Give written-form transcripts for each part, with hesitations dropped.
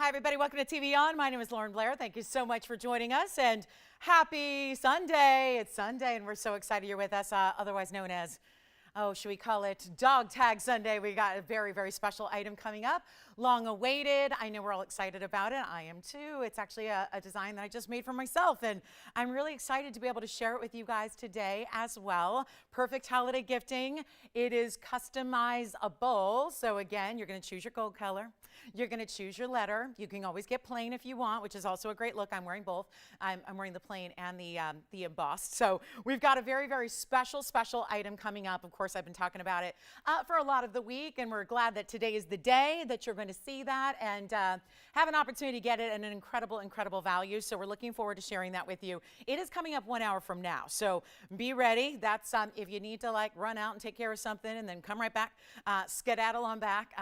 Hi, everybody. Welcome to TVON. My name is Lauren Blair. Thank you so much for joining us, and happy Sunday. It's Sunday, and we're so excited you're with us, otherwise known as, should we call it Dog Tag Sunday? We got a very, very special item coming up, long awaited. I know we're all excited about it. I am too. It's actually a design that I just made for myself, and I'm really excited to be able to share it with you guys today as well. Perfect holiday gifting. It is customizable. So again, you're going to choose your gold color. You're going to choose your letter. You can always get plain if you want, which is also a great look. I'm wearing both. I'm wearing the plain and the embossed. So we've got a very, very special item coming up. Of course, I've been talking about it for a lot of the week, and we're glad that today is the day that you're going to see that and have an opportunity to get it at an incredible value. So we're looking forward to sharing that with you. It is coming up 1 hour from now, so be ready. That's if you need to like run out and take care of something and then come right back, skedaddle on back.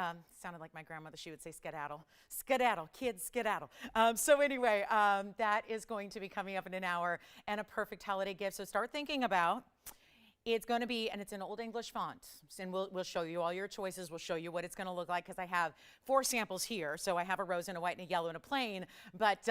Sounded like my grandmother. She would say skedaddle. Skedaddle, kids, skedaddle. So anyway, that is going to be coming up in an hour, and a perfect holiday gift. So start thinking about. It's going to be, and it's an Old English font, and we'll show you all your choices. We'll show you what it's going to look like, because I have 4 samples here. So I have a rose and a white and a yellow and a plain, but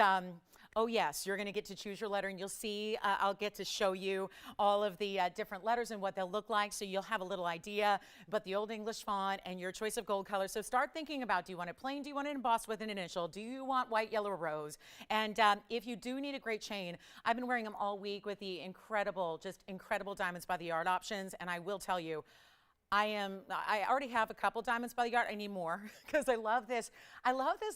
oh yes, you're going to get to choose your letter, and you'll see I'll get to show you all of the different letters and what they'll look like, so you'll have a little idea. But the Old English font and your choice of gold color. So start thinking about, do you want it plain? Do you want it embossed with an initial? Do you want white, yellow, or rose? And if you do need a great chain, I've been wearing them all week with the incredible Diamonds by the Yard options, and I will tell you, I already have a couple Diamonds by the Yard. I need more, because I love this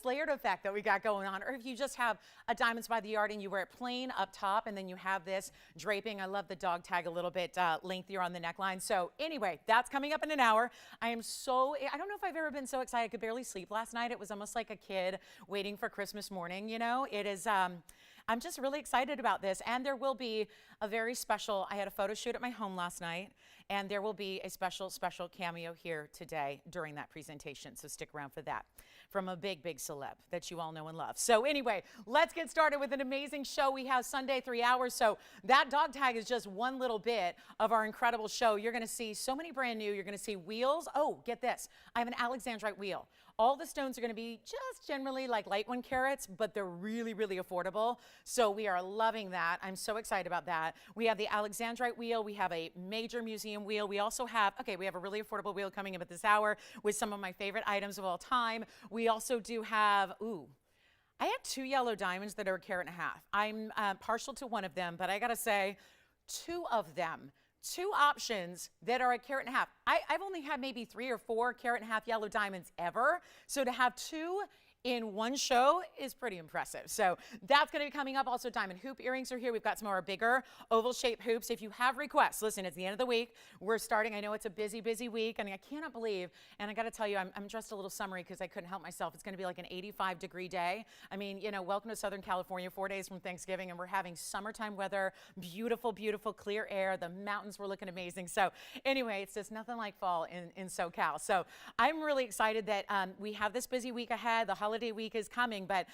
layered effect that we got going on. Or if you just have a Diamonds by the Yard and you wear it plain up top, and then you have this draping. I love the dog tag a little bit lengthier on the neckline. So anyway, that's coming up in an hour. I don't know if I've ever been so excited. I could barely sleep last night. It was almost like a kid waiting for Christmas morning, you know. It is, I'm just really excited about this. And there will be a very special, I had a photo shoot at my home last night, and there will be a special cameo here today during that presentation. So stick around for that, from a big celeb that you all know and love. So anyway, let's get started with an amazing show. We have Sunday 3 hours. So that dog tag is just one little bit of our incredible show. You're going to see so many brand new. You're going to see wheels. Oh, get this. I have an Alexandrite wheel. All the stones are going to be just generally like light 1 carats, but they're really affordable. So we are loving that. I'm so excited about that. We have the Alexandrite wheel. We have a major museum wheel. We also have, we have a really affordable wheel coming up at this hour with some of my favorite items of all time. We also do have, I have 2 yellow diamonds that are 1.5 carats. I'm partial to one of them, but I got to say, 2 of them, 2 options that are 1.5 carats. I've only had maybe 3 or 4 1.5 carat yellow diamonds ever. So to have 2 in one show is pretty impressive. So that's going to be coming up. Also, diamond hoop earrings are here. We've got some of our bigger oval shaped hoops. If you have requests, listen, it's the end of the week. We're starting. I know it's a busy week. I mean, I cannot believe, and I got to tell you, I'm dressed a little summery because I couldn't help myself. It's going to be like an 85-degree day. I mean, you know, welcome to Southern California, 4 days from Thanksgiving, and we're having summertime weather, beautiful clear air. The mountains were looking amazing. So anyway, it's just nothing like fall in SoCal. So I'm really excited that we have this busy week ahead. The holiday week is coming, but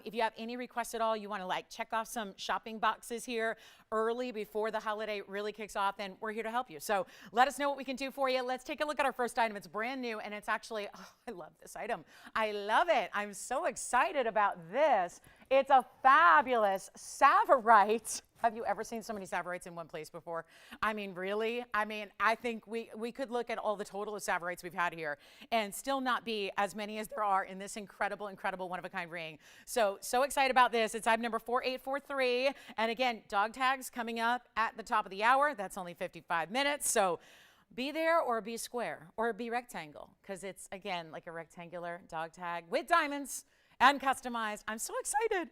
if you have any requests at all, you want to like check off some shopping boxes here early before the holiday really kicks off, then we're here to help you. So let us know what we can do for you. Let's take a look at our first item. It's brand new, and it's actually, I love this item. I love it. I'm so excited about this. It's a fabulous Savorite. Have you ever seen so many Savorites in one place before? I mean, really? I mean, I think we could look at all the total of Savorites we've had here and still not be as many as there are in this incredible one-of-a-kind ring. So excited about this. It's item number 4843. And again, dog tags coming up at the top of the hour. That's only 55 minutes. So be there or be square or be rectangle, because it's, again, like a rectangular dog tag with diamonds and customized. I'm so excited.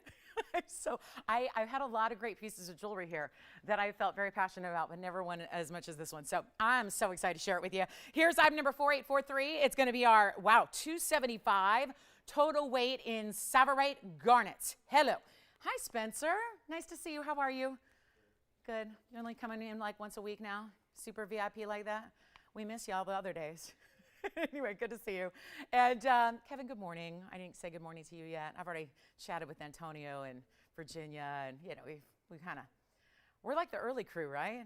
I've had a lot of great pieces of jewelry here that I felt very passionate about, but never one as much as this one. So I'm so excited to share it with you. Here's item number 4843. It's going to be our, 275 total weight in Savorite garnets. Hello. Hi, Spencer. Nice to see you. How are you? Good. You're only coming in like once a week now? Super VIP like that? We miss you all the other days. Anyway, good to see you. And Kevin, good morning. I didn't say good morning to you yet. I've already chatted with Antonio and Virginia, and you know, we're like the early crew, right?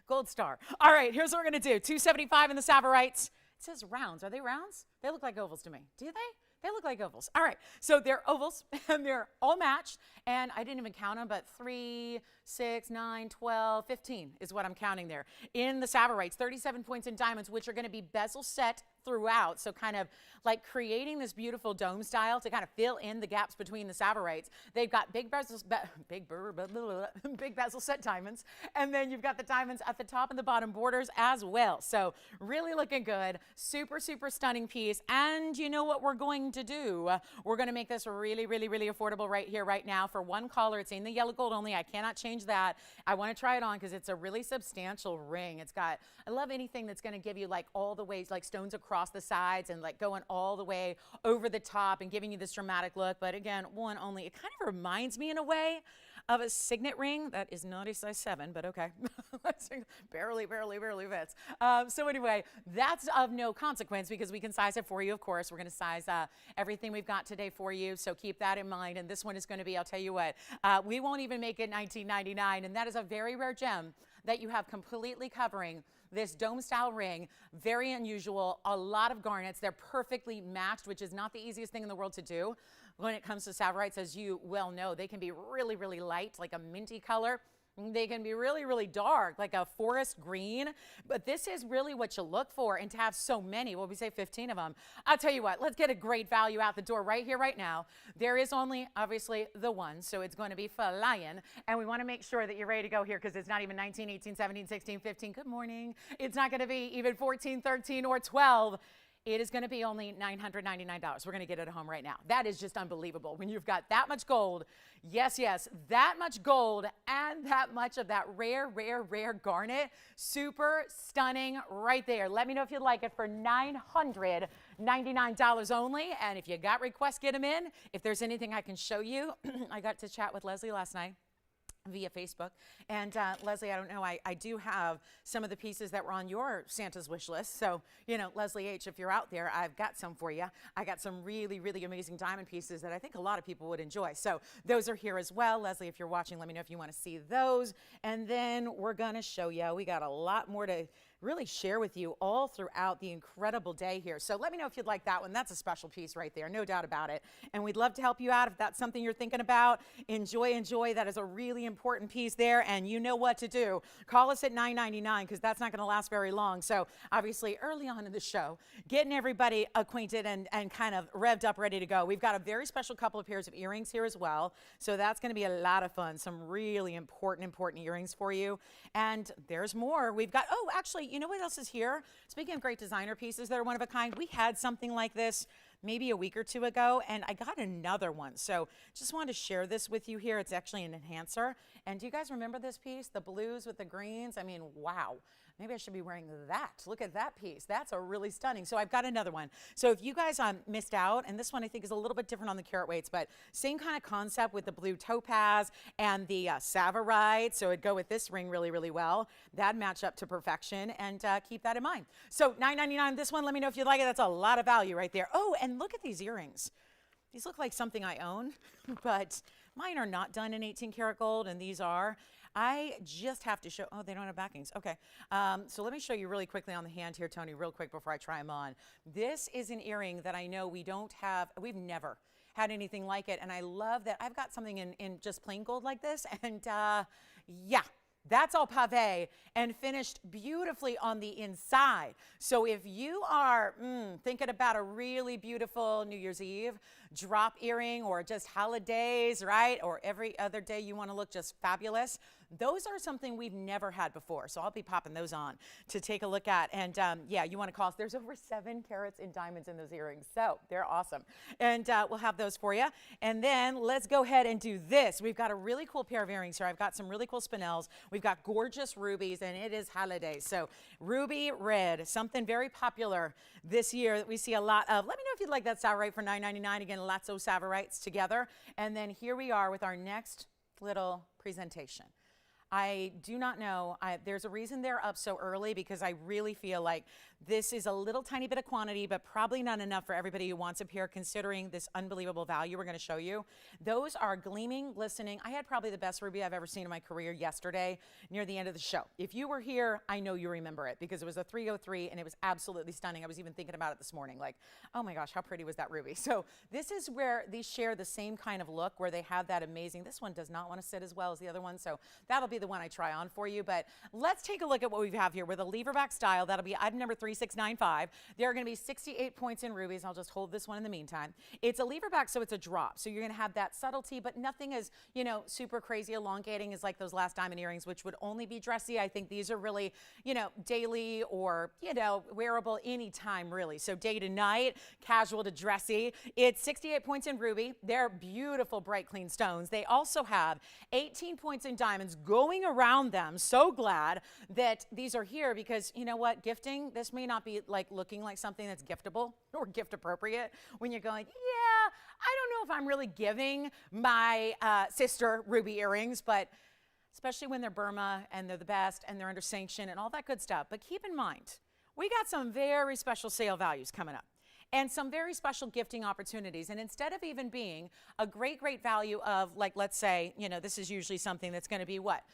Gold star. All right, here's what we're gonna do. 275 in the Savorites. It says rounds. Are they rounds? They look like ovals to me. Do they? They look like ovals. All right, so they're ovals and they're all matched. And I didn't even count them, but 3, 6, 9, 12, 15 is what I'm counting there. In the Savorites, 37 points in diamonds, which are going to be bezel set throughout. So kind of like creating this beautiful dome style to kind of fill in the gaps between the Savorites. They've got big bezel set diamonds. And then you've got the diamonds at the top and the bottom borders as well. So really looking good. Super, super stunning piece. And you know what we're going to do? We're going to make this really, really, really affordable right here, right now for one caller. It's in the yellow gold only. I cannot change that. I want to try it on because it's a really substantial ring. It's got, I love anything that's going to give you like all the ways, like stones across the sides and like going all the way over the top and giving you this dramatic look. But again, one only. It kind of reminds me in a way of a signet ring. That is not a size 7, but okay. barely fits. So anyway, that's of no consequence because we can size it for you, of course. We're going to size everything we've got today for you, so keep that in mind. And this one is going to be, I'll tell you what, we won't even make it $19.99, and that is a very rare gem that you have completely covering this dome style ring. Very unusual, a lot of garnets. They're perfectly matched, which is not the easiest thing in the world to do. When it comes to Savorites, as you well know, they can be really, really light, like a minty color. They can be really, really dark, like a forest green. But this is really what you look for. And to have so many, well, we say 15 of them. I'll tell you what, let's get a great value out the door right here, right now. There is only, obviously, the one. So it's going to be flying. And we want to make sure that you're ready to go here because it's not even 19, 18, 17, 16, 15. Good morning. It's not going to be even 14, 13, or 12. It is going to be only $999. We're going to get it at home right now. That is just unbelievable. When you've got that much gold, yes, that much gold and that much of that rare, rare, rare garnet. Super stunning right there. Let me know if you'd like it for $999 only. And if you got requests, get them in. If there's anything I can show you, I got to chat with Leslie last night via Facebook. And Leslie, I don't know, I do have some of the pieces that were on your Santa's wish list. So, you know, Leslie H., if you're out there, I've got some for you. I got some really, really amazing diamond pieces that I think a lot of people would enjoy. So those are here as well. Leslie, if you're watching, let me know if you want to see those. And then we're going to show you, we got a lot more to really share with you all throughout the incredible day here. So let me know if you'd like that one. That's a special piece right there, no doubt about it. And we'd love to help you out if that's something you're thinking about. Enjoy. That is a really important piece there, and you know what to do. Call us at $9.99 because that's not going to last very long. So obviously early on in the show, getting everybody acquainted and kind of revved up, ready to go. We've got a very special couple of pairs of earrings here as well. So that's going to be a lot of fun. Some really important earrings for you. And there's more. We've got, oh, actually, you know what else is here? Speaking of great designer pieces that are one of a kind, we had something like this maybe a week or two ago, and I got another one. So just wanted to share this with you here. It's actually an enhancer. And do you guys remember this piece? The blues with the greens? I mean, wow. Maybe I should be wearing that. Look at that piece. That's a really stunning. So I've got another one. So if you guys missed out, and this one I think is a little bit different on the carat weights, but same kind of concept with the blue topaz and the Savorite. So it'd go with this ring really, really well. That'd match up to perfection, and keep that in mind. So $9.99 this one. Let me know if you like it. That's a lot of value right there. Oh, and look at these earrings. These look like something I own, but mine are not done in 18 karat gold, and these are. I just have to show, oh, they don't have backings. Okay. So let me show you really quickly on the hand here, Tony, real quick before I try them on. This is an earring that I know we've never had anything like it. And I love that I've got something in just plain gold like this. And yeah. That's all pave and finished beautifully on the inside. So if you are thinking about a really beautiful New Year's Eve drop earring, or just holidays, right? Or every other day you want to look just fabulous, those are something we've never had before. So I'll be popping those on to take a look at. And yeah, you want to call us. There's over 7 carats in diamonds in those earrings. So they're awesome. And we'll have those for you. And then let's go ahead and do this. We've got a really cool pair of earrings here. I've got some really cool spinels. We've got gorgeous rubies, and it is holidays. So ruby red, something very popular this year that we see a lot of. Let me know if you'd like that Savorite for $9.99. Again, lots of Savorites together. And then here we are with our next little presentation. I do not know. There's a reason they're up so early, because I really feel like This is a little tiny bit of quantity, but probably not enough for everybody who wants a pair considering this unbelievable value we're going to show you. Those are gleaming, glistening. I had probably the best ruby I've ever seen in my career yesterday near the end of the show. If you were here, I know you remember it because it was a 303 and it was absolutely stunning. I was even thinking about it this morning, like, oh my gosh, how pretty was that ruby? So this is where these share the same kind of look where they have that amazing, this one does not want to sit as well as the other one, so that'll be the one I try on for you. But let's take a look at what we have here with a lever back style. That'll be item number 3695. There are going to be 68 points in rubies. I'll just hold this one in the meantime. It's a lever back, so it's a drop. So you're going to have that subtlety, but nothing is, you know, super crazy elongating as like those last diamond earrings, which would only be dressy. I think these are really, you know, daily or, you know, wearable anytime really. So day to night, casual to dressy. It's 68 points in ruby. They're beautiful, bright, clean stones. They also have 18 points in diamonds going around them. So glad that these are here because you know what, gifting, this may not be like looking like something that's giftable or gift appropriate when you're going, yeah, I don't know if I'm really giving my sister ruby earrings, but especially when they're Burma and they're the best and they're under sanction and all that good stuff. But keep in mind, we got some very special sale values coming up and some very special gifting opportunities. And instead of even being a great, great value of, like, let's say, you know, this is usually something that's going to be what?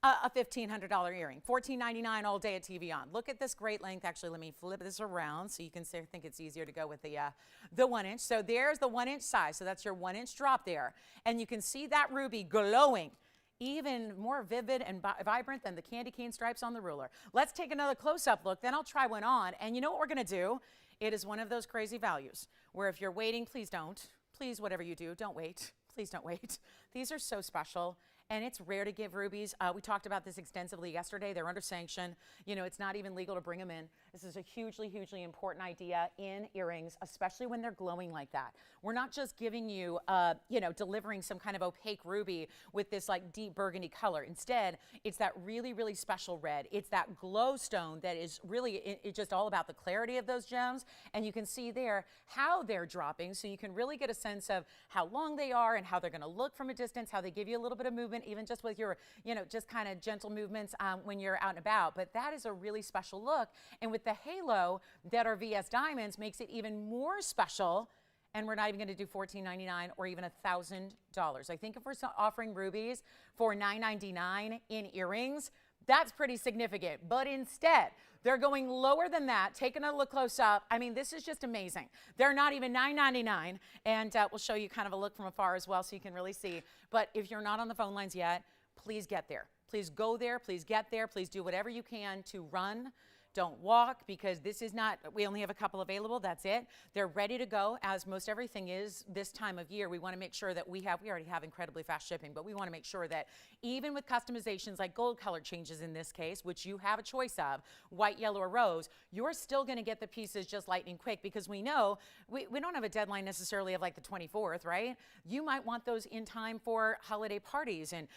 A $1,500 earring, $14.99 all day at TVON. Look at this great length. Actually, let me flip this around so you can see, I think it's easier to go with the 1 inch. So there's the 1 inch size. So that's your 1 inch drop there. And you can see that ruby glowing, even more vivid and vibrant than the candy cane stripes on the ruler. Let's take another close-up look, then I'll try one on. And you know what we're gonna do? It is one of those crazy values where if you're waiting, please don't. Please, whatever you do, don't wait. Please don't wait. These are so special. And it's rare to give rubies. We talked about this extensively yesterday. They're under sanction. You know, it's not even legal to bring them in. This is a hugely, hugely important idea in earrings, especially when they're glowing like that. We're not just giving you, you know, delivering some kind of opaque ruby with this like deep burgundy color. Instead, it's that really, really special red. It's that glow stone that is really, it's just all about the clarity of those gems. And you can see there how they're dropping. So you can really get a sense of how long they are and how they're gonna look from a distance, how they give you a little bit of movement, even just with your, you know, just kind of gentle movements when you're out and about. But that is a really special look. And with the halo that are VS diamonds makes it even more special. And we're not even going to do $14.99 or even $1,000. I think if we're offering rubies for $9.99 in earrings, that's pretty significant. But instead, they're going lower than that. Take another look close up. I mean, this is just amazing. They're not even $9.99. And we'll show you kind of a look from afar as well so you can really see. But if you're not on the phone lines yet, please get there. Please go there. Please get there. Please do whatever you can to run. Don't walk because this is not, we only have a couple available, that's it. They're ready to go as most everything is this time of year. We want to make sure that we already have incredibly fast shipping, but we want to make sure that even with customizations like gold color changes in this case, which you have a choice of, white, yellow, or rose, you're still going to get the pieces just lightning quick because we know we don't have a deadline necessarily of like the 24th, right? You might want those in time for holiday parties and,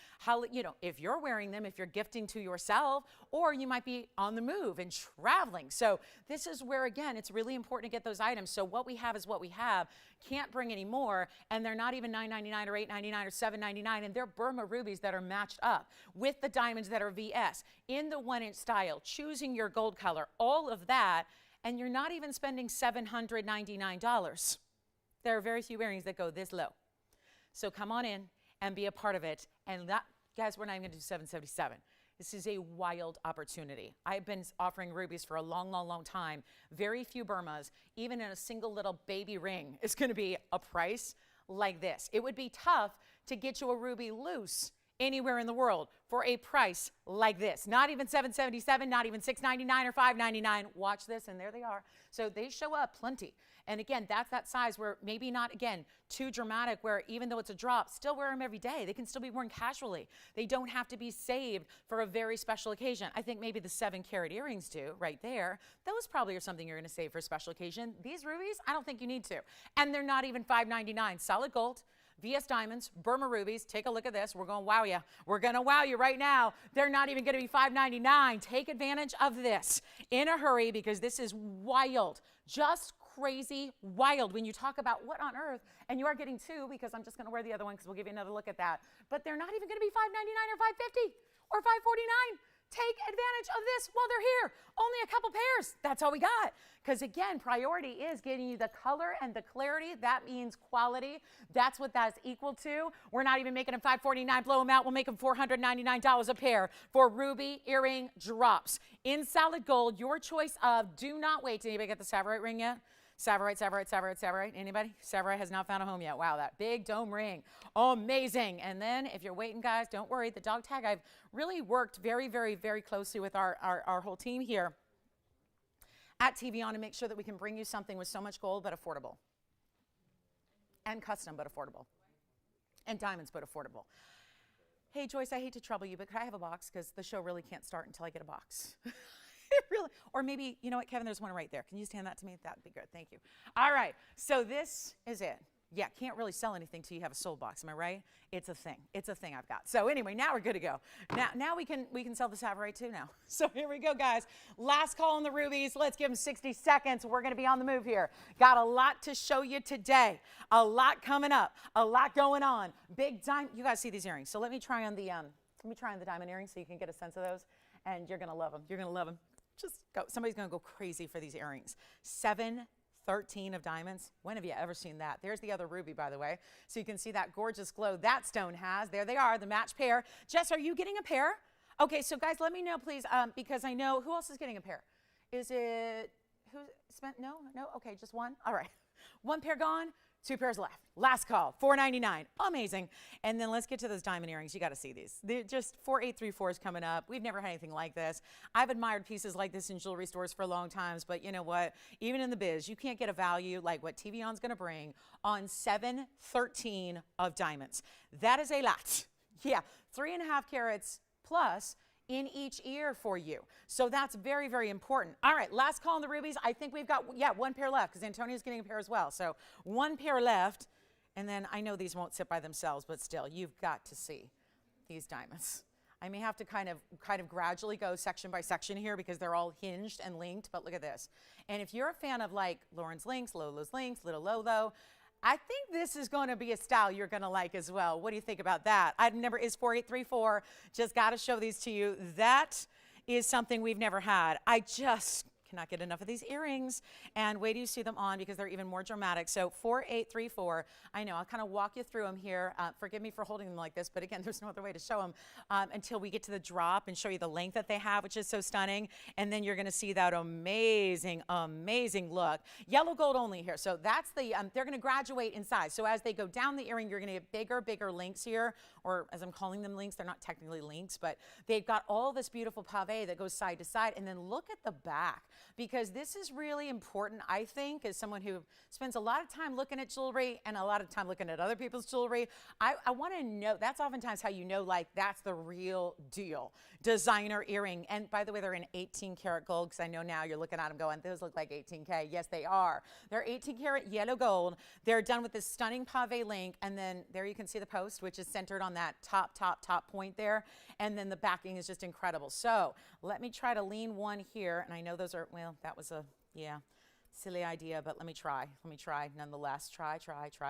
you know, if you're wearing them, if you're gifting to yourself, or you might be on the move and traveling. So this is where, again, it's really important to get those items. So what we have is what we have. Can't bring any more, and they're not even $9.99 or $8.99 or $7.99, and they're Burma rubies that are matched up with the diamonds that are VS in the 1 inch style, choosing your gold color, all of that, and you're not even spending $799. There are very few earrings that go this low. So come on in and be a part of it. And that, guys, we're not even going to do $777. This is a wild opportunity. I've been offering rubies for a long, long, long time. Very few Burmas, even in a single little baby ring, is going to be a price like this. It would be tough to get you a ruby loose anywhere in the world for a price like this. Not even $777, not even $699 or $599. Watch this, and there they are. So they show up plenty. And again, that's that size where maybe not, again, too dramatic, where even though it's a drop, still wear them every day. They can still be worn casually. They don't have to be saved for a very special occasion. I think maybe the 7-carat earrings do right there. Those probably are something you're going to save for a special occasion. These rubies, I don't think you need to. And they're not even $599. Solid gold. VS diamonds, Burma rubies. Take a look at this. We're going to wow you. We're going to wow you right now. They're not even going to be $599. Take advantage of this in a hurry because this is wild. Just crazy wild when you talk about what on earth, and you are getting two because I'm just going to wear the other one because we'll give you another look at that. But they're not even going to be $599 or $550 or $549. Take advantage of this while they're here. Only a couple pairs. That's all we got. Because again, priority is getting you the color and the clarity. That means quality. That's what that's equal to. We're not even making them $549. Blow them out. We'll make them $499 a pair for ruby earring drops. In solid gold, your choice of, do not wait. Did anybody get the Savorite ring yet? Savorite. Anybody? Savorite has not found a home yet. Wow, that big dome ring. Amazing. And then if you're waiting, guys, don't worry. The dog tag, I've really worked very, very, very closely with our whole team here at TVON to make sure that we can bring you something with so much gold but affordable. And custom but affordable. And diamonds but affordable. Hey, Joyce, I hate to trouble you, but could I have a box? Because the show really can't start until I get a box. Really, or maybe, you know what, Kevin, there's one right there. Can you stand that to me? That would be good. Thank you. All right. So this is it. Yeah, can't really sell anything till you have a sold box. Am I right? It's a thing. It's a thing I've got. So anyway, now we're good to go. Now we can sell the Savorite too now. So here we go, guys. Last call on the rubies. Let's give them 60 seconds. We're going to be on the move here. Got a lot to show you today. A lot coming up. A lot going on. Big diamond. You guys see these earrings. So let me try on the diamond earrings so you can get a sense of those. And you're going to love them. You're going to love them. Just go. Somebody's going to go crazy for these earrings. 713 of diamonds. When have you ever seen that? There's the other ruby, by the way. So you can see that gorgeous glow that stone has. There they are, the match pair. Jess, are you getting a pair? Okay, so guys, let me know, please, because I know who else is getting a pair. Is it who spent? No. Okay, just one. All right, one pair gone. 2 pairs left. Last call, $499. Amazing. And then let's get to those diamond earrings. You got to see these. They're just 4834 is coming up. We've never had anything like this. I've admired pieces like this in jewelry stores for a long time, but you know what? Even in the biz, you can't get a value like what TVON's going to bring on 713 of diamonds. That is a lot. Yeah, 3.5 carats plus in each ear for you. So that's very, very important. All right, last call on the rubies. I think we've got, one pair left because Antonio's getting a pair as well. So one pair left. And then I know these won't sit by themselves, but still, you've got to see these diamonds. I may have to kind of gradually go section by section here because they're all hinged and linked, but look at this. And if you're a fan of like Lauren's links, Lola's links, Little Lolo, I think this is going to be a style you're going to like as well. What do you think about that? Item number is 4834. Just got to show these to you. That is something we've never had. I just cannot get enough of these earrings. And wait till you see them on because they're even more dramatic. So 4834. I know, I'll kind of walk you through them here. Forgive me for holding them like this, but again, there's no other way to show them until we get to the drop and show you the length that they have, which is so stunning. And then you're going to see that amazing, amazing look. Yellow gold only here. So that's the, they're going to graduate in size. So as they go down the earring, you're going to get bigger links here, or as I'm calling them links, they're not technically links, but they've got all this beautiful pave that goes side to side. And then look at the back, because this is really important, I think, as someone who spends a lot of time looking at jewelry and a lot of time looking at other people's jewelry. I want to know, that's oftentimes how you know, like, that's the real deal. Designer earring. And by the way, they're in 18 karat gold, because I know now you're looking at them going, those look like 18K. Yes, they are. They're 18 karat yellow gold. They're done with this stunning pave link. And then there you can see the post, which is centered on that top point there. And then the backing is just incredible. So let me try to lean one here. And I know those are, well, that was a, silly idea, but let me try nonetheless. Try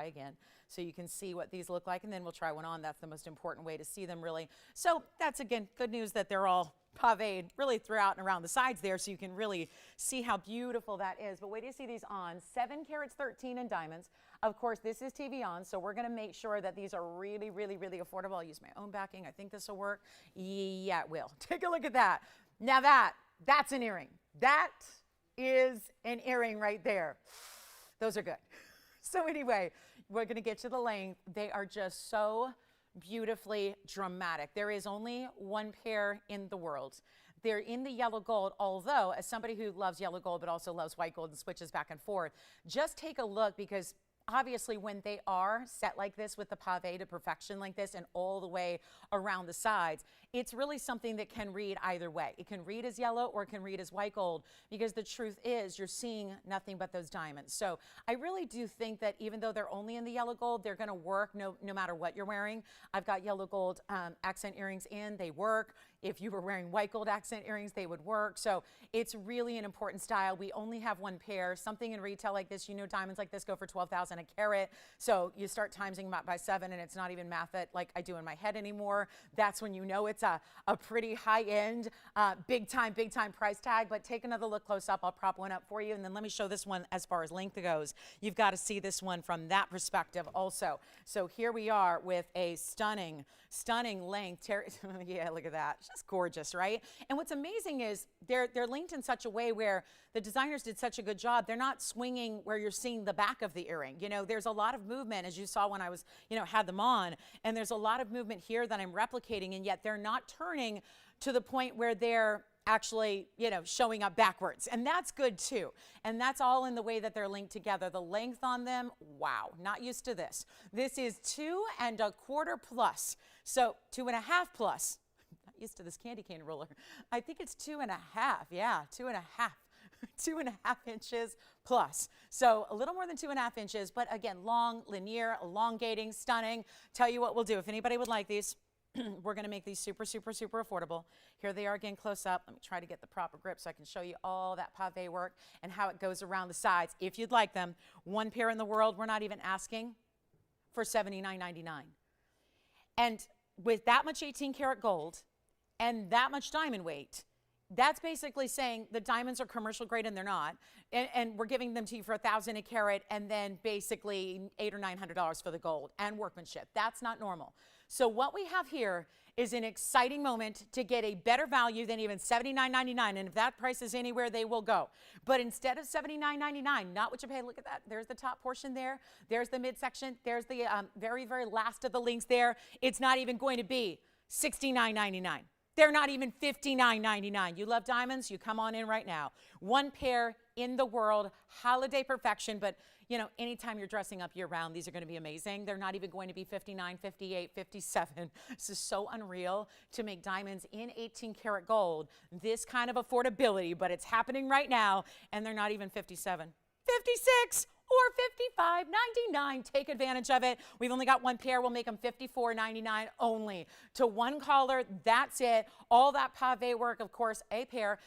again. So you can see what these look like, and then we'll try one on. That's the most important way to see them, really. So that's, again, good news that they're all paved really throughout and around the sides there, so you can really see how beautiful that is. But wait till you see these on. 7 carats 13 in diamonds. Of course, this is TVON, so we're going to make sure that these are really, really, really affordable. I'll use my own backing. I think this will work. Yeah, it will. Take a look at that. Now that's an earring. That is an earring right there. Those are good. So anyway, we're going to get to the length. They are just so beautifully dramatic. There is only one pair in the world. They're in the yellow gold, although as somebody who loves yellow gold but also loves white gold and switches back and forth, just take a look, because obviously when they are set like this with the pave to perfection like this and all the way around the sides, it's really something that can read either way. It can read as yellow or it can read as white gold, because the truth is you're seeing nothing but those diamonds. So I really do think that even though they're only in the yellow gold, they're going to work no matter what you're wearing. I've got yellow gold accent earrings in, they work. If you were wearing white gold accent earrings, they would work. So it's really an important style. We only have one pair. Something in retail like this, you know, diamonds like this go for $12,000. $1,000 a carat. So you start timesing by 7, and it's not even math that like I do in my head anymore. That's when you know it's a pretty high-end, big time price tag. But take another look close up. I'll prop one up for you, and then let me show this one as far as length goes. You've got to see this one from that perspective also. So here we are with a stunning length. Yeah, look at that. It's just gorgeous, right? And what's amazing is they're linked in such a way where the designers did such a good job. They're not swinging where you're seeing the back of the earring. You know, there's a lot of movement, as you saw when I was, had them on, and there's a lot of movement here that I'm replicating, and yet they're not turning to the point where they're actually, showing up backwards. And that's good too. And that's all in the way that they're linked together. The length on them, wow, not used to this. This is 2 1/4 plus. So 2 1/2 plus. Not used to this candy cane roller. I think it's 2 1/2. Yeah, 2 1/2. 2 1/2 inches plus. So a little more than 2 1/2 inches, but again, long, linear, elongating, stunning. Tell you what we'll do. If anybody would like these, we're going to make these super affordable. Here they are again close up. Let me try to get the proper grip so I can show you all that pave work and how it goes around the sides. If you'd like them, one pair in the world, we're not even asking for $79.99. And with that much 18 karat gold and that much diamond weight, that's basically saying the diamonds are commercial grade and they're not. And we're giving them to you for $1,000 a carat and then basically $800 or $900 for the gold and workmanship. That's not normal. So what we have here is an exciting moment to get a better value than even $79.99. And if that price is anywhere, they will go. But instead of $79.99, not what you pay, look at that. There's the top portion there. There's the midsection. There's the very last of the links there. It's not even going to be $69.99. They're not even $59.99. You love diamonds? You come on in right now. One pair in the world, holiday perfection, but anytime you're dressing up year round, these are going to be amazing. They're not even going to be $59, $58, $57. This is so unreal to make diamonds in 18 karat gold, this kind of affordability, but it's happening right now, and they're not even $57. $56 or $55.99. Take advantage of it. We've only got one pair. We'll make them $54.99 only. To one caller, that's it. All that pave work, of course, a pair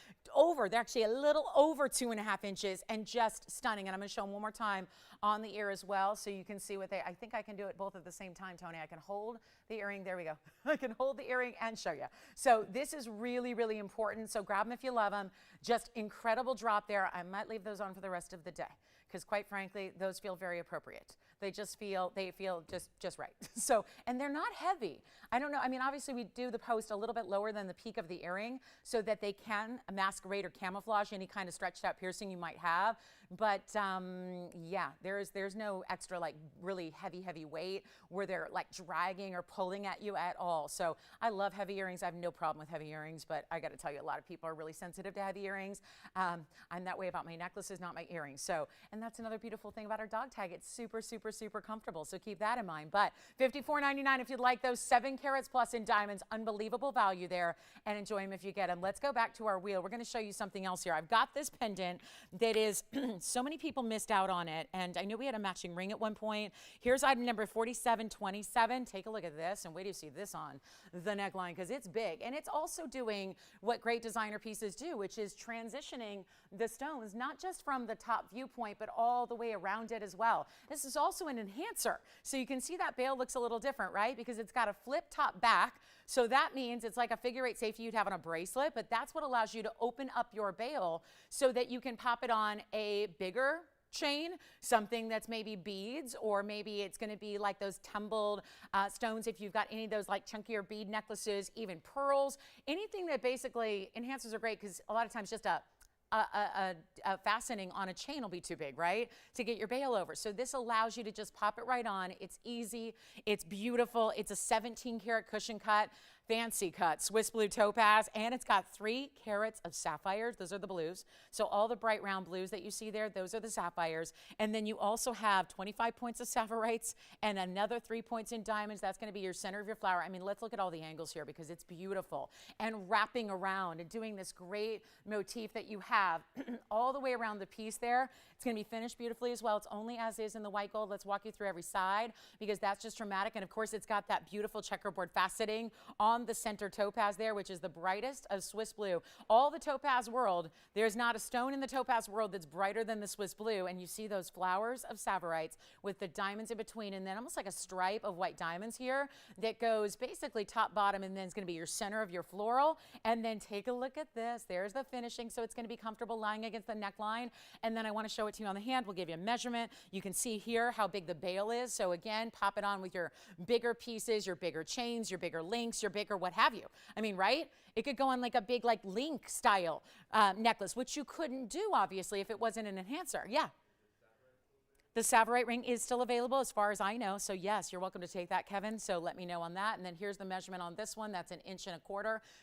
they're actually a little over 2 1/2 inches and just stunning. And I'm going to show them one more time on the ear as well so you can see what I think I can do it both at the same time, Tony. I can hold the earring. There we go. I can hold the earring and show you. So this is really important. So grab them if you love them. Just incredible drop there. I might leave those on for the rest of the day, because quite frankly, those feel very appropriate. They feel just right. So, and they're not heavy. I don't know. I mean, obviously we do the post a little bit lower than the peak of the earring so that they can masquerade or camouflage any kind of stretched out piercing you might have. But yeah, there's no extra like really heavy weight where they're like dragging or pulling at you at all. So I love heavy earrings. I have no problem with heavy earrings, but I got to tell you, a lot of people are really sensitive to heavy earrings. I'm that way about my necklaces, not my earrings. So, and that's another beautiful thing about our dog tag. It's super comfortable. So keep that in mind. But $54.99 if you'd like those 7 carats plus in diamonds. Unbelievable value there, and enjoy them if you get them. Let's go back to our wheel. We're going to show you something else here. I've got this pendant that is so many people missed out on it, and I knew we had a matching ring at one point. Here's item number 4727. Take a look at this, and wait till you see this on the neckline, because it's big, and it's also doing what great designer pieces do, which is transitioning the stones, not just from the top viewpoint, but all the way around it as well. This is also an enhancer. So you can see that bail looks a little different, right? Because it's got a flip top back. So that means it's like a figure eight safety you'd have on a bracelet, but that's what allows you to open up your bail so that you can pop it on a bigger chain, something that's maybe beads, or maybe it's going to be like those tumbled stones if you've got any of those like chunkier bead necklaces, even pearls, anything that basically enhancers are great, because a lot of times just a fastening on a chain will be too big, right, to get your bail over. So this allows you to just pop it right on. It's easy. It's beautiful. It's a 17 karat cushion cut, fancy cut, Swiss blue topaz, and it's got 3 carats of sapphires. Those are the blues. So all the bright round blues that you see there, those are the sapphires. And then you also have 25 points of sapphirites and another 3 points in diamonds. That's going to be your center of your flower. I mean, let's look at all the angles here, because it's beautiful. And wrapping around and doing this great motif that you have all the way around the piece there. It's going to be finished beautifully as well. It's only as is in the white gold. Let's walk you through every side, because that's just dramatic. And of course, it's got that beautiful checkerboard faceting on on the center topaz there, which is the brightest of Swiss blue. All the topaz world, there's not a stone in the topaz world that's brighter than the Swiss blue. And you see those flowers of Savorites with the diamonds in between, and then almost like a stripe of white diamonds here that goes basically top, bottom, and then it's going to be your center of your floral. And then take a look at this. There's the finishing, so it's going to be comfortable lying against the neckline. And then I want to show it to you on the hand. We'll give you a measurement. You can see here how big the bail is. So again, pop it on with your bigger pieces, your bigger chains, your bigger links, your bigger what have you. I mean, right? It could go on like a big like link style necklace, which you couldn't do obviously if it wasn't an enhancer. Yeah. The Savorite ring is still available as far as I know. So yes, you're welcome to take that, Kevin. So let me know on that. And then here's the measurement on this one. That's 1.25 inches,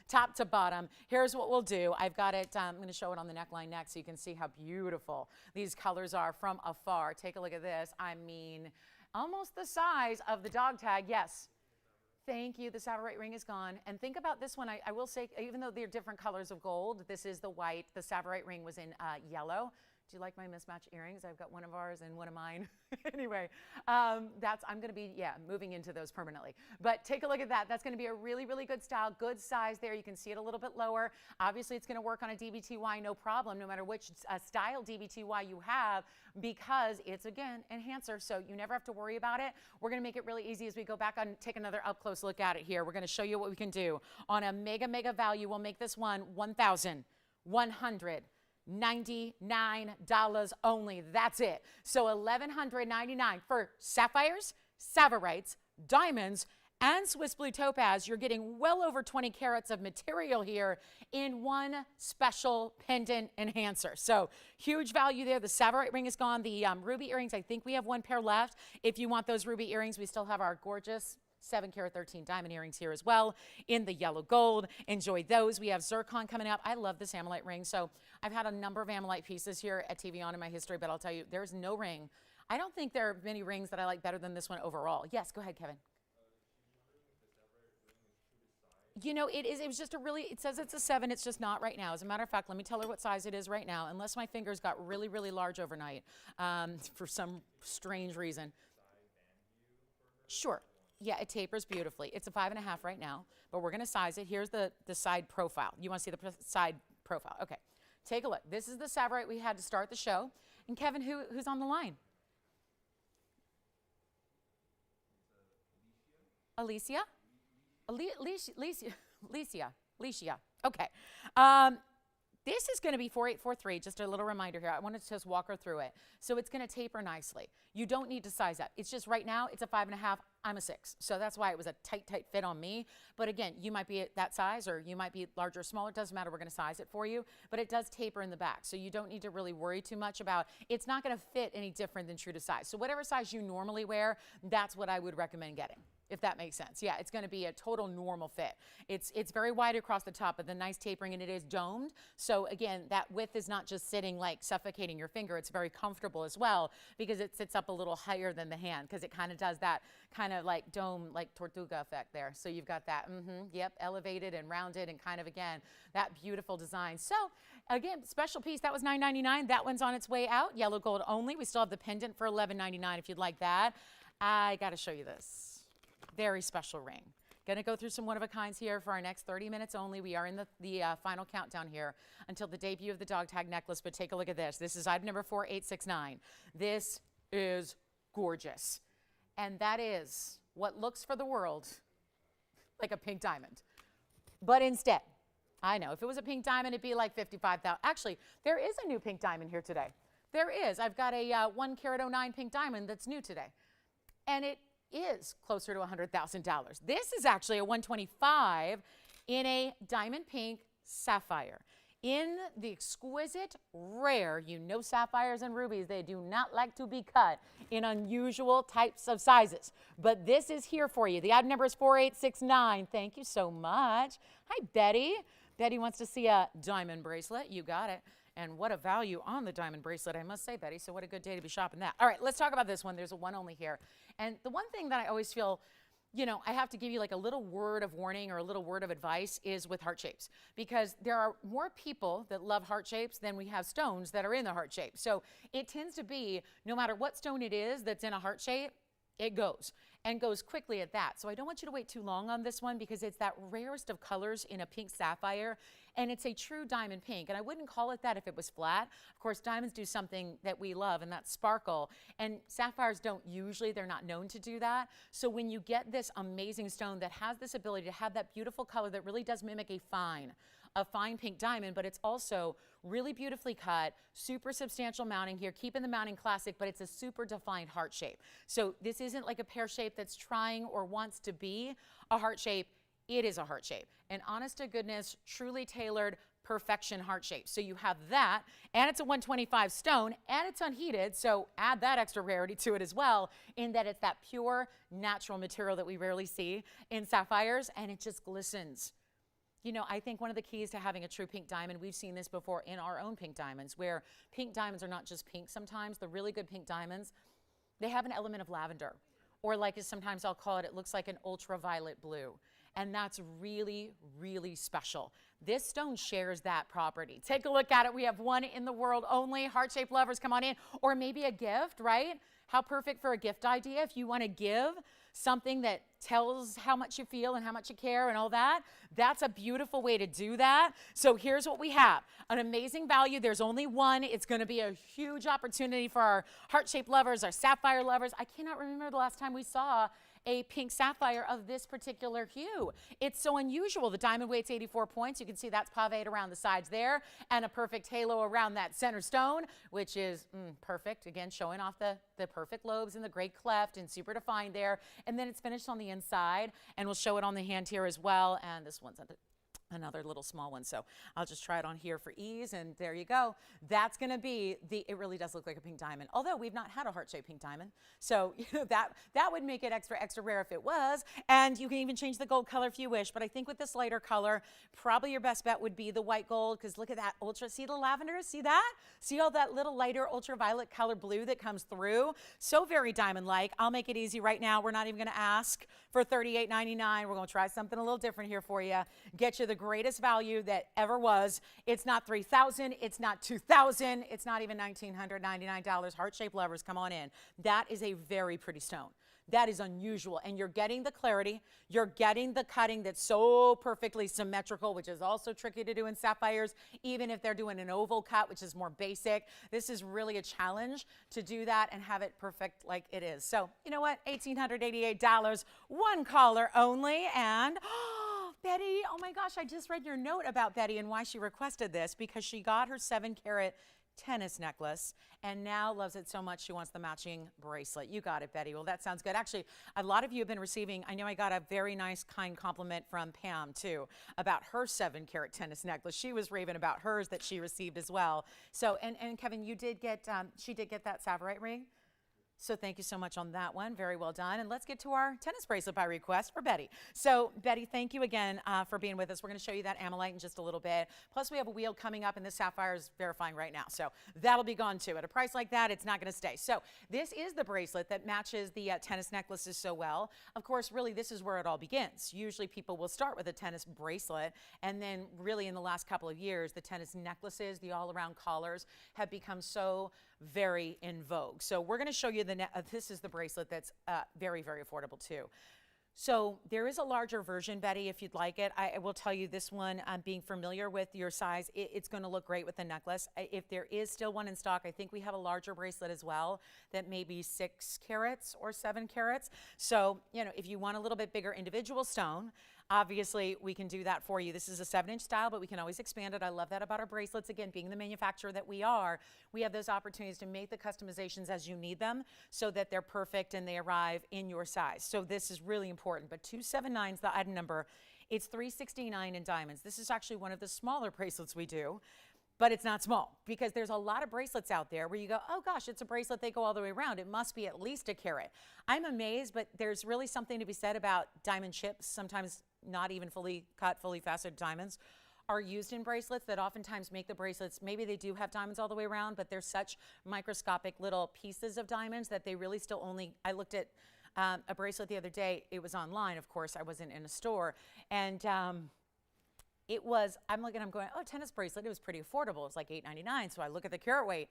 top to bottom. Here's what we'll do. I've got it. I'm going to show it on the neckline next so you can see how beautiful these colors are from afar. Take a look at this. I mean, almost the size of the dog tag. Yes. Thank you. The Savorite ring is gone. And think about this one. I will say, even though they're different colors of gold, this is the white. The Savorite ring was in yellow. Do you like my mismatched earrings? I've got one of ours and one of mine. Anyway, I'm going to be, moving into those permanently. But take a look at that. That's going to be a really, really good style, good size there. You can see it a little bit lower. Obviously, it's going to work on a DBTY, no problem, no matter which style DBTY you have, because it's, again, enhancer, so you never have to worry about it. We're going to make it really easy as we go back and take another up-close look at it here. We're going to show you what we can do. On a mega, mega value, we'll make this one $1,199 only. That's it. So $1,199 for sapphires, Savorites, diamonds, and Swiss blue topaz. You're getting well over 20 carats of material here in one special pendant enhancer. So huge value there. The Savorite ring is gone. The ruby earrings, I think we have one pair left. If you want those ruby earrings, we still have our gorgeous 7 carat 13 diamond earrings here as well in the yellow gold. Enjoy those. We have zircon coming up. I love this amylite ring. So I've had a number of amylite pieces here at TVON in my history, but I'll tell you, there's no ring. I don't think there are many rings that I like better than this one overall. Yes, go ahead, Kevin. You know, it was just it says it's a 7. It's just not right now. As a matter of fact, let me tell her what size it is right now, unless my fingers got really, really large overnight for some strange reason. Sure. Yeah, it tapers beautifully. It's a 5.5 right now, but we're going to size it. Here's the side profile. You want to see the side profile? Okay. Take a look. This is the Savorite we had to start the show. And Kevin, who's on the line? Alicia? Alicia. Okay. This is going to be 4843, just a little reminder here. I wanted to just walk her through it. So it's going to taper nicely. You don't need to size up. It's just right now, it's a 5.5. I'm a 6. So that's why it was a tight, tight fit on me. But again, you might be at that size or you might be larger or smaller. It doesn't matter. We're going to size it for you. But it does taper in the back. So you don't need to really worry too much about it's not going to fit any different than true to size. So whatever size you normally wear, that's what I would recommend getting, if that makes sense. Yeah, it's going to be a total normal fit. It's very wide across the top, but the nice tapering, and it is domed. So again, that width is not just sitting like suffocating your finger. It's very comfortable as well because it sits up a little higher than the hand because it kind of does that kind of like dome, like tortuga effect there. So you've got that, yep, elevated and rounded and kind of, again, that beautiful design. So again, special piece, that was $9.99. That one's on its way out, yellow gold only. We still have the pendant for $11.99 if you'd like that. I got to show you this. Very special ring. Going to go through some one-of-a-kinds here for our next 30 minutes only. We are in the final countdown here until the debut of the dog tag necklace, but take a look at this. This is item number 4869. This is gorgeous. And that is what looks for the world like a pink diamond. But instead, I know, if it was a pink diamond, it'd be like 55,000. Actually, there is a new pink diamond here today. There is. I've got a 1 carat 09 pink diamond that's new today. And it is closer to $100,000. This is actually a 125 in a diamond pink sapphire. In the exquisite, rare, you know sapphires and rubies, they do not like to be cut in unusual types of sizes. But this is here for you. The item number is 4869. Thank you so much. Hi, Betty. Betty wants to see a diamond bracelet. You got it. And what a value on the diamond bracelet, I must say, Betty. So what a good day to be shopping that. All right, let's talk about this one. There's a one only here. And the one thing that I always feel, you know, I have to give you like a little word of warning or a little word of advice is with heart shapes. Because there are more people that love heart shapes than we have stones that are in the heart shape. So it tends to be, no matter what stone it is that's in a heart shape, it goes. and goes quickly at that. So I don't want you to wait too long on this one because it's that rarest of colors in a pink sapphire, and it's a true diamond pink. And I wouldn't call it that if it was flat. Of course, diamonds do something that we love, and that's sparkle. And sapphires don't usually, they're not known to do that. So when you get this amazing stone that has this ability to have that beautiful color that really does mimic a fine pink diamond, but it's also really beautifully cut, super substantial mounting here, keeping the mounting classic, but it's a super defined heart shape. So this isn't like a pear shape that's trying or wants to be a heart shape. It is a heart shape. An honest to goodness, truly tailored, perfection heart shape. So you have that, and it's a 125 stone, and it's unheated, so add that extra rarity to it as well, in that it's that pure, natural material that we rarely see in sapphires, and it just glistens. You know, I think one of the keys to having a true pink diamond, we've seen this before in our own pink diamonds, where pink diamonds are not just pink sometimes. The really good pink diamonds, they have an element of lavender. Or like sometimes I'll call it, it looks like an ultraviolet blue. And that's really, really special. This stone shares that property. Take a look at it. We have one in the world only. Heart-shaped lovers, come on in. Or maybe a gift, right? How perfect for a gift idea. If you want to give something that tells how much you feel and how much you care and all that, that's a beautiful way to do that. So here's what we have. An amazing value. There's only one. It's going to be a huge opportunity for our heart-shaped lovers, our sapphire lovers. I cannot remember the last time we saw a pink sapphire of this particular hue. It's so unusual. The diamond weight's 84 points. You can see that's paved around the sides there, and a perfect halo around that center stone, which is perfect. Again, showing off the perfect lobes and the great cleft and super defined there. And then it's finished on the inside, and we'll show it on the hand here as well. And this one's another little small one, so I'll just try it on here for ease, and there you go. That's going to be it really does look like a pink diamond, although we've not had a heart-shaped pink diamond, so you know, that would make it extra rare if it was. And you can even change the gold color if you wish, but I think with this lighter color, probably your best bet would be the white gold, because look at that see the lavender, see that? See all that little lighter ultraviolet color blue that comes through? So very diamond-like. I'll make it easy right now. We're not even going to ask for $38.99. We're going to try something a little different here for you. Get you the greatest value that ever was. It's not $3,000, it's not $2,000, it's not even $1,999. Heart-shaped lovers, come on in. That is a very pretty stone. That is unusual, and you're getting the clarity, you're getting the cutting that's so perfectly symmetrical, which is also tricky to do in sapphires, even if they're doing an oval cut, which is more basic. This is really a challenge to do that and have it perfect like it is. So, you know what, $1,888, one caller only, and Betty, oh my gosh, I just read your note about Betty and why she requested this, because she got her 7-carat tennis necklace and now loves it so much she wants the matching bracelet. You got it, Betty. Well, that sounds good. Actually, a lot of you have been receiving, I know I got a very nice, kind compliment from Pam, too, about her 7-carat tennis necklace. She was raving about hers that she received as well. So, and Kevin, you did get, she did get that Savorite ring? So thank you so much on that one. Very well done. And let's get to our tennis bracelet by request for Betty. So Betty, thank you again for being with us. We're going to show you that amylite in just a little bit. Plus we have a wheel coming up, and this sapphire is verifying right now. So that'll be gone too. At a price like that, it's not going to stay. So this is the bracelet that matches the tennis necklaces so well. Of course, really, this is where it all begins. Usually people will start with a tennis bracelet, and then really in the last couple of years, the tennis necklaces, the all-around collars have become so very in vogue. So we're going to show you this is the bracelet that's very, very affordable too. So there is a larger version, Betty, if you'd like it. I will tell you this one, being familiar with your size, it's going to look great with the necklace. If there is still one in stock, I think we have a larger bracelet as well that may be 6 carats or 7 carats. So, you know, if you want a little bit bigger individual stone, obviously, we can do that for you. This is a 7-inch style, but we can always expand it. I love that about our bracelets. Again, being the manufacturer that we are, we have those opportunities to make the customizations as you need them so that they're perfect and they arrive in your size. So this is really important. But 279 is the item number. It's $369 in diamonds. This is actually one of the smaller bracelets we do. But it's not small, because there's a lot of bracelets out there where you go, oh gosh, it's a bracelet, they go all the way around. It must be at least a carat. I'm amazed, but there's really something to be said about diamond chips, sometimes not even fully cut, fully faceted diamonds are used in bracelets that oftentimes make the bracelets, maybe they do have diamonds all the way around, but they're such microscopic little pieces of diamonds that they really still only, I looked at a bracelet the other day, it was online, of course, I wasn't in a store, and it was, I'm going, oh, tennis bracelet, it was pretty affordable. It's like $8.99. So I look at the carat weight.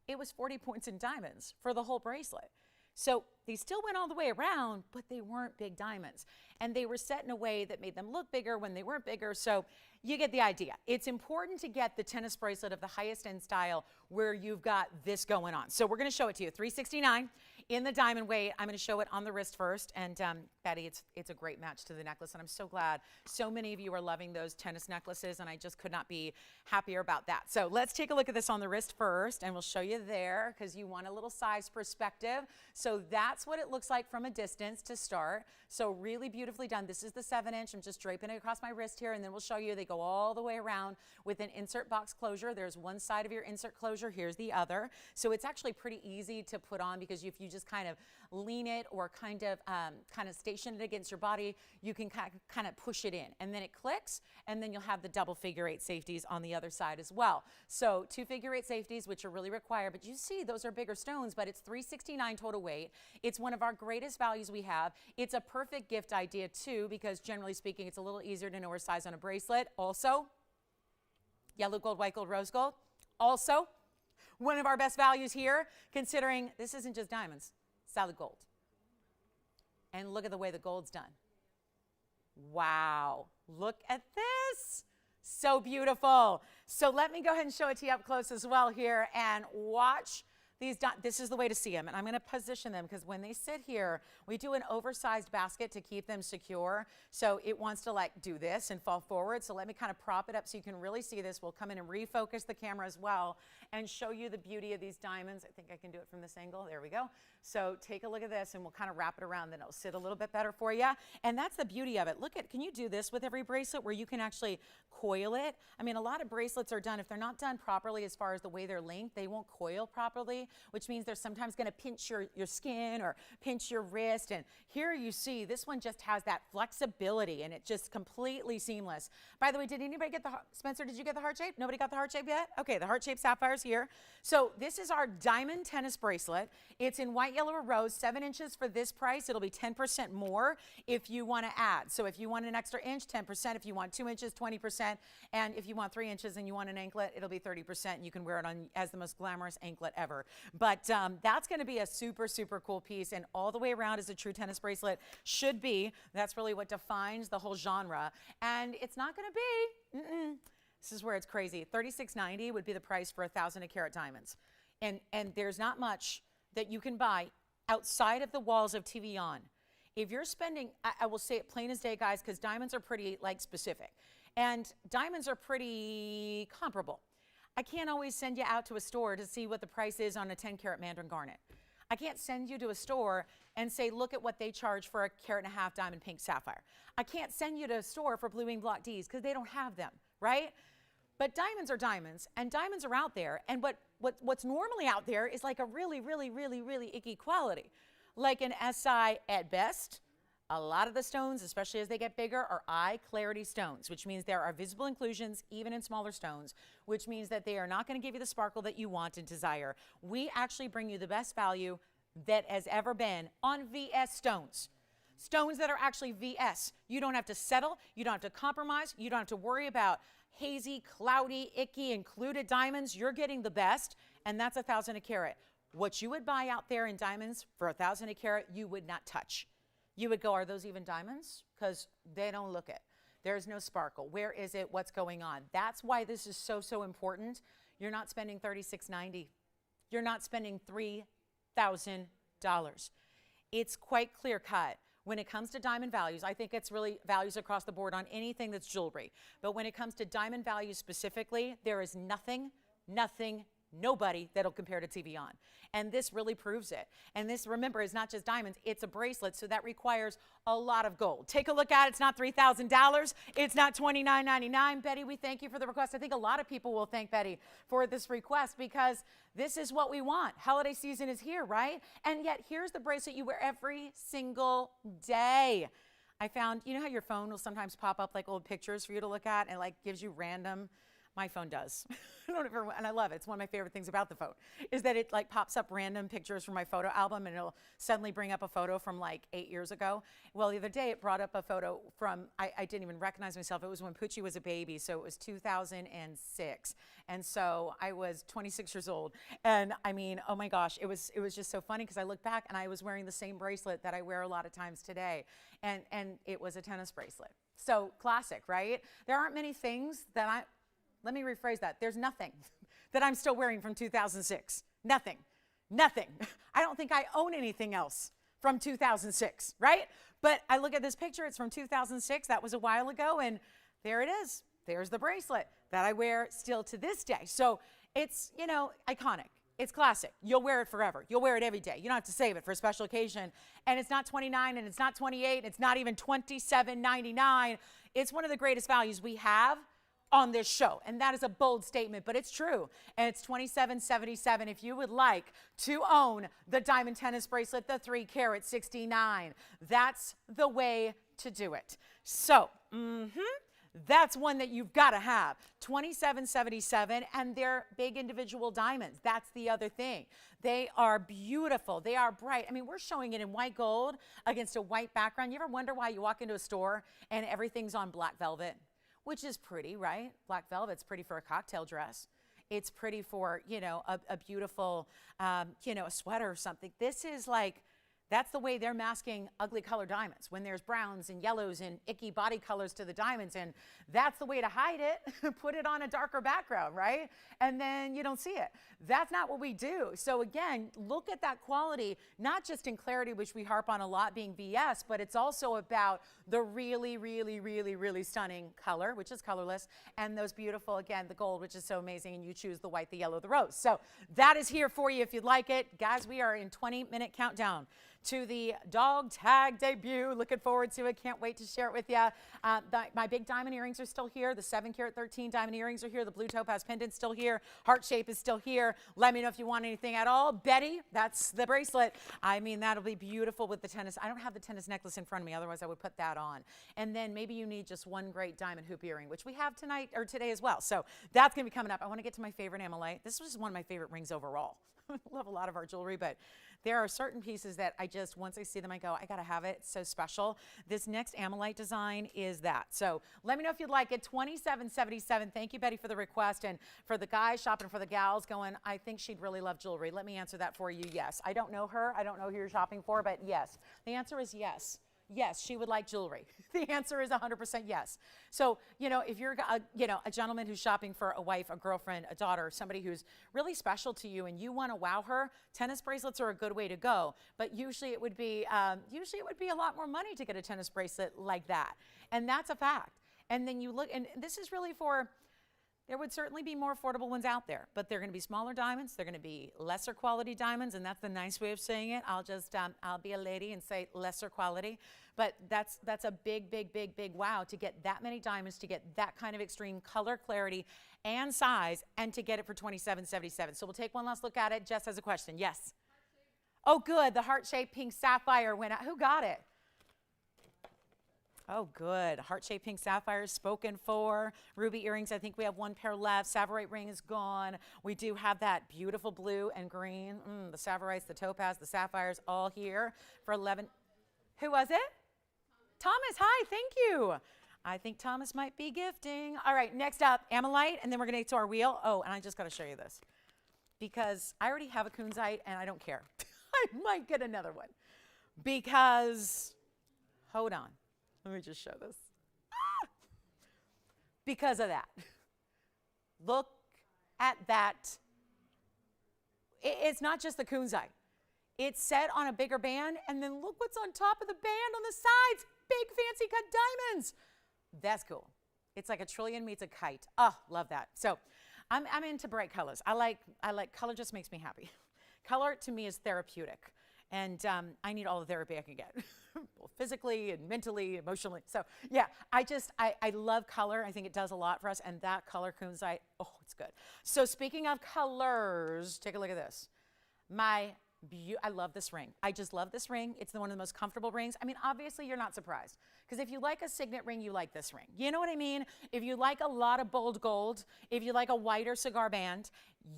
It was 40 points in diamonds for the whole bracelet. So they still went all the way around, but they weren't big diamonds. And they were set in a way that made them look bigger when they weren't bigger. So you get the idea. It's important to get the tennis bracelet of the highest end style where you've got this going on. So we're going to show it to you. $369 in the diamond weight. I'm going to show it on the wrist first. And Betty, it's a great match to the necklace. And I'm so glad so many of you are loving those tennis necklaces. And I just could not be happier about that. So let's take a look at this on the wrist first. And we'll show you there because you want a little size perspective. So that's what it looks like from a distance to start. So really beautifully done. This is the 7-inch. I'm just draping it across my wrist here. And then we'll show you they go all the way around with an insert box closure. There's one side of your insert closure. Here's the other. So it's actually pretty easy to put on because if you just kind of lean it or kind of station it against your body, you can kind of push it in. And then it clicks, and then you'll have the double figure 8 safeties on the other side as well. So 2 figure 8 safeties, which are really required. But you see, those are bigger stones, but it's $369 total weight. It's one of our greatest values we have. It's a perfect gift idea too, because generally speaking, it's a little easier to know our size on a bracelet. Also, yellow gold, white gold, rose gold. Also, one of our best values here, considering this isn't just diamonds, solid gold. And look at the way the gold's done. Wow, look at this. So beautiful. So let me go ahead and show it to you up close as well here and watch these. This is the way to see them. And I'm going to position them because when they sit here, we do an oversized basket to keep them secure. So it wants to like do this and fall forward. So let me kind of prop it up so you can really see this. We'll come in and refocus the camera as well and show you the beauty of these diamonds. I think I can do it from this angle. There we go. So take a look at this and we'll kind of wrap it around. Then it'll sit a little bit better for you. And that's the beauty of it. Look at, can you do this with every bracelet where you can actually coil it? I mean, a lot of bracelets are done, if they're not done properly as far as the way they're linked, they won't coil properly, which means they're sometimes going to pinch your skin or pinch your wrist. And here you see this one just has that flexibility and it's just completely seamless. By the way, did anybody get the, Spencer, did you get the heart shape? Nobody got the heart shape yet? Okay, the heart shape sapphires here. So this is our diamond tennis bracelet. It's in white, yellow, or rose, 7 inches for this price. It'll be 10% more if you want to add. So if you want an extra inch, 10%. If you want 2 inches, 20%. And if you want 3 inches and you want an anklet, it'll be 30%. And you can wear it on as the most glamorous anklet ever. But that's going to be a super, super cool piece. And all the way around is a true tennis bracelet should be. That's really what defines the whole genre. And it's not going to be, this is where it's crazy. $36.90 would be the price for 1,000 carat diamonds. And there's not much that you can buy outside of the walls of TVON. If you're spending, I will say it plain as day, guys, because diamonds are pretty like specific. And diamonds are pretty comparable. I can't always send you out to a store to see what the price is on a 10 carat mandarin garnet. I can't send you to a store and say, look at what they charge for a 1.5 carat diamond pink sapphire. I can't send you to a store for blue wing block Ds because they don't have them, right? But diamonds are diamonds, and diamonds are out there. And what's normally out there is like a really, really, really, really icky quality. Like an SI at best. A lot of the stones, especially as they get bigger, are eye clarity stones, which means there are visible inclusions even in smaller stones, which means that they are not going to give you the sparkle that you want and desire. We actually bring you the best value that has ever been on VS stones. Stones that are actually VS. You don't have to settle. You don't have to compromise. You don't have to worry about hazy, cloudy, icky, included diamonds. You're getting the best, and that's 1,000 a carat. What you would buy out there in diamonds for 1,000 a carat, you would not touch. You would go, are those even diamonds? Because they don't look it. There's no sparkle. Where is it? What's going on? That's why this is so, so important. You're not spending $36.90. You're not spending $3,000. It's quite clear cut. When it comes to diamond values, I think it's really values across the board on anything that's jewelry. But when it comes to diamond values specifically, there is nothing, nobody that'll compare to TVON. And this really proves it. And this, remember, is not just diamonds, it's a bracelet, so that requires a lot of gold. Take a look at it. It's not $3,000. It's not $29.99. Betty, we thank you for the request. I think a lot of people will thank Betty for this request because this is what we want. Holiday season is here, right? And yet here's the bracelet you wear every single day. I found, you know how your phone will sometimes pop up like old pictures for you to look at and like gives you random My phone does. I don't ever, and I love it. It's one of my favorite things about the phone is that it like pops up random pictures from my photo album and it'll suddenly bring up a photo from like 8 years ago. Well, the other day it brought up a photo from, I didn't even recognize myself. It was when Poochie was a baby. So it was 2006. And so I was 26 years old. And I mean, oh my gosh, it was just so funny because I looked back and I was wearing the same bracelet that I wear a lot of times today. And it was a tennis bracelet. So classic, right? There aren't many things that let me rephrase that. There's nothing that I'm still wearing from 2006. Nothing. Nothing. I don't think I own anything else from 2006, right? But I look at this picture. It's from 2006. That was a while ago. And there it is. There's the bracelet that I wear still to this day. So it's, you know, iconic. It's classic. You'll wear it forever. You'll wear it every day. You don't have to save it for a special occasion. And it's not $29 and it's not $28. It's not even $27.99. It's one of the greatest values we have on this show. And that is a bold statement, but it's true. And it's $27.77 if you would like to own the diamond tennis bracelet, the 3 carat 69. That's the way to do it. So, that's one that you've got to have. $27.77, and they're big individual diamonds. That's the other thing. They are beautiful. They are bright. I mean, we're showing it in white gold against a white background. You ever wonder why you walk into a store and everything's on black velvet? Which is pretty, right? Black velvet's pretty for a cocktail dress. It's pretty for, you know, a beautiful, you know, a sweater or something. This is like, that's the way they're masking ugly colored diamonds, when there's browns and yellows and icky body colors to the diamonds. And that's the way to hide it. Put it on a darker background, right? And then you don't see it. That's not what we do. So again, look at that quality, not just in clarity, which we harp on a lot being VS, but it's also about the really, really, really, really stunning color, which is colorless, and those beautiful, again, the gold, which is so amazing, and you choose the white, the yellow, the rose. So that is here for you if you'd like it. Guys, we are in 20-minute countdown to the dog tag debut. Looking forward to it. Can't wait to share it with you. My big diamond earrings are still here. The 7 carat 13 diamond earrings are here. The blue topaz pendant's still here. Heart shape is still here. Let me know if you want anything at all. Betty, that's the bracelet. I mean, that'll be beautiful with the tennis. I don't have the tennis necklace in front of me. Otherwise, I would put that on. And then maybe you need just one great diamond hoop earring, which we have tonight or today as well. So that's going to be coming up. I want to get to my favorite amylite. This was one of my favorite rings overall. I love a lot of our jewelry, but there are certain pieces that I just, once I see them, I go, I got to have it. It's so special. This next amylite design is that. So let me know if you'd like it. $27.77. Thank you, Betty, for the request. And for the guys shopping, for the gals going, I think she'd really love jewelry. Let me answer that for you. Yes. I don't know her. I don't know who you're shopping for, but yes. The answer is yes. Yes, she would like jewelry. The answer is 100% yes. So, you know, if you're, a gentleman who's shopping for a wife, a girlfriend, a daughter, somebody who's really special to you and you want to wow her, tennis bracelets are a good way to go. But usually it would be a lot more money to get a tennis bracelet like that. And that's a fact. And then you look, and this is really for, there would certainly be more affordable ones out there, but they're going to be smaller diamonds. They're going to be lesser quality diamonds, and that's the nice way of saying it. I'll be a lady and say lesser quality, but that's a big, big, big, big wow to get that many diamonds, to get that kind of extreme color clarity and size, and to get it for $27.77. So we'll take one last look at it. Jess has a question. Yes. Oh, good. The heart-shaped pink sapphire went out. Who got it? Oh, good. Heart-shaped pink sapphire is spoken for. Ruby earrings, I think we have one pair left. Savorite ring is gone. We do have that beautiful blue and green. The savorites, the topaz, the sapphires, all here for 11. Who was it? Thomas. Hi, thank you. I think Thomas might be gifting. All right, next up, amylite, and then we're going to get to our wheel. Oh, and I just got to show you this because I already have a kunzite, and I don't care. I might get another one because, hold on. Let me just show this. Because of that. Look at that. It's not just the kunzite. It's set on a bigger band, and then look what's on top of the band on the sides. Big fancy cut diamonds. That's cool. It's like a trillion meets a kite. Oh, love that. So I'm into bright colors. I like color, just makes me happy. Color to me is therapeutic. And I need all the therapy I can get, both physically and mentally, emotionally. So yeah, I love color. I think it does a lot for us. And that color kunzite, oh, it's good. So speaking of colors, take a look at this. My I love this ring. I just love this ring. It's one of the most comfortable rings. I mean, obviously you're not surprised because if you like a signet ring, you like this ring. You know what I mean? If you like a lot of bold gold, if you like a whiter cigar band,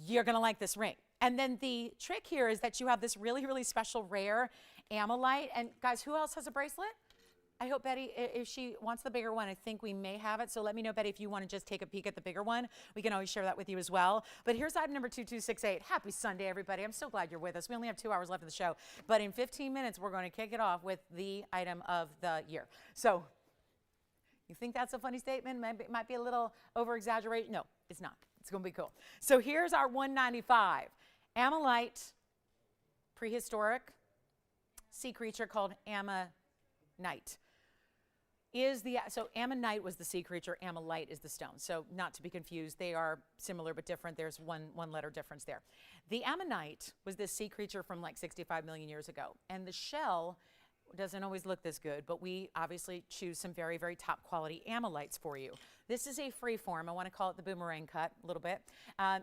you're gonna like this ring. And then the trick here is that you have this really, really special rare amylite. And guys, who else has a bracelet? I hope Betty, if she wants the bigger one, I think we may have it. So let me know, Betty, if you want to just take a peek at the bigger one. We can always share that with you as well. But here's item number 2268. Happy Sunday, everybody. I'm so glad you're with us. We only have 2 hours left of the show. But in 15 minutes, we're going to kick it off with the item of the year. So you think that's a funny statement? Maybe, it might be a little over-exaggerated. No, it's not. It's going to be cool. So here's our 195. Amylite, prehistoric sea creature called ammonite. So ammonite was the sea creature, amylite is the stone. So not to be confused, they are similar but different. There's one letter difference there. The ammonite was this sea creature from like 65 million years ago. And the shell doesn't always look this good, but we obviously choose some very, very top quality amylites for you. This is a free form. I want to call it the boomerang cut a little bit.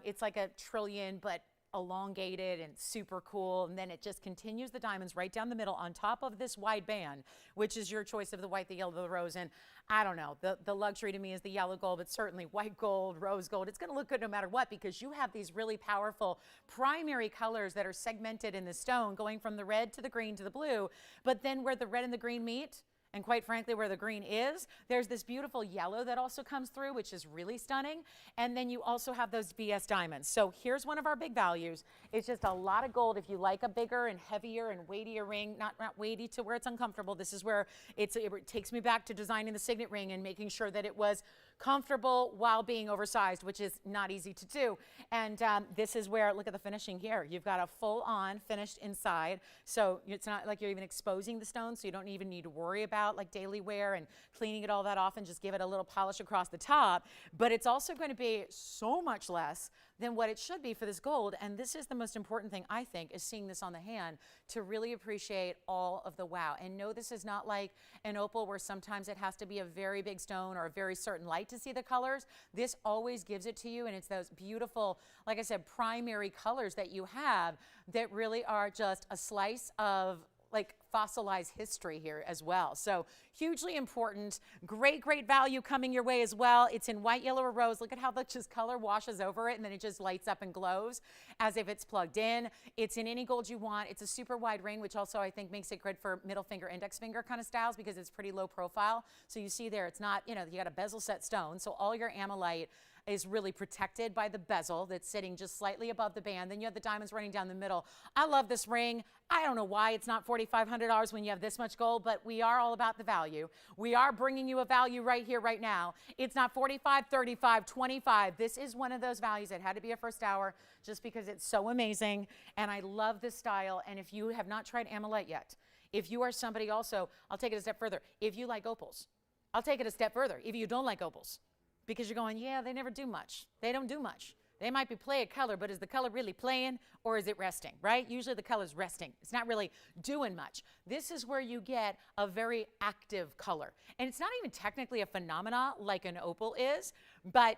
It's like a trillion, but elongated and super cool, and then it just continues the diamonds right down the middle on top of this wide band, which is your choice of the white, the yellow, the rose. And I don't know, the luxury to me is the yellow gold, but certainly white gold, rose gold. It's going to look good no matter what because you have these really powerful primary colors that are segmented in the stone, going from the red to the green to the blue. But then where the red and the green meet, and quite frankly, where the green is, there's this beautiful yellow that also comes through, which is really stunning. And then you also have those VS diamonds. So here's one of our big values. It's just a lot of gold. If you like a bigger and heavier and weightier ring, not weighty to where it's uncomfortable, this is where it takes me back to designing the signet ring and making sure that it was comfortable while being oversized, which is not easy to do. And this is where, look at the finishing here. You've got a full-on finished inside. So it's not like you're even exposing the stone, so you don't even need to worry about like daily wear and cleaning it all that often. Just give it a little polish across the top. But it's also going to be so much less than what it should be for this gold. And this is the most important thing, I think, is seeing this on the hand to really appreciate all of the wow. And no, this is not like an opal where sometimes it has to be a very big stone or a very certain light to see the colors. This always gives it to you, and it's those beautiful, like I said, primary colors that you have that really are just a slice of like fossilized history here as well. So hugely important, great value coming your way as well. It's in white, yellow, or rose. Look at how the just color washes over it and then it just lights up and glows as if it's plugged in. It's in any gold you want. It's a super wide ring, which also I think makes it good for middle finger, index finger kind of styles because it's pretty low profile. So you see there, it's not, you got a bezel set stone. So all your amylite is really protected by the bezel that's sitting just slightly above the band. Then you have the diamonds running down the middle. I love this ring. I don't know why it's not $4,500 when you have this much gold, but we are all about the value. We are bringing you a value right here, right now. It's not 45, 35, 25. This is one of those values that had to be a first hour just because it's so amazing. And I love this style. And if you have not tried amylite yet, if you are somebody also, I'll take it a step further. If you like opals, I'll take it a step further. If you don't like opals, because you're going, yeah, they never do much. They don't do much. They might be play a color, but is the color really playing or is it resting, right? Usually the color's resting. It's not really doing much. This is where you get a very active color. And it's not even technically a phenomena like an opal is, but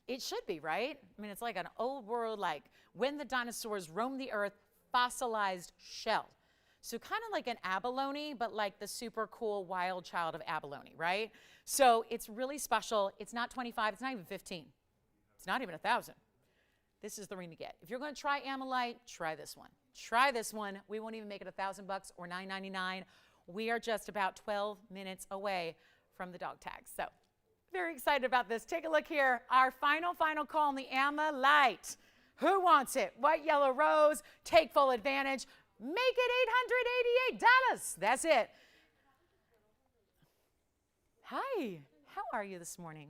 it should be, right? I mean, it's like an old world, like when the dinosaurs roamed the earth, fossilized shell. So kind of like an abalone, but like the super cool wild child of abalone, right? So it's really special. It's not 25, it's not even 15. It's not even 1,000. This is the ring to get. If you're going to try amylite, try this one. Try this one. We won't even make it $1,000 or $9.99. We are just about 12 minutes away from the dog tag. So very excited about this. Take a look here. Our final call on the amylite. Who wants it? White, yellow, rose. Take full advantage. Make it $888. That's it. Hi. How are you this morning?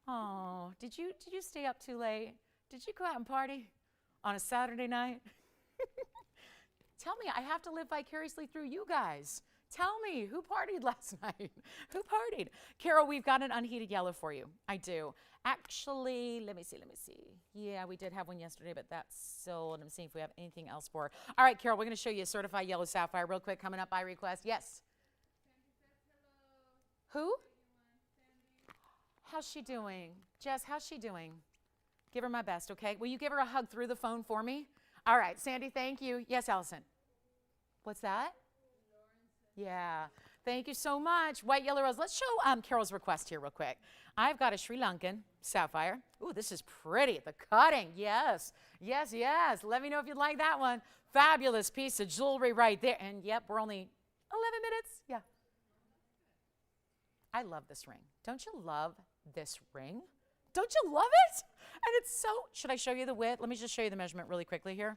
Oh, did you stay up too late? Did you go out and party on a Saturday night? Tell me, I have to live vicariously through you guys. Tell me, who partied last night? Who partied? Carol, we've got an unheated yellow for you. I do. Actually, let me see. Yeah, we did have one yesterday, but that's sold. I'm seeing if we have anything else for her. All right, Carol, we're going to show you a certified yellow sapphire real quick, coming up by request. Yes? Who? How's she doing? Jess, how's she doing? Give her my best, okay? Will you give her a hug through the phone for me? All right, Sandy, thank you. Yes, Allison. What's that? Yeah. Thank you so much. White, yellow, rose. Let's show Carol's request here real quick. I've got a Sri Lankan sapphire. Ooh, this is pretty. The cutting. Yes. Yes, yes. Let me know if you'd like that one. Fabulous piece of jewelry right there. And yep, we're only 11 minutes. Yeah. I love this ring. Don't you love this ring? Don't you love it? And it's so, should I show you the width? Let me just show you the measurement really quickly here.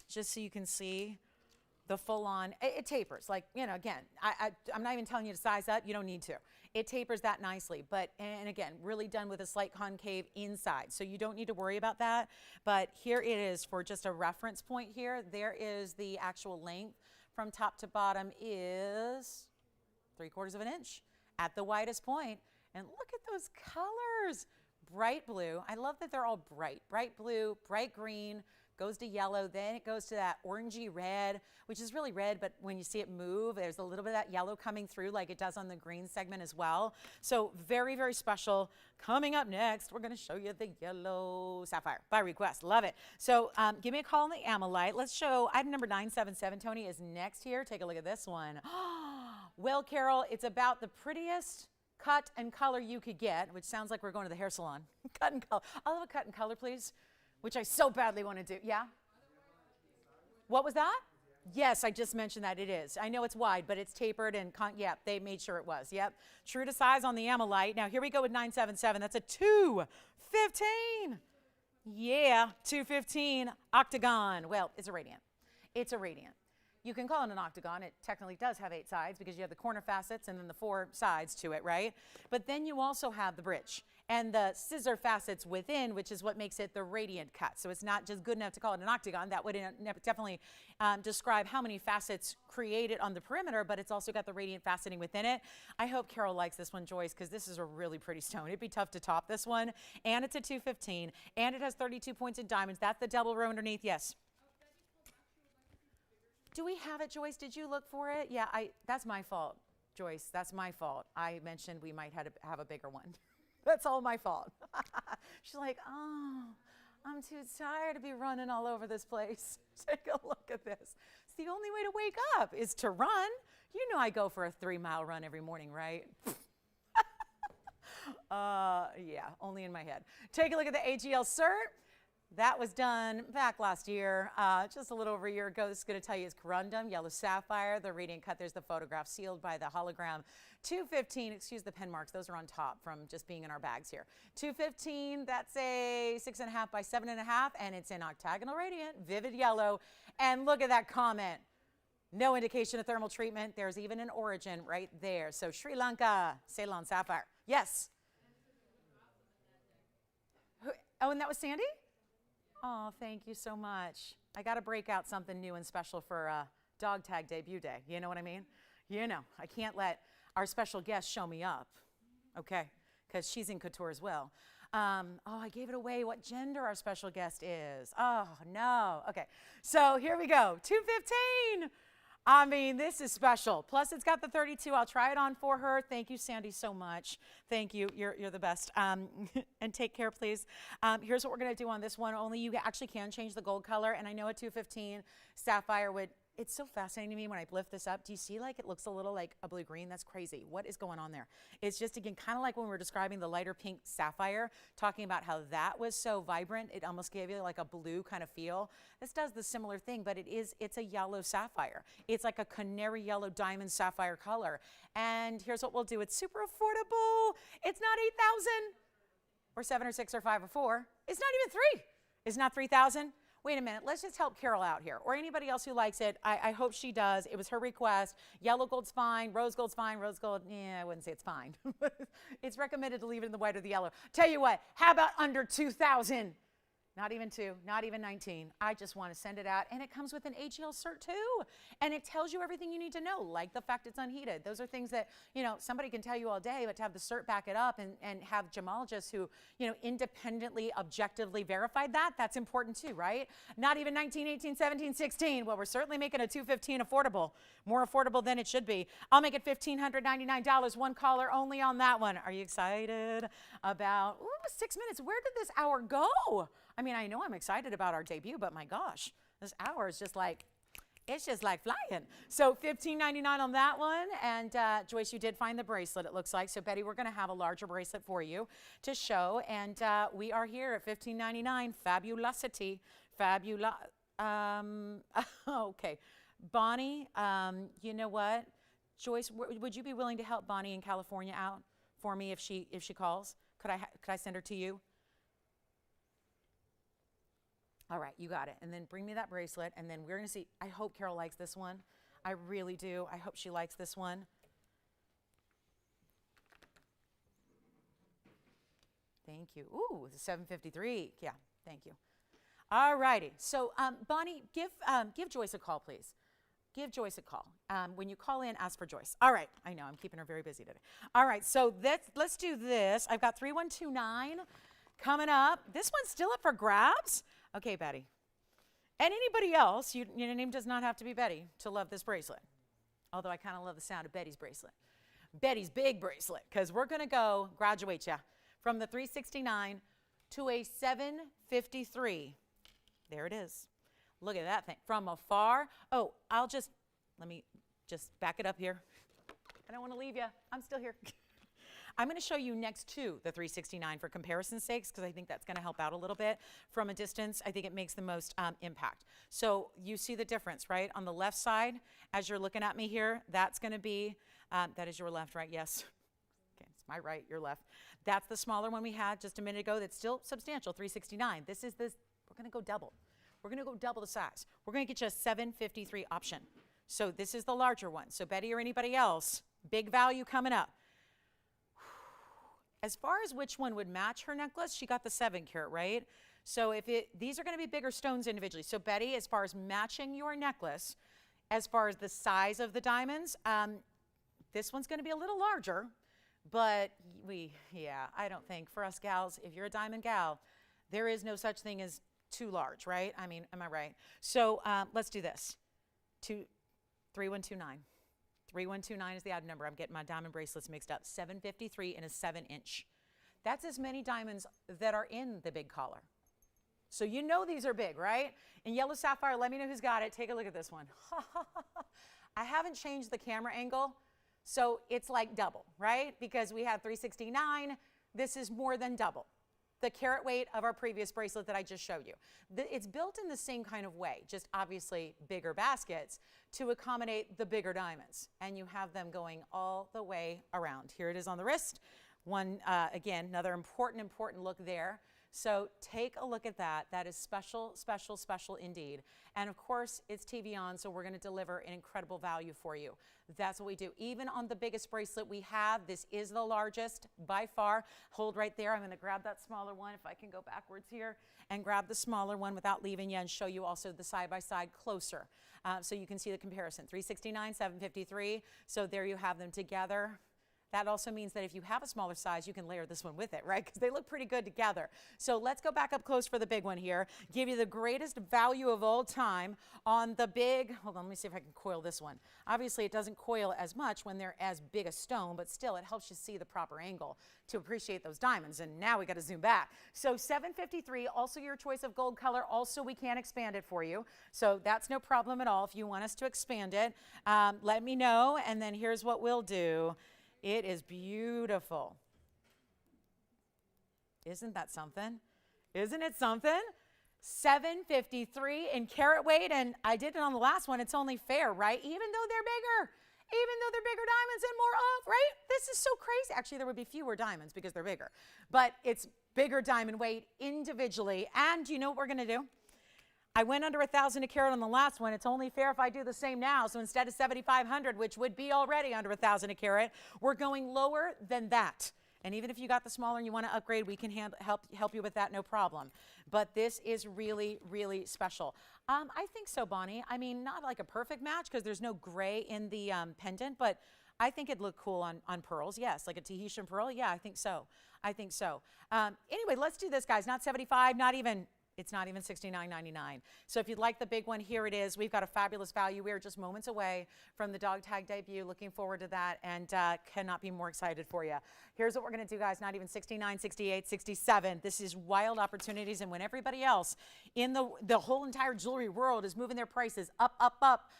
Just so you can see the full-on, it tapers. Like, you know, again, I'm not even telling you to size up. You don't need to. It tapers that nicely. But, and again, really done with a slight concave inside. So you don't need to worry about that. But here it is for just a reference point here. There is the actual length from top to bottom is 3/4 of an inch at the widest point. And look at those colors. Bright blue. I love that they're all bright. Bright blue, bright green, goes to yellow, then it goes to that orangey red, which is really red, but when you see it move, there's a little bit of that yellow coming through like it does on the green segment as well. So very, very special. Coming up next, we're going to show you the yellow sapphire by request. Love it. So give me a call on the Amylite. Let's show item number 977. Tony is next here. Take a look at this one. Well, Carol, it's about the prettiest cut and color you could get, which sounds like we're going to the hair salon. Cut and color. I'll have a cut and color, please, which I so badly want to do. Yeah? What was that? Yes, I just mentioned that it is. I know it's wide, but it's tapered and, yeah, they made sure it was. Yep. True to size on the Amylite. Now, here we go with 977. That's a 215. Yeah, 215 octagon. Well, it's a radiant. It's a radiant. You can call it an octagon. It technically does have 8 sides because you have the corner facets and then the 4 sides to it, right? But then you also have the bridge and the scissor facets within, which is what makes it the radiant cut. So it's not just good enough to call it an octagon. That would definitely describe how many facets created on the perimeter, but it's also got the radiant faceting within it. I hope Carol likes this one, Joyce, because this is a really pretty stone. It'd be tough to top this one. And it's a 215, and it has 32 points in diamonds. That's the double row underneath. Yes. Do we have it, Joyce? Did you look for it? Yeah, that's my fault, Joyce. That's my fault. I mentioned we might have a bigger one. That's all my fault. She's like, oh, I'm too tired to be running all over this place. Take a look at this. It's the only way to wake up is to run. You know I go for a 3-mile run every morning, right? Yeah, only in my head. Take a look at the AGL cert. That was done back last year, just a little over a year ago. This is going to tell you it's corundum, yellow sapphire, the radiant cut. There's the photograph sealed by the hologram. 215, excuse the pen marks. Those are on top from just being in our bags here. 215, that's a 6.5 by 7.5, and it's in octagonal radiant, vivid yellow. And look at that comment. No indication of thermal treatment. There's even an origin right there. So Sri Lanka, Ceylon sapphire. Yes? Oh, and that was Sandy? Oh, thank you so much. I got to break out something new and special for dog tag debut day. You know what I mean? You know, I can't let our special guest show me up, okay? Because she's in couture as well. Oh, I gave it away what gender our special guest is. Oh, no. Okay, so here we go. 215. I mean, this is special. Plus, it's got the 32. I'll try it on for her. Thank you, Sandy, so much. Thank you. You're the best. And take care, please. Here's what we're going to do on this one. Only you actually can change the gold color. And I know a 215 sapphire would, it's so fascinating to me when I lift this up. Do you see like it looks a little like a blue-green? That's crazy. What is going on there? It's just, again, kind of like when we were describing the lighter pink sapphire, talking about how that was so vibrant. It almost gave you like a blue kind of feel. This does the similar thing, but it's a yellow sapphire. It's like a canary yellow diamond sapphire color. And here's what we'll do. It's super affordable. It's not 8,000 or 7 or 6 or 5 or 4. It's not even 3. It's not 3,000. Wait a minute, let's just help Carol out here, or anybody else who likes it. I hope she does. It was her request. Yellow gold's fine, rose gold's fine, rose gold, yeah, I wouldn't say it's fine. It's recommended to leave it in the white or the yellow. Tell you what, how about under 2,000? Not even 2, not even 19. I just want to send it out. And it comes with an AGL cert too. And it tells you everything you need to know, like the fact it's unheated. Those are things that, you know, somebody can tell you all day, but to have the cert back it up and have gemologists who, you know, independently, objectively verified that, that's important too, right? Not even 19, 18, 17, 16. Well, we're certainly making a 215 affordable, more affordable than it should be. I'll make it $1,599, one caller only on that one. Are you excited about, ooh, almost 6 minutes. Where did this hour go? I mean, I know I'm excited about our debut, but my gosh, this hour is just like, it's just like flying. So $15.99 on that one. And Joyce, you did find the bracelet, it looks like. So Betty, we're going to have a larger bracelet for you to show. And we are here at $15.99. Fabulosity. Okay. Bonnie, you know what? Joyce, would you be willing to help Bonnie in California out for me if she calls? Could I send her to you? All right, you got it. And then bring me that bracelet, and then we're going to see. I hope Carol likes this one. I really do. I hope she likes this one. Thank you. Ooh, the 753. Yeah, thank you. All righty. So, Bonnie, give Joyce a call, please. Give Joyce a call. When you call in, ask for Joyce. All right. I know, I'm keeping her very busy today. All right, so let's do this. I've got 3129 coming up. This one's still up for grabs. Okay, Betty. And anybody else, your name does not have to be Betty to love this bracelet. Although I kind of love the sound of Betty's bracelet. Betty's big bracelet, because we're going to go graduate you from the 369 to a 753. There it is. Look at that thing from afar. Oh, let me just back it up here. I don't want to leave you. I'm still here. I'm going to show you next to the 369 for comparison's sakes, because I think that's going to help out a little bit. From a distance, I think it makes the most impact. So you see the difference, right? On the left side, as you're looking at me here, that's going to be, that is your left, right? Yes. Okay, it's my right, your left. That's the smaller one we had just a minute ago that's still substantial, 369. This is this, we're going to go double. We're going to go double the size. We're going to get you a 753 option. So this is the larger one. So Betty or anybody else, big value coming up. As far as which one would match her necklace, she got the 7 carat, right? So these are going to be bigger stones individually. So Betty, as far as matching your necklace, as far as the size of the diamonds, this one's going to be a little larger, but I don't think for us gals, if you're a diamond gal, there is no such thing as too large, right? I mean, am I right? So let's do this. 3129. 3129 is the item number. I'm getting my diamond bracelets mixed up. 753 in a 7-inch. That's as many diamonds that are in the big collar. So you know these are big, right? In yellow sapphire, let me know who's got it. Take a look at this one. I haven't changed the camera angle, so it's like double, right? Because we have 369. This is more than double the carat weight of our previous bracelet that I just showed you. It's built in the same kind of way, just obviously bigger baskets to accommodate the bigger diamonds. And you have them going all the way around. Here it is on the wrist. One, again, another important look there. So take a look at that. That is special, special, special indeed. And of course, it's TVON, so we're going to deliver an incredible value for you. That's what we do. Even on the biggest bracelet we have, this is the largest by far. Hold right there. I'm going to grab that smaller one if I can go backwards here and grab the smaller one without leaving you and show you also the side-by-side closer. So you can see the comparison. 369, 753. So there you have them together. That also means that if you have a smaller size, you can layer this one with it, right? Because they look pretty good together. So let's go back up close for the big one here. Give you the greatest value of all time on the big, hold on, let me see if I can coil this one. Obviously, it doesn't coil as much when they're as big a stone, but still, it helps you see the proper angle to appreciate those diamonds. And now we got to zoom back. So 753, also your choice of gold color. Also, we can expand it for you. So that's no problem at all. If you want us to expand it, let me know. And then here's what we'll do. It is beautiful. Isn't that something? Isn't it something? 753 in carat weight, and I did it on the last one. It's only fair, right? Even though they're bigger. Even though they're bigger diamonds and more of, right? This is so crazy. Actually, there would be fewer diamonds because they're bigger. But it's bigger diamond weight individually. And you know what we're going to do? I went under 1,000 a carat on the last one. It's only fair if I do the same now. So instead of 7,500, which would be already under 1,000 a carat, we're going lower than that. And even if you got the smaller and you want to upgrade, we can help you with that, no problem. But this is really, really special. I think so, Bonnie. I mean, not like a perfect match because there's no gray in the pendant, but I think it'd look cool on pearls. Yes, like a Tahitian pearl. Yeah, I think so. I think so. Anyway, let's do this, guys. Not 75, not even. It's not even $69.99. So if you'd like the big one, here it is. We've got a fabulous value. We are just moments away from the dog tag debut. Looking forward to that, and cannot be more excited for you. Here's what we're going to do, guys. Not even 69, 68, 67. This is wild opportunities, and when everybody else in the whole entire jewelry world is moving their prices up, up, up,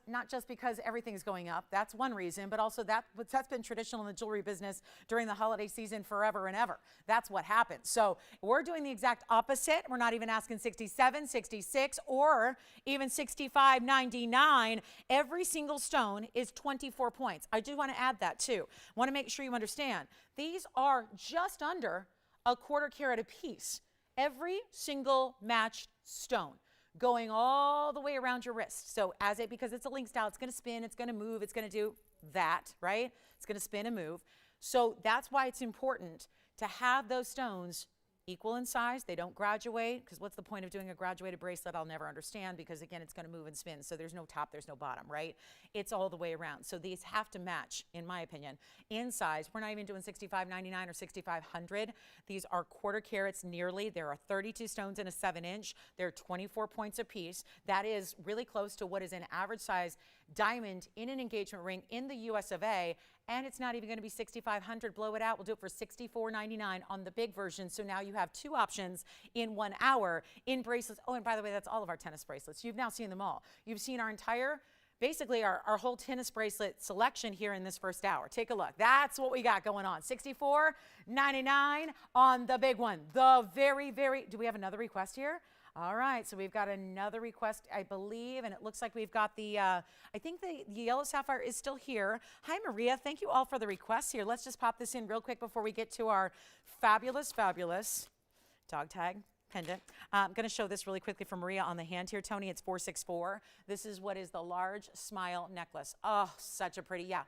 not just because everything's going up, that's one reason, but also that's been traditional in the jewelry business during the holiday season forever and ever. That's what happens. So we're doing the exact opposite. We're not even asking 67, 66, or even 65.99. Every single stone is 24 points. I do want to add that too. Want to make sure you understand. These are just under a quarter carat a piece. Every single matched stone, going all the way around your wrist. So because it's a link style, it's going to spin, it's going to move, it's going to do that, right? It's going to spin and move. So that's why it's important to have those stones equal in size. They don't graduate, because what's the point of doing a graduated bracelet? I'll never understand, because again, it's going to move and spin. So there's no top, there's no bottom, right? It's all the way around. So these have to match, in my opinion, in size. We're not even doing 65.99 or 6,500. These are quarter carats nearly. There are 32 stones in a 7-inch. They're 24 points a piece. That is really close to what is an average size diamond in an engagement ring in the US of A. And it's not even going to be 6,500. Blow it out. We'll do it for $64.99 on the big version. So now you have two options in 1 hour in bracelets. Oh, and by the way, that's all of our tennis bracelets. You've now seen them all. You've seen our entire, basically our whole tennis bracelet selection here in this first hour. Take a look. That's what we got going on. $64.99 on the big one. The very, do we have another request here? All right, so we've got another request, I believe, and it looks like we've got the, I think the yellow sapphire is still here. Hi, Maria. Thank you all for the requests here. Let's just pop this in real quick before we get to our fabulous dog tag pendant. I'm going to show this really quickly for Maria on the hand here. Tony, it's 464. This is what is the large smile necklace. Oh, such a pretty, yeah.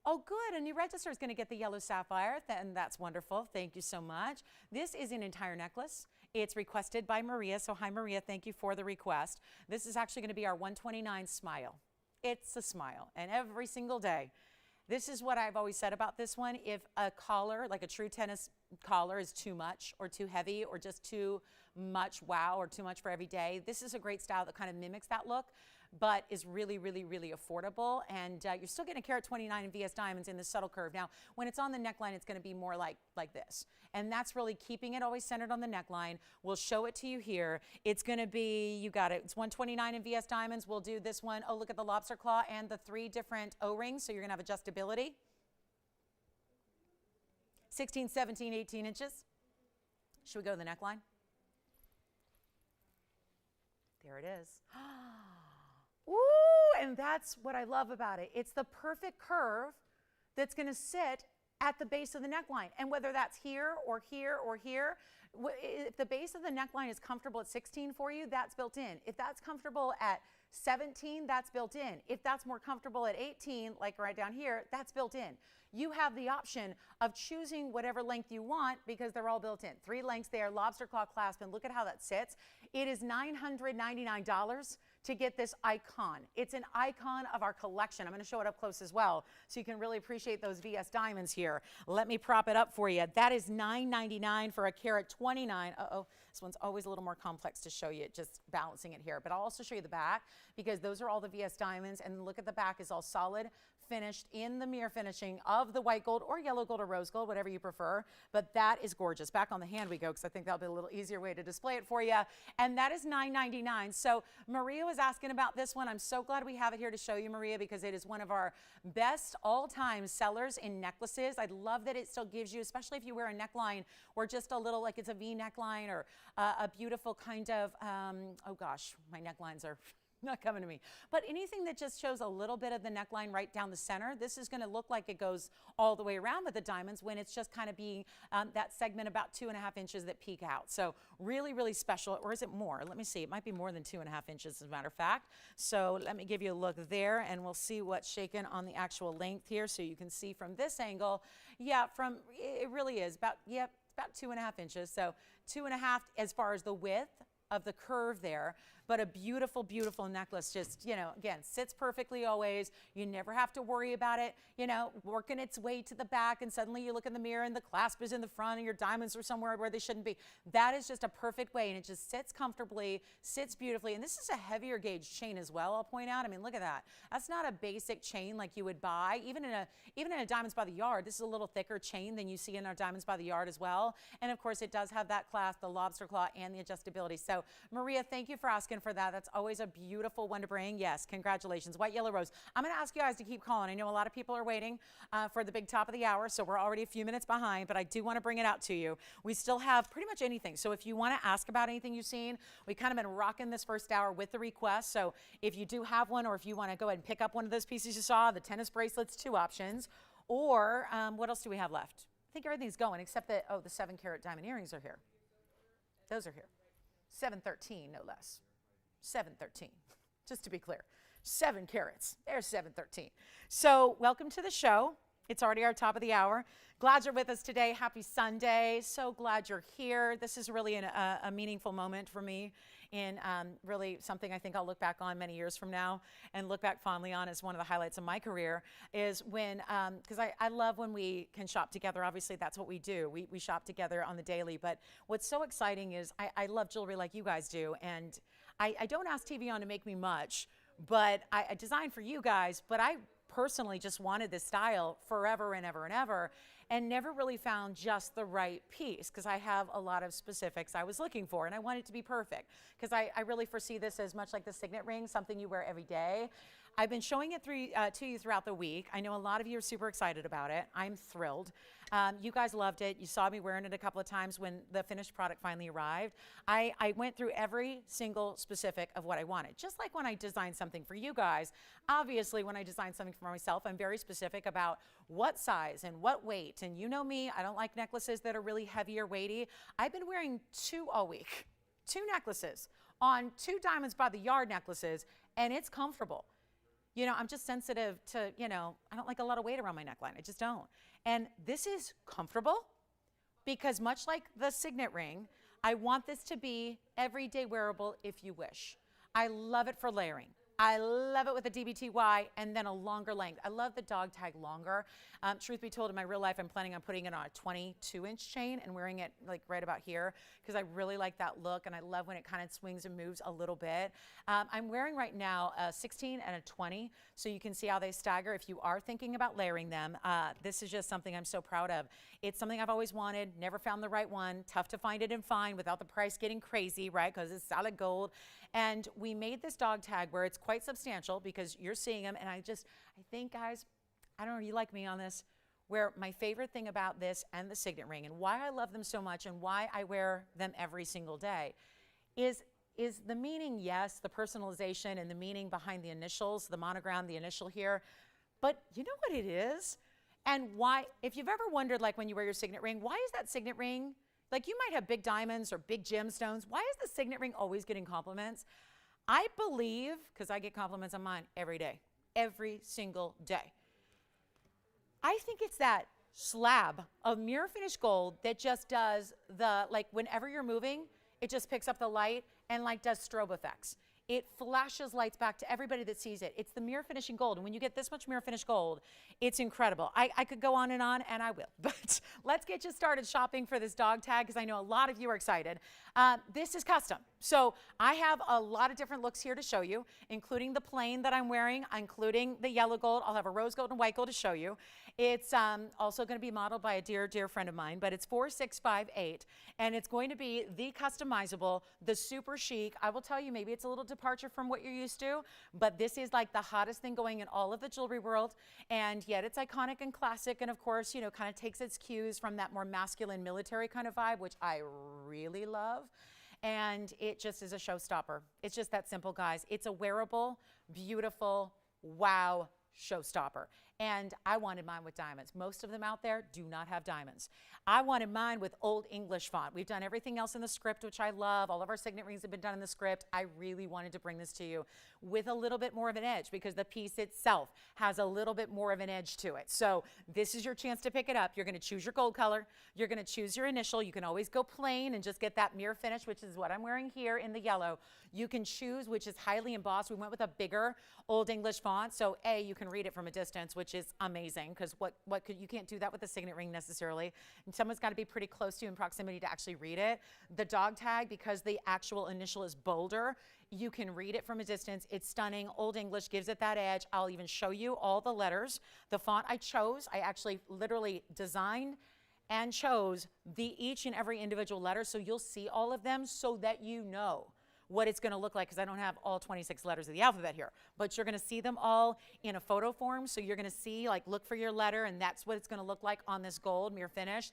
Oh, good. A new register is going to get the yellow sapphire, and that's wonderful. Thank you so much. This is an entire necklace. It's requested by Maria. So hi, Maria. Thank you for the request. This is actually going to be our 129 smile. It's a smile. And every single day, this is what I've always said about this one. If a collar, like a true tennis collar, is too much or too heavy or just too much wow or too much for every day, this is a great style that kind of mimics that look, but is really, really, really affordable. And you're still getting a carat 29 in VS diamonds in the subtle curve. Now, when it's on the neckline, it's going to be more like this. And that's really keeping it always centered on the neckline. We'll show it to you here. It's going to be, you got it, it's 129 in VS diamonds. We'll do this one. Oh, look at the lobster claw and the 3 different O-rings. So you're going to have adjustability. 16, 17, 18 inches. Should we go to the neckline? There it is. Ooh, and that's what I love about it. It's the perfect curve that's going to sit at the base of the neckline. And whether that's here or here or here, if the base of the neckline is comfortable at 16 for you, that's built in. If that's comfortable at 17, that's built in. If that's more comfortable at 18, like right down here, that's built in. You have the option of choosing whatever length you want because they're all built in. 3 lengths there, lobster claw clasp, and look at how that sits. It is $999 to get this icon. It's an icon of our collection. I'm going to show it up close as well so you can really appreciate those VS diamonds here. Let me prop it up for you. That is $999 for a carat 29. Uh-oh, this one's always a little more complex to show you, just balancing it here. But I'll also show you the back because those are all the VS diamonds, and look at the back is all solid, finished in the mirror finishing of the white gold or yellow gold or rose gold, whatever you prefer. But that is gorgeous. Back on the hand we go because I think that'll be a little easier way to display it for you. And that is $999. So Maria was asking about this one. I'm so glad we have it here to show you, Maria, because it is one of our best all-time sellers in necklaces. I love that it still gives you, especially if you wear a neckline or just a little, like it's a V neckline or a beautiful kind of, oh gosh, my necklines are not coming to me. But anything that just shows a little bit of the neckline right down the center, this is going to look like it goes all the way around with the diamonds when it's just kind of being that segment about 2.5 inches that peek out. So really, really special. Or is it more? Let me see. It might be more than 2.5 inches, as a matter of fact. So let me give you a look there, and we'll see what's shaken on the actual length here. So you can see from this angle, yeah, it really is about, yep, about 2.5 inches. So 2.5 as far as the width. of the curve there, but a beautiful, beautiful necklace. Just, you know, again, sits perfectly always. You never have to worry about it, you know, working its way to the back, and suddenly you look in the mirror and the clasp is in the front and your diamonds are somewhere where they shouldn't be. That is just a perfect way, and it just sits comfortably, sits beautifully. And this is a heavier gauge chain as well, I'll point out. I mean, look at that. That's not a basic chain like you would buy. Even in a Diamonds by the Yard, this is a little thicker chain than you see in our Diamonds by the Yard as well. And of course, it does have that clasp, the lobster claw, and the adjustability. So Maria, thank you for asking for that. That's always a beautiful one to bring. Yes, congratulations. White Yellow Rose. I'm going to ask you guys to keep calling. I know a lot of people are waiting for the big top of the hour, so we're already a few minutes behind, but I do want to bring it out to you. We still have pretty much anything. So if you want to ask about anything you've seen, we kind of been rocking this first hour with the request. So if you do have one, or if you want to go ahead and pick up one of those pieces you saw, the tennis bracelets, 2 options. Or what else do we have left? I think everything's going except that, oh, the 7-carat diamond earrings are here. Those are here. 713, no less. 713, just to be clear. 7 carats. There's 713. So welcome to the show. It's already our top of the hour. Glad you're with us today. Happy Sunday. So glad you're here. This is really a meaningful moment for me, and really something I think I'll look back on many years from now and look back fondly on as one of the highlights of my career, is when, because I love when we can shop together. Obviously, that's what we do. We shop together on the daily. But what's so exciting is I love jewelry like you guys do. And I don't ask TVON to make me much, but I design for you guys. But I personally just wanted this style forever and ever and ever, and never really found just the right piece, because I have a lot of specifics I was looking for, and I want it to be perfect, because I really foresee this as much like the signet ring, something you wear every day. I've been showing it to you throughout the week. I know a lot of you are super excited about it. I'm thrilled. You guys loved it. You saw me wearing it a couple of times when the finished product finally arrived. I went through every single specific of what I wanted. Just like when I designed something for you guys, obviously when I design something for myself, I'm very specific about what size and what weight. And you know me, I don't like necklaces that are really heavy or weighty. I've been wearing 2 all week, 2 necklaces on 2 Diamonds by the Yard necklaces, and it's comfortable. You know, I'm just sensitive to, you know, I don't like a lot of weight around my neckline. I just don't. And this is comfortable, because much like the signet ring, I want this to be everyday wearable if you wish. I love it for layering. I love it with a DBTY and then a longer length. I love the dog tag longer. Truth be told, in my real life, I'm planning on putting it on a 22-inch chain and wearing it like right about here, because I really like that look, and I love when it kind of swings and moves a little bit. I'm wearing right now a 16 and a 20, so you can see how they stagger if you are thinking about layering them. This is just something I'm so proud of. It's something I've always wanted, never found the right one. Tough to find it in fine without the price getting crazy, right? Because it's solid gold. And we made this dog tag where it's quite substantial, because you're seeing them. And I think, guys, I don't know if you like me on this, where my favorite thing about this and the signet ring, and why I love them so much and why I wear them every single day, is the meaning, yes, the personalization and the meaning behind the initials, the monogram, the initial here. But you know what it is? And why, if you've ever wondered, like when you wear your signet ring, why is that signet ring, like you might have big diamonds or big gemstones, why is the signet ring always getting compliments? I believe, because I get compliments on mine every day, every single day. I think it's that slab of mirror finished gold that just does the, like whenever you're moving, it just picks up the light and like does strobe effects. It flashes lights back to everybody that sees it. It's the mirror finishing gold. And when you get this much mirror finished gold, it's incredible. I could go on, and I will. But let's get you started shopping for this dog tag, because I know a lot of you are excited. This is custom. So I have a lot of different looks here to show you, including the plain that I'm wearing, including the yellow gold. I'll have a rose gold and white gold to show you. It's also going to be modeled by a dear, dear friend of mine, but it's 4658, and it's going to be the customizable, the super chic. I will tell you, maybe it's a little departure from what you're used to, but this is like the hottest thing going in all of the jewelry world, and yet it's iconic and classic, and of course, you know, kind of takes its cues from that more masculine military kind of vibe, which I really love. And it just is a showstopper. It's just that simple, guys. It's a wearable, beautiful, wow showstopper. And I wanted mine with diamonds. Most of them out there do not have diamonds. I wanted mine with Old English font. We've done everything else in the script, which I love. All of our signet rings have been done in the script. I really wanted to bring this to you with a little bit more of an edge because the piece itself has a little bit more of an edge to it. So this is your chance to pick it up. You're going to choose your gold color. You're going to choose your initial. You can always go plain and just get that mirror finish, which is what I'm wearing here in the yellow. You can choose, which is highly embossed. We went with a bigger Old English font. So A, you can read it from a distance, which is amazing because you can't do that with a signet ring necessarily. And someone's got to be pretty close to you in proximity to actually read it. The dog tag, because the actual initial is bolder, you can read it from a distance. It's stunning. Old English gives it that edge. I'll even show you all the letters. The font I chose, I actually literally designed and chose each and every individual letter, so you'll see all of them so that you know what it's going to look like, because I don't have all 26 letters of the alphabet here, but you're going to see them all in a photo form. So you're going to see, like, look for your letter, and that's what it's going to look like on this gold mirror finish.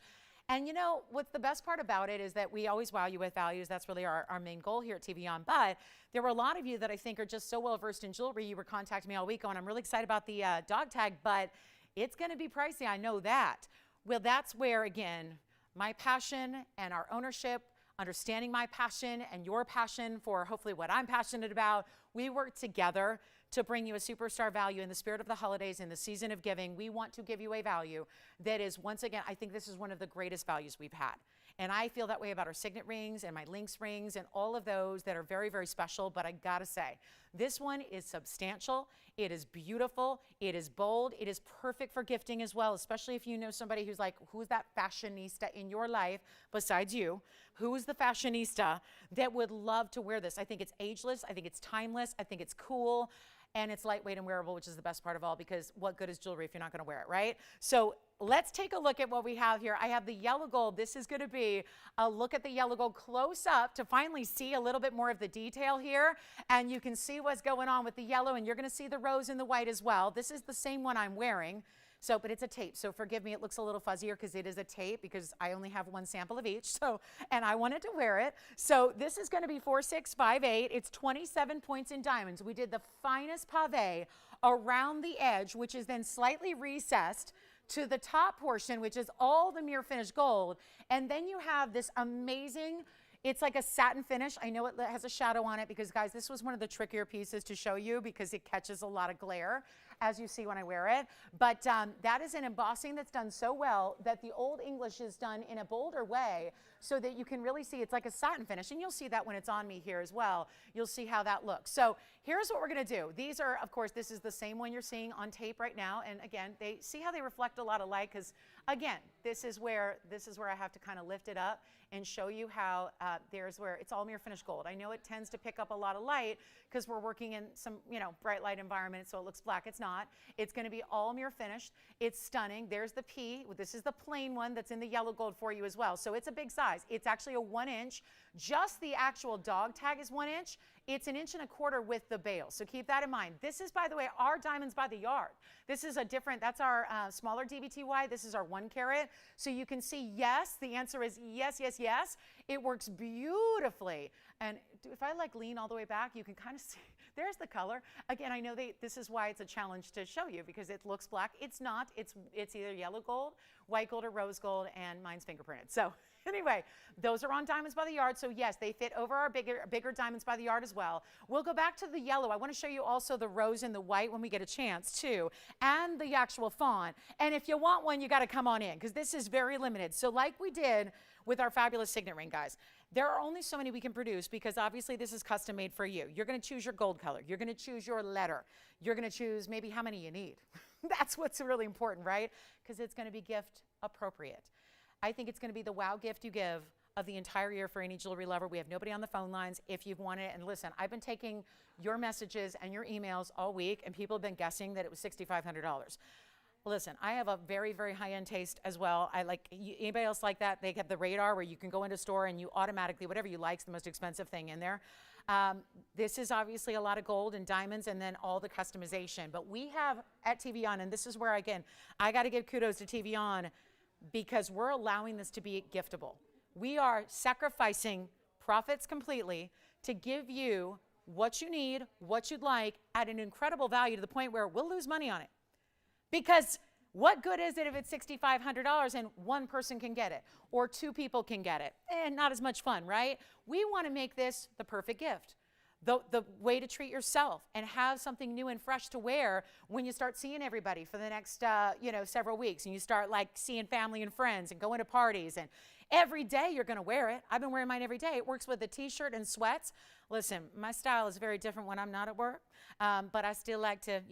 And you know, what's the best part about it is that we always wow you with values. That's really our main goal here at TVON. But there were a lot of you that I think are just so well versed in jewelry. You were contacting me all week going, I'm really excited about the dog tag, but it's going to be pricey. I know that. Well, that's where, again, my passion and our ownership, understanding my passion and your passion for hopefully what I'm passionate about, we work together to bring you a superstar value in the spirit of the holidays, in the season of giving. We want to give you a value that is, once again, I think this is one of the greatest values we've had. And I feel that way about our signet rings and my links rings and all of those that are very, very special. But I gotta say, this one is substantial. It is beautiful. It is bold. It is perfect for gifting as well, especially if you know somebody who's like, who's that fashionista in your life besides you? Who's the fashionista that would love to wear this? I think it's ageless. I think it's timeless. I think it's cool. And it's lightweight and wearable, which is the best part of all, because what good is jewelry if you're not going to wear it, right? So let's take a look at what we have here. I have the yellow gold. This is going to be a look at the yellow gold close up to finally see a little bit more of the detail here. And you can see what's going on with the yellow, and you're going to see the rose and the white as well. This is the same one I'm wearing. So, but it's a tape, so forgive me, it looks a little fuzzier because it is a tape, because I only have one sample of each, so, and I wanted to wear it. So this is going to be 4658. It's 27 points in diamonds. We did the finest pave around the edge, which is then slightly recessed to the top portion, which is all the mirror finished gold. And then you have this amazing, it's like a satin finish. I know it has a shadow on it because, guys, this was one of the trickier pieces to show you because it catches a lot of glare, as you see when I wear it. But that is an embossing that's done so well that the Old English is done in a bolder way so that you can really see it's like a satin finish. And you'll see that when it's on me here as well. You'll see how that looks. So here's what we're going to do. These are, of course, this is the same one you're seeing on tape right now. And again, they see how they reflect a lot of light, because again, this is where I have to kind of lift it up and show you how there's where it's all mirror finished gold. I know it tends to pick up a lot of light because we're working in some, bright light environment, so it looks black. It's not. It's going to be all mirror finished. It's stunning. There's the P. This is the plain one that's in the yellow gold for you as well. So it's a big size. It's actually a 1 inch. Just the actual dog tag is 1 inch. It's 1 1/4 inches with the bail. So keep that in mind. This is, by the way, our diamonds by the yard. This is a different, that's our smaller DBTY. This is our 1 carat. So you can see, yes, the answer is yes, yes, yes. It works beautifully. And if I lean all the way back, you can kind of see, there's the color. Again, I know this is why it's a challenge to show you, because it looks black. It's not. It's either yellow gold, white gold, or rose gold, and mine's fingerprinted. So anyway, those are on Diamonds by the Yard. So yes, they fit over our bigger Diamonds by the Yard as well. We'll go back to the yellow. I want to show you also the rose and the white when we get a chance too, and the actual fawn. And if you want one, you got to come on in, because this is very limited. So like we did with our fabulous signet ring, guys, there are only so many we can produce, because obviously this is custom made for you. You're going to choose your gold color. You're going to choose your letter. You're going to choose maybe how many you need. That's what's really important, right? Because it's going to be gift appropriate. I think it's going to be the wow gift you give of the entire year for any jewelry lover. We have nobody on the phone lines if you've wanted it. And listen, I've been taking your messages and your emails all week, and people have been guessing that it was $6,500. Listen, I have a very, very high-end taste as well. Anybody else like that? They have the radar where you can go into a store and you automatically, whatever you like is the most expensive thing in there. This is obviously a lot of gold and diamonds, and then all the customization. But we have at TVON, and this is where, again, I got to give kudos to TVON, because we're allowing this to be giftable. We are sacrificing profits completely to give you what you need, what you'd like, at an incredible value, to the point where we'll lose money on it. Because what good is it if it's $6,500 and one person can get it or two people can get it? And not as much fun, right? We want to make this the perfect gift. The way to treat yourself and have something new and fresh to wear when you start seeing everybody for the next several weeks, and you start like seeing family and friends and going to parties, and every day you're going to wear it. I've been wearing mine every day. It works with a t-shirt and sweats. Listen, my style is very different when I'm not at work, but I still like to,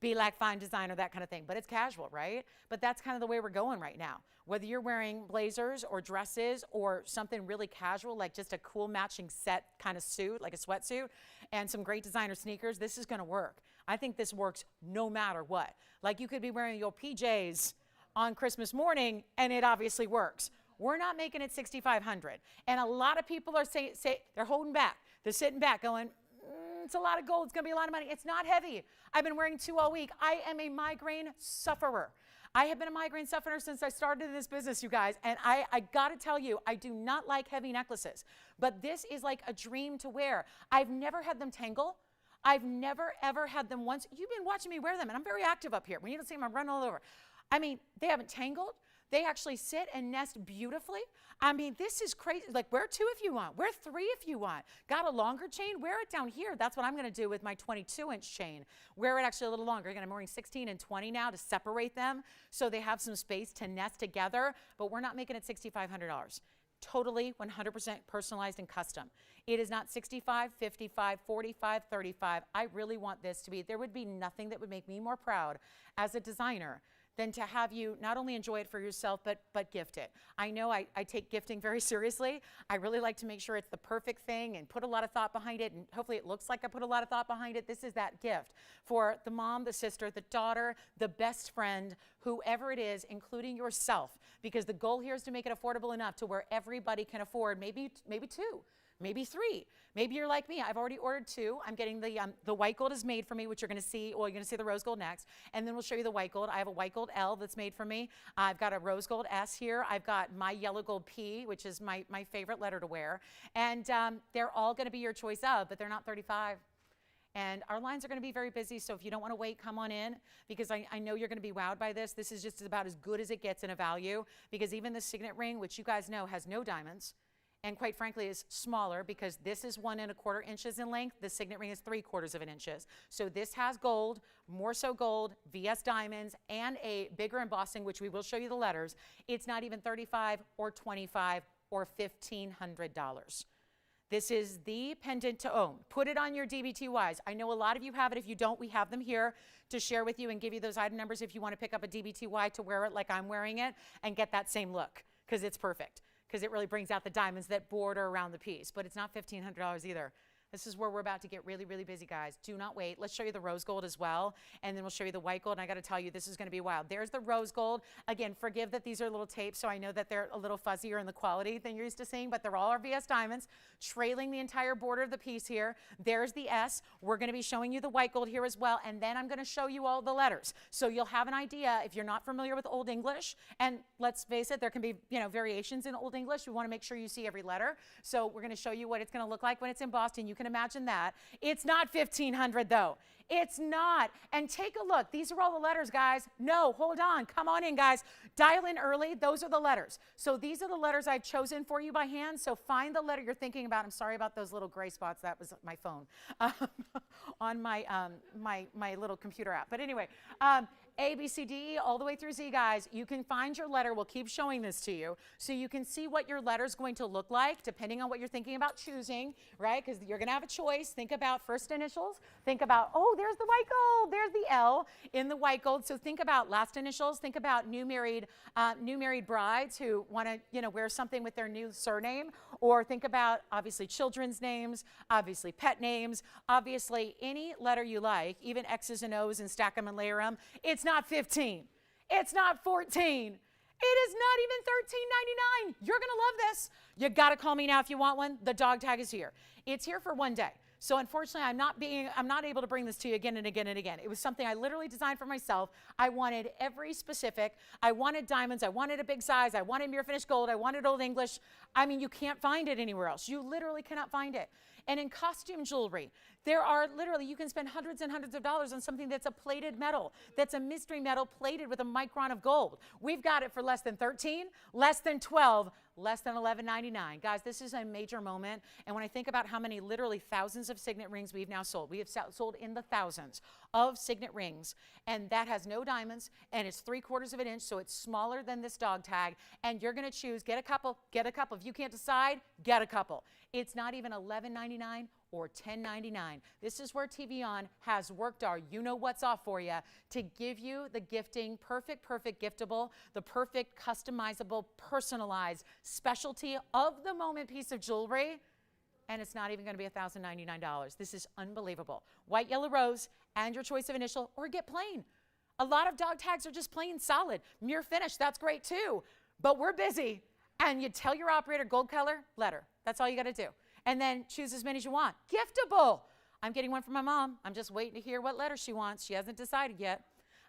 be like fine designer, that kind of thing. But it's casual, right? But that's kind of the way we're going right now. Whether you're wearing blazers or dresses or something really casual, like just a cool matching set kind of suit, like a sweatsuit, and some great designer sneakers, this is going to work. I think this works no matter what. Like you could be wearing your PJs on Christmas morning, and it obviously works. We're not making it $6,500. And a lot of people are saying they're holding back. They're sitting back going, it's a lot of gold. It's going to be a lot of money. It's not heavy. I've been wearing 2 all week. I am a migraine sufferer. I have been a migraine sufferer since I started in this business, you guys. And I got to tell you, I do not like heavy necklaces. But this is like a dream to wear. I've never had them tangle. I've never, ever had them once. You've been watching me wear them, and I'm very active up here. When you don't see them, I'm running all over. I mean, they haven't tangled. They actually sit and nest beautifully. I mean, this is crazy. Like, wear 2 if you want. Wear 3 if you want. Got a longer chain? Wear it down here. That's what I'm going to do with my 22-inch chain. Wear it actually a little longer. Again, I'm wearing 16 and 20 now to separate them so they have some space to nest together, but we're not making it $6,500. Totally 100% personalized and custom. It is not 65, 55, 45, 35. I really want this to be, there would be nothing that would make me more proud as a designer than to have you not only enjoy it for yourself, but gift it. I know I take gifting very seriously. I really like to make sure it's the perfect thing and put a lot of thought behind it, and hopefully it looks like I put a lot of thought behind it. This is that gift for the mom, the sister, the daughter, the best friend, whoever it is, including yourself, because the goal here is to make it affordable enough to where everybody can afford maybe 2. Maybe 3. Maybe you're like me. I've already ordered 2. I'm getting the white gold is made for me, which you're going to see. Well, you're going to see the rose gold next. And then we'll show you the white gold. I have a white gold L that's made for me. I've got a rose gold S here. I've got my yellow gold P, which is my favorite letter to wear. And they're all going to be your choice of, but they're not 35. And our lines are going to be very busy, so if you don't want to wait, come on in, because I know you're going to be wowed by this. This is just about as good as it gets in a value, because even the signet ring, which you guys know has no diamonds, and quite frankly is smaller, because this is 1 1/4 inches in length. The signet ring is 3/4 of an inches. So this has gold, more so gold, VS diamonds, and a bigger embossing, which we will show you the letters. It's not even $35 or $25 or $1,500. This is the pendant to own. Put it on your DBTYs. I know a lot of you have it. If you don't, we have them here to share with you and give you those item numbers if you want to pick up a DBTY to wear it like I'm wearing it and get that same look, because it's perfect. Because it really brings out the diamonds that border around the piece. But it's not $1,500 either. This is where we're about to get really, really busy, guys. Do not wait. Let's show you the rose gold as well, and then we'll show you the white gold. And I got to tell you, this is going to be wild. There's the rose gold. Again, forgive that these are little tapes, so I know that they're a little fuzzier in the quality than you're used to seeing, but they're all our VS diamonds, trailing the entire border of the piece here. There's the S. We're going to be showing you the white gold here as well, and then I'm going to show you all the letters. So you'll have an idea if you're not familiar with Old English, and let's face it, there can be variations in Old English. We want to make sure you see every letter. So we're going to show you what it's going to look like when it's embossed, and you can imagine that. It's not $1,500 though. It's not. And take a look. These are all the letters, guys. No, hold on. Come on in, guys. Dial in early. Those are the letters. So these are the letters I've chosen for you by hand. So find the letter you're thinking about. I'm sorry about those little gray spots. That was my phone on my little computer app. But anyway, A, B, C, D, E, all the way through Z, guys. You can find your letter. We'll keep showing this to you so you can see what your letter is going to look like depending on what you're thinking about choosing, right? Because you're going to have a choice. Think about first initials. Think about, oh, there's the white gold. There's the L in the white gold. So think about last initials. Think about new married brides who want to, wear something with their new surname. Or think about, obviously, children's names, obviously, pet names, obviously, any letter you like, even X's and O's, and stack them and layer them. It's not 15. It's not 14. It is not even $13.99. You're going to love this. You got to call me now if you want one. The dog tag is here. It's here for one day. So unfortunately, I'm not able to bring this to you again and again and again. It was something I literally designed for myself. I wanted every specific. I wanted diamonds. I wanted a big size. I wanted mirror finished gold. I wanted Old English. I mean, you can't find it anywhere else. You literally cannot find it. And in costume jewelry, there are literally, you can spend hundreds and hundreds of dollars on something that's a plated metal, that's a mystery metal plated with a micron of gold. We've got it for less than 13, less than 12, less than $11.99. Guys, this is a major moment. And when I think about how many literally thousands of signet rings we've now sold, we have sold in the thousands of signet rings, and that has no diamonds, and it's 3/4 of an inch, so it's smaller than this dog tag, and you're going to choose, get a couple, get a couple. If you can't decide, get a couple. It's not even $11.99 or $10.99. This is where TVON has worked our you-know-what's-off for you to give you the gifting, perfect giftable, the perfect customizable, personalized specialty of the moment piece of jewelry, and it's not even going to be $1,099. This is unbelievable. White, yellow, rose, and your choice of initial, or get plain. A lot of dog tags are just plain solid. Mirror finish, that's great too, but we're busy, and you tell your operator gold color, letter. That's all you got to do. And then choose as many as you want. Giftable. I'm getting one from my mom. I'm just waiting to hear what letter she wants. She hasn't decided yet.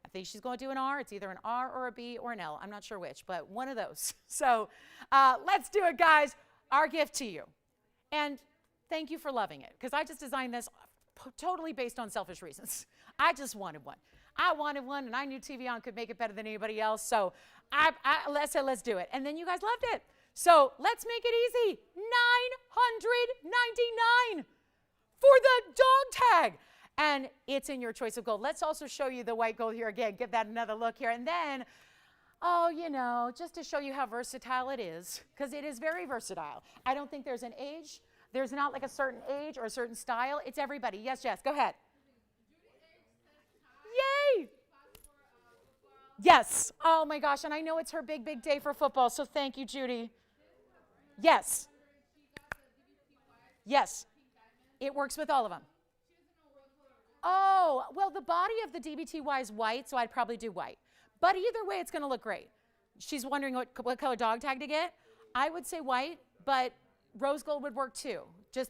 I think she's going to do an R. It's either an R or a B or an L. I'm not sure which, but one of those. So let's do it, guys. Our gift to you. And thank you for loving it, because I just designed this totally based on selfish reasons. I just wanted one. I wanted one, and I knew TVON could make it better than anybody else. So I said, let's do it. And then you guys loved it. So let's make it easy. $999 for the dog tag. And it's in your choice of gold. Let's also show you the white gold here again. Give that another look here. And then, oh, you know, just to show you how versatile it is, because it is very versatile. I don't think there's an age. There's not like a certain age or a certain style. It's everybody. Yes, Jess, go ahead. Yay! Yes. Oh, my gosh. And I know it's her big, big day for football, so thank you, Judy. Yes. Yes. It works with all of them. Oh, well, the body of the DBTY is white, so I'd probably do white. But either way, it's going to look great. She's wondering what color dog tag to get. I would say white, but rose gold would work too.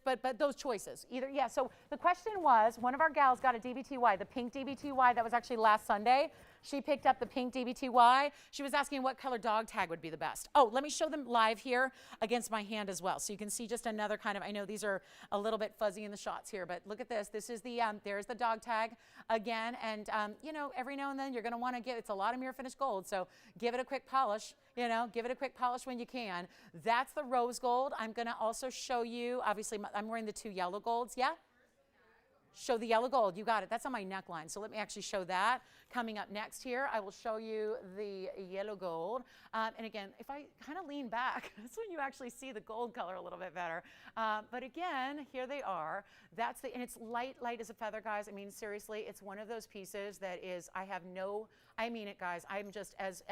But those choices. Either, yeah, so the question was, one of our gals got a DBTY, the pink DBTY, that was actually last Sunday. She picked up the pink DBTY. She was asking what color dog tag would be the best. Oh, let me show them live here against my hand as well. So you can see just another kind of, I know these are a little bit fuzzy in the shots here, but look at this. This is the, there's the dog tag again. And, you know, every now and then you're going to want to give, it's a lot of mirror finished gold. So give it a quick polish, you know, give it a quick polish when you can. That's the rose gold. I'm going to also show you, obviously, I'm wearing the 2 yellow golds. Yeah? Show the yellow gold. You got it. That's on my neckline. So let me actually show that. Coming up next here, I will show you the yellow gold. And again, if I kind of lean back, that's when you actually see the gold color a little bit better. But again, here they are. That's the, and it's light as a feather, guys. I mean, seriously, it's one of those pieces that is, I mean it, guys. I'm just as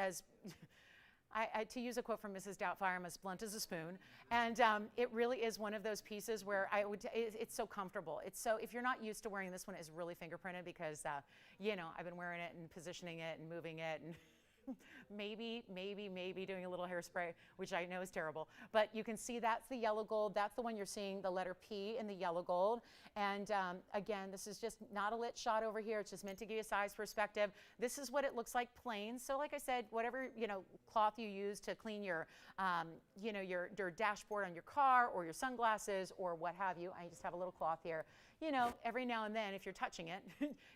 to use a quote from Mrs. Doubtfire, I'm as blunt as a spoon. And it really is one of those pieces where it's so comfortable. It's so, if you're not used to wearing this one, it's really fingerprinted because, you know, I've been wearing it and positioning it and moving it and maybe doing a little hairspray, which I know is terrible. But you can see that's the yellow gold. That's the one you're seeing, the letter P in the yellow gold. And again, this is just not a lit shot over here. It's just meant to give you a size perspective. This is what it looks like plain. So like I said, whatever, you know, cloth you use to clean your, you know, your dashboard on your car or your sunglasses or what have you. I just have a little cloth here. You know, every now and then, if you're touching it,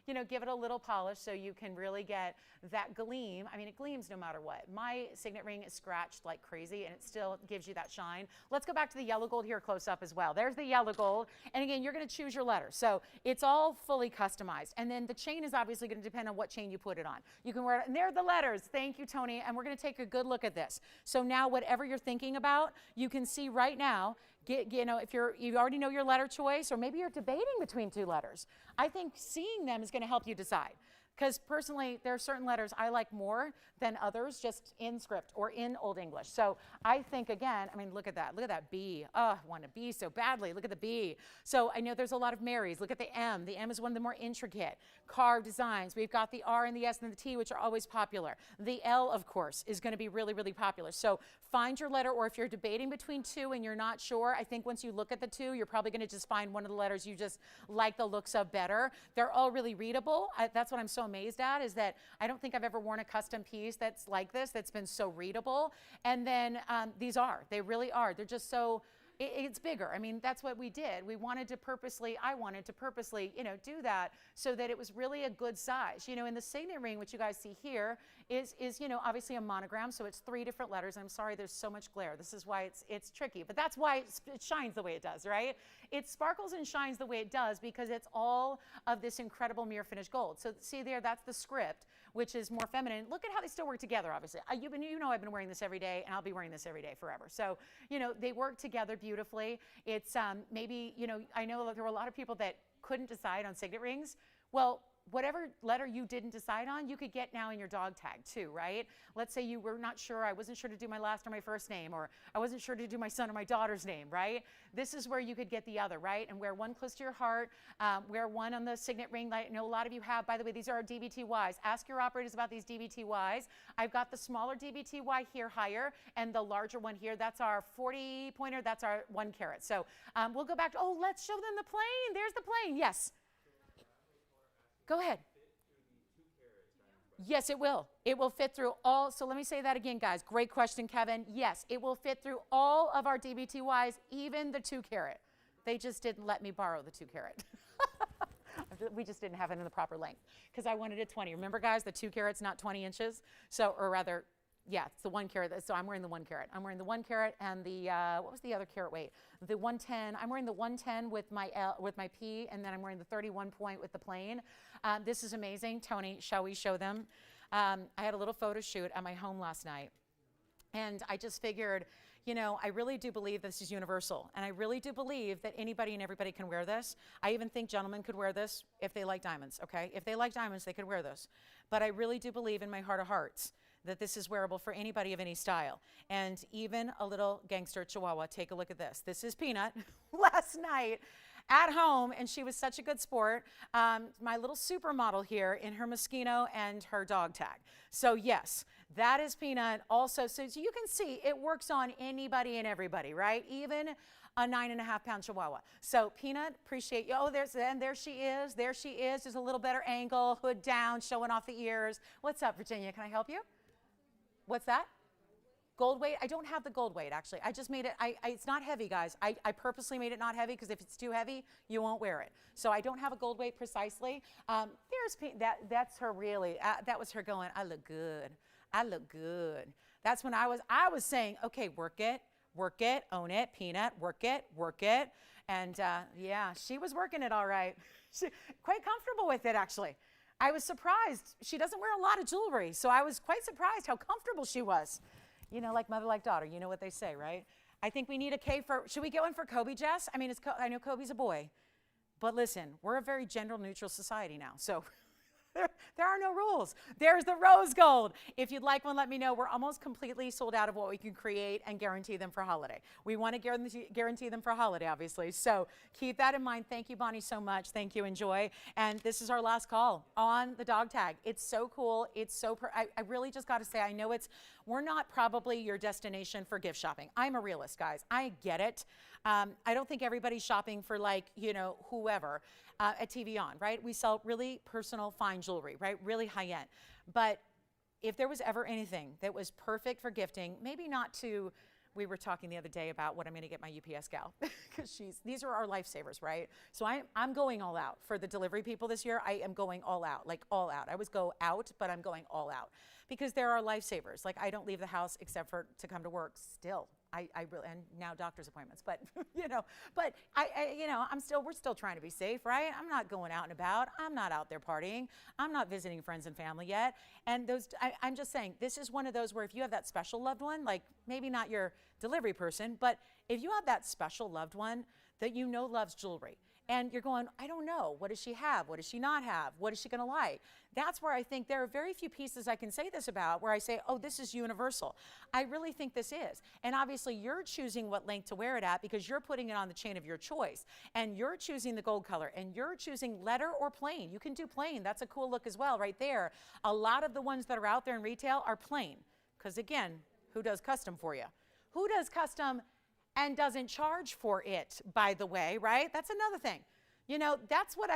you know, give it a little polish so you can really get that gleam. I mean, it gleams no matter what. My signet ring is scratched like crazy, and it still gives you that shine. Let's go back to the yellow gold here close up as well. There's the yellow gold. And again, you're going to choose your letter. So it's all fully customized. And then the chain is obviously going to depend on what chain you put it on. You can wear it, and there are the letters. Thank you, Tony. And we're going to take a good look at this. So now whatever you're thinking about, you can see right now, you know, if you already know your letter choice, or maybe you're debating between 2 letters, I think seeing them is going to help you decide. Because personally, there are certain letters I like more than others just in script or in Old English. So I think, again, I mean, look at that B. Oh, I want a B so badly. Look at the B. So I know there's a lot of Marys. Look at the M. The M is one of the more intricate carved designs. We've got the R and the S and the T, which are always popular. The L, of course, is going to be really, really popular. So find your letter, or if you're debating between two and you're not sure, I think once you look at the two, you're probably going to just find one of the letters you just like the looks of better. They're all really readable. That's what I'm so amazed at, is that I don't think I've ever worn a custom piece that's like this, that's been so readable. And then they really are. They're just so, it's bigger. I mean, that's what we did. I wanted to purposely, do that so that it was really a good size. In the signet ring, which you guys see here, is obviously a monogram, so it's 3 different letters. I'm sorry, there's so much glare. This is why it's tricky, but that's why it shines the way it does, right? It sparkles and shines the way it does because it's all of this incredible mirror finished gold. So see there, that's the script, which is more feminine. Look at how they still work together, obviously. I've been wearing this every day, and I'll be wearing this every day forever. So, they work together beautifully. It's maybe, I know that there were a lot of people that couldn't decide on signet rings. Well, whatever letter you didn't decide on, you could get now in your dog tag too, right? Let's say you were not sure, I wasn't sure to do my last or my first name, or I wasn't sure to do my son or my daughter's name, right? This is where you could get the other, right? And wear one close to your heart, wear one on the signet ring. I know a lot of you have, by the way, these are our DBTYs. Ask your operators about these DBTYs. I've got the smaller DBTY here higher, and the larger one here, that's our 40 pointer, that's our 1 carat. So we'll go back to, let's show them the plane. There's the plane, yes. Go ahead. Yes, it will. It will fit through all. So let me say that again, guys. Great question, Kevin. Yes, it will fit through all of our DBTYs, even the 2 carat. They just didn't let me borrow the 2 carat. We just didn't have it in the proper length because I wanted it 20. Remember, guys, the 2 carat's not 20 inches. So, or rather, yeah, it's the 1 carat. So I'm wearing the 1 carat. I'm wearing the 1 carat and the, what was the other carat weight? The 110. I'm wearing the 110 with my P, and then I'm wearing the 31 point with the plain. This is amazing. Tony, shall we show them? I had a little photo shoot at my home last night, and I just figured, I really do believe this is universal, and I really do believe that anybody and everybody can wear this. I even think gentlemen could wear this if they like diamonds, okay? If they like diamonds, they could wear this. But I really do believe in my heart of hearts that this is wearable for anybody of any style. And even a little gangster chihuahua. Take a look at this. This is Peanut last night at home, and she was such a good sport. My little supermodel here in her Moschino and her dog tag. So yes, that is Peanut also. So you can see it works on anybody and everybody, right? Even a 9.5-pound chihuahua. So Peanut, appreciate you. Oh, there she is. There she is. Just a little better angle, hood down, showing off the ears. What's up, Virginia? Can I help you? What's that? Gold weight? I don't have the gold weight, actually. I just made it, it's not heavy, guys. I purposely made it not heavy because if it's too heavy, you won't wear it. So I don't have a gold weight precisely. That's her really, that was her going, I look good. I look good. That's when I was saying, okay, work it, own it, Peanut, work it. And yeah, she was working it all right. Quite comfortable with it, actually. I was surprised. She doesn't wear a lot of jewelry, so I was quite surprised how comfortable she was. Like mother, like daughter. You know what they say, right? I think we need a K for, should we go in for Kobe, Jess? I mean, I know Kobe's a boy, but listen, we're a very gender-neutral society now, so there are no rules. There's the rose gold. If you'd like one, let me know. We're almost completely sold out of what we can create and guarantee them for holiday. We want to guarantee them for holiday, obviously. So keep that in mind. Thank you, Bonnie, so much. Thank you. Enjoy. And this is our last call on the dog tag. It's so cool. It's so, I really just got to say, I know we're not probably your destination for gift shopping. I'm a realist, guys. I get it. I don't think everybody's shopping for whoever. At TVON, right? We sell really personal fine jewelry, right? Really high end. But if there was ever anything that was perfect for gifting, maybe not to, we were talking the other day about what I'm going to get my UPS gal because these are our lifesavers, right? So I'm going all out for the delivery people this year. I am going all out, like all out. I always go out, but I'm going all out because there are lifesavers. Like I don't leave the house except for to come to work still. I really, and now doctor's appointments, but we're still trying to be safe, right? I'm not going out and about. I'm not out there partying. I'm not visiting friends and family yet. And I'm just saying, this is one of those where if you have that special loved one, like maybe not your delivery person, but if you have that special loved one that loves jewelry, and you're going, I don't know, what does she have? What does she not have? What is she gonna like? That's where I think there are very few pieces I can say this about where I say, oh, this is universal. I really think this is. And obviously you're choosing what length to wear it at because you're putting it on the chain of your choice. And you're choosing the gold color and you're choosing letter or plain. You can do plain, that's a cool look as well right there. A lot of the ones that are out there in retail are plain. Because again, who does custom for you? Who does custom and doesn't charge for it, by the way, right? That's another thing. You know, that's what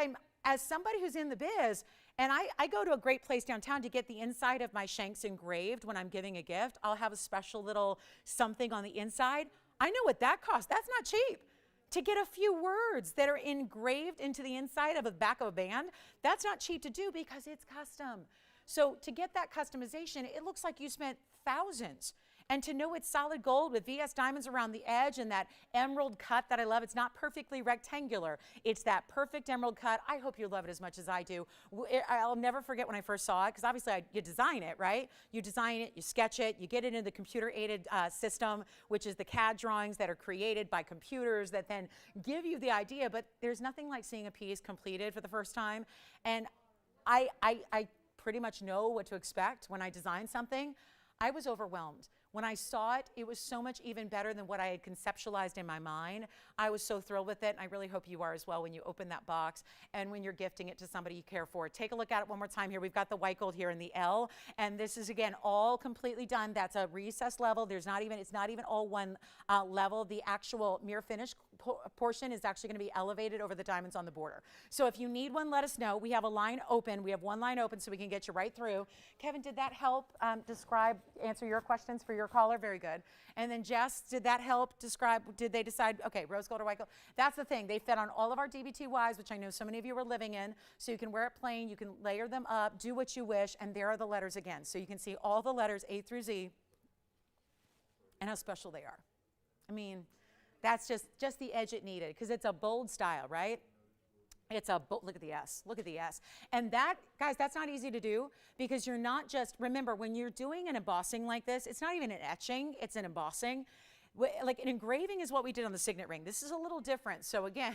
as somebody who's in the biz, and I go to a great place downtown to get the inside of my shanks engraved when I'm giving a gift. I'll have a special little something on the inside. I know what that costs. That's not cheap. To get a few words that are engraved into the inside of the back of a band, that's not cheap to do because it's custom. So to get that customization, it looks like you spent thousands. And to know it's solid gold with VS diamonds around the edge and that emerald cut that I love. It's not perfectly rectangular. It's that perfect emerald cut. I hope you love it as much as I do. I'll never forget when I first saw it, because obviously you design it, right? You design it, you sketch it, you get it into the computer-aided system, which is the CAD drawings that are created by computers that then give you the idea. But there's nothing like seeing a piece completed for the first time. And I pretty much know what to expect when I design something. I was overwhelmed. When I saw it, it was so much even better than what I had conceptualized in my mind. I was so thrilled with it, and I really hope you are as well when you open that box and when you're gifting it to somebody you care for. Take a look at it one more time here. We've got the white gold here in the L, and this is, again, all completely done. That's a recessed level. It's not even all one level. The actual mirror finish portion is actually going to be elevated over the diamonds on the border. So if you need one, let us know. We have a line open. We have one line open so we can get you right through. Kevin, did that help answer your questions for your caller? Very good. And then Jess, did that help describe, did they decide, okay, rose gold or white gold? That's the thing. They fit on all of our DBTYs, which I know so many of you are living in. So you can wear it plain, you can layer them up, do what you wish, and there are the letters again. So you can see all the letters A through Z and how special they are. I mean, that's just the edge it needed, because it's a bold style, right? It's a bold, look at the S, look at the S. And that, guys, that's not easy to do, because you're not just, remember, when you're doing an embossing like this, it's not even an etching, it's an embossing. Like an engraving is what we did on the signet ring. This is a little different. So again,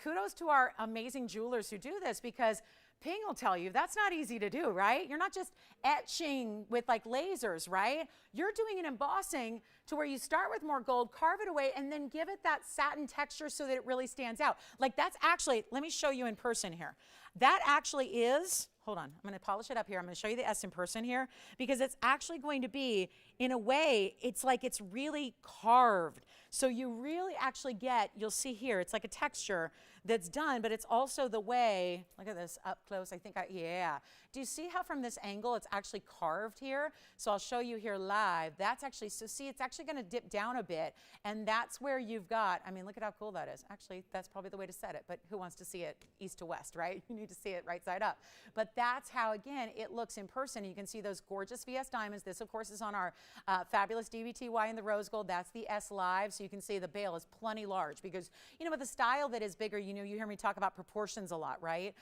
kudos to our amazing jewelers who do this, because Ping will tell you that's not easy to do, right? You're not just etching with like lasers, right? You're doing an embossing to where you start with more gold, carve it away, and then give it that satin texture so that it really stands out. Like that's actually, let me show you in person here. That actually is, hold on, I'm going to polish it up here. I'm going to show you the S in person here, because it's actually going to be, in a way, it's like it's really carved. So you really actually get, you'll see here, it's like a texture that's done, but it's also the way, look at this up close, yeah. Do you see how from this angle it's actually carved here? So I'll show you here live. That's actually, so see, it's actually going to dip down a bit, and that's where you've got, I mean, look at how cool that is. Actually, that's probably the way to set it, but who wants to see it east to west, right? You need to see it right side up. But that's how, again, it looks in person. You can see those gorgeous VS diamonds. This, of course, is on our fabulous DBTY in the rose gold. That's the S Live, so you can see the bail is plenty large, because, you know, with a style that is bigger, you know, you hear me talk about proportions a lot, right?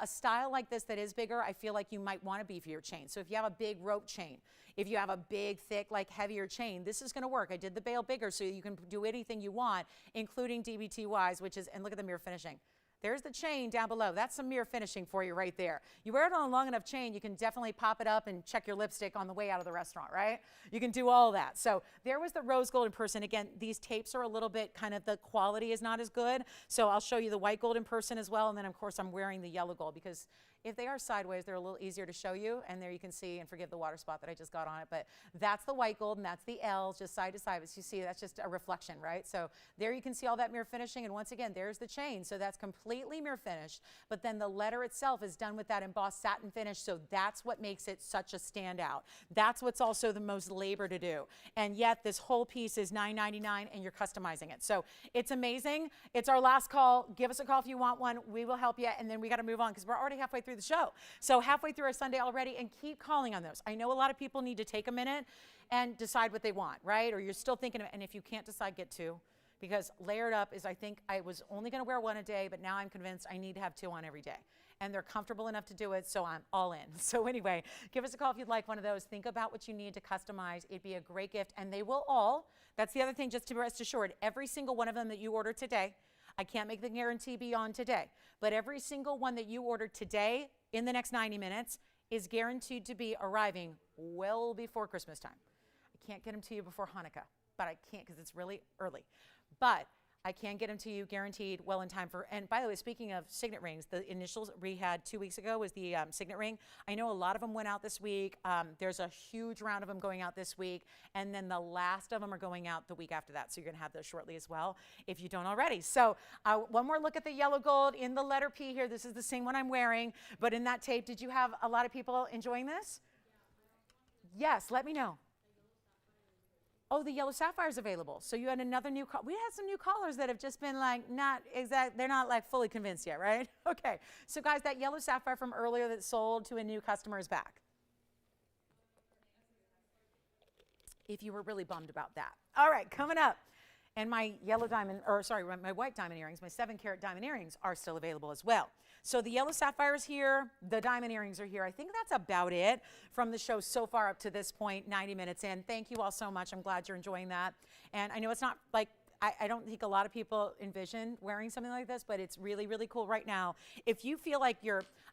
A style like this that is bigger, I feel like you might want a beefier chain. So if you have a big rope chain, if you have a big, thick, like heavier chain, this is going to work. I did the bail bigger so you can do anything you want, including DBTYs, which is, and look at the mirror finishing. There's the chain down below. That's some mirror finishing for you right there. You wear it on a long enough chain, you can definitely pop it up and check your lipstick on the way out of the restaurant, right? You can do all that. So there was the rose gold in person. Again, these tapes are a little bit kind of, the quality is not as good. So I'll show you the white gold in person as well. And then, of course, I'm wearing the yellow gold, because if they are sideways, they're a little easier to show you. And there you can see, and forgive the water spot that I just got on it, but that's the white gold, and that's the L, just side to side. As you see, that's just a reflection, right? So there you can see all that mirror finishing. And once again, there's the chain. So that's completely mirror finished. But then the letter itself is done with that embossed satin finish. So that's what makes it such a standout. That's what's also the most labor to do. And yet this whole piece is $9.99, and you're customizing it. So it's amazing. It's our last call. Give us a call if you want one. We will help you. And then we got to move on, because we're already halfway through the show. So halfway through our Sunday already, and keep calling on those. I know a lot of people need to take a minute and decide what they want, right? Or you're still thinking of it, and if you can't decide, get two. Because layered up is, I think I was only going to wear one a day, but now I'm convinced I need to have two on every day. And they're comfortable enough to do it, so I'm all in. So anyway, give us a call if you'd like one of those. Think about what you need to customize. It'd be a great gift, and they will all, that's the other thing, just to rest assured, every single one of them that you order today, I can't make the guarantee beyond today, but every single one that you ordered today in the next 90 minutes is guaranteed to be arriving well before Christmas time. I can't get them to you before Hanukkah, but I can't because it's really early. But I can get them to you guaranteed well in time for, and by the way, speaking of signet rings, the initials we had 2 weeks ago was the signet ring. I know a lot of them went out this week. There's a huge round of them going out this week, and then the last of them are going out the week after that, so you're gonna have those shortly as well, if you don't already. So one more look at the yellow gold in the letter P here. This is the same one I'm wearing, but in that tape, did you have a lot of people enjoying this? Yes, let me know. Oh, the yellow sapphire is available. So you had another new we had some new callers that have just been like not exact, they're not like fully convinced yet, right? Okay. So guys, that yellow sapphire from earlier that sold to a new customer is back. If you were really bummed about that. All right, coming up. And my yellow diamond, or sorry, my white diamond earrings, my 7-carat diamond earrings are still available as well. So the yellow sapphire is here, the diamond earrings are here. I think that's about it from the show so far up to this point, 90 minutes in. Thank you all so much. I'm glad you're enjoying that. And I know it's not like, I don't think a lot of people envision wearing something like this, but it's really, really cool right now. If you feel like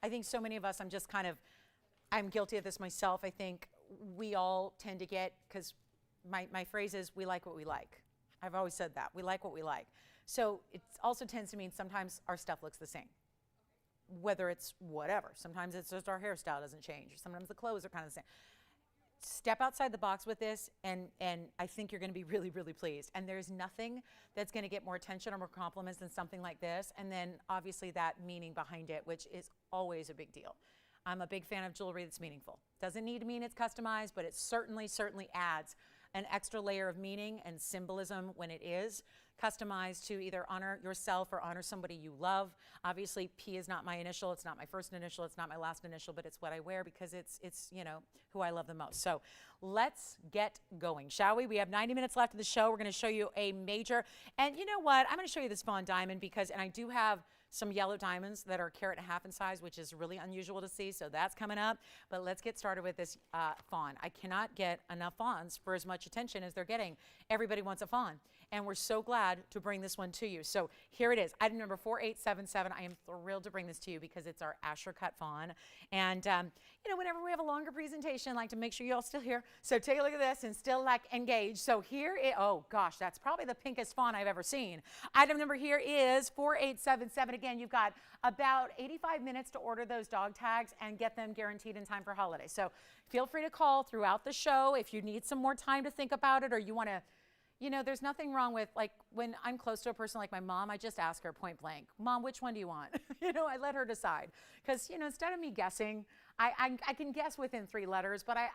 I think so many of us, I'm guilty of this myself. I think we all tend to get, because my phrase is, we like what we like. I've always said that. We like what we like. So it also tends to mean sometimes our stuff looks the same, whether it's whatever. Sometimes it's just our hairstyle doesn't change. Sometimes the clothes are kind of the same. Step outside the box with this, and I think you're going to be really, really pleased. And there's nothing that's going to get more attention or more compliments than something like this. And then obviously that meaning behind it, which is always a big deal. I'm a big fan of jewelry that's meaningful. Doesn't need to mean it's customized, but it certainly adds an extra layer of meaning and symbolism when it is customized to either honor yourself or honor somebody you love. Obviously, P is not my initial, it's not my first initial, it's not my last initial, but it's what I wear because it's you know, who I love the most. So let's get going, shall we? We have 90 minutes left of the show. We're gonna show you a major, and you know what? I'm gonna show you this fawn diamond because, and I do have some yellow diamonds that are 1.5 carat in size, which is really unusual to see, so that's coming up. But let's get started with this fawn. I cannot get enough fawns for as much attention as they're getting. Everybody wants a fawn, and we're so glad to bring this one to you. So here it is, item number 4877. I am thrilled to bring this to you because it's our Asher cut fawn. And you know, whenever we have a longer presentation, I like to make sure you all still here. So take a look at this and still like engaged. So here it, oh gosh, that's probably the pinkest fawn I've ever seen. Item number here is 4877. Again, you've got about 85 minutes to order those dog tags and get them guaranteed in time for holiday. So feel free to call throughout the show if you need some more time to think about it, or you want to, you know, there's nothing wrong with, like, when I'm close to a person like my mom, I just ask her point blank, Mom, which one do you want? You know, I let her decide. Because, you know, instead of me guessing, I can guess within 3 letters, but I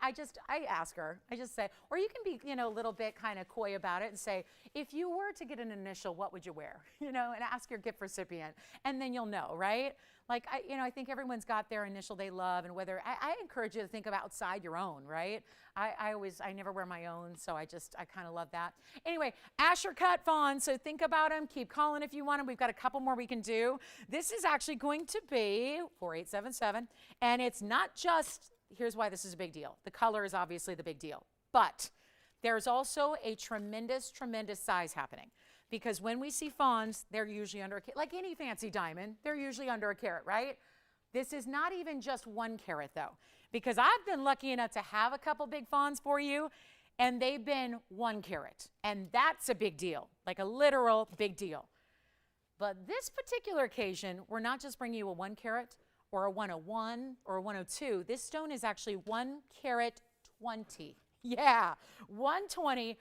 ask her. I just say, or you can be, you know, a little bit kind of coy about it and say, if you were to get an initial, what would you wear? You know, and ask your gift recipient, and then you'll know, right? Like, you know, I think everyone's got their initial they love, and whether, I encourage you to think of outside your own, right? I never wear my own, so I kind of love that. Anyway, Asher cut fawn, so think about them. Keep calling if you want them. We've got a couple more we can do. This is actually going to be 4877, and it's not just, here's why this is a big deal. The color is obviously the big deal, but there's also a tremendous, tremendous size happening. Because when we see fawns, they're usually under a carat. Like any fancy diamond, they're usually under a carat, right? This is not even just 1 carat though, because I've been lucky enough to have a couple big fawns for you, and they've been 1 carat. And that's a big deal, like a literal big deal. But this particular occasion, we're not just bringing you a 1 carat or a 101 or a 102. This stone is actually 1 carat 20. Yeah, 120.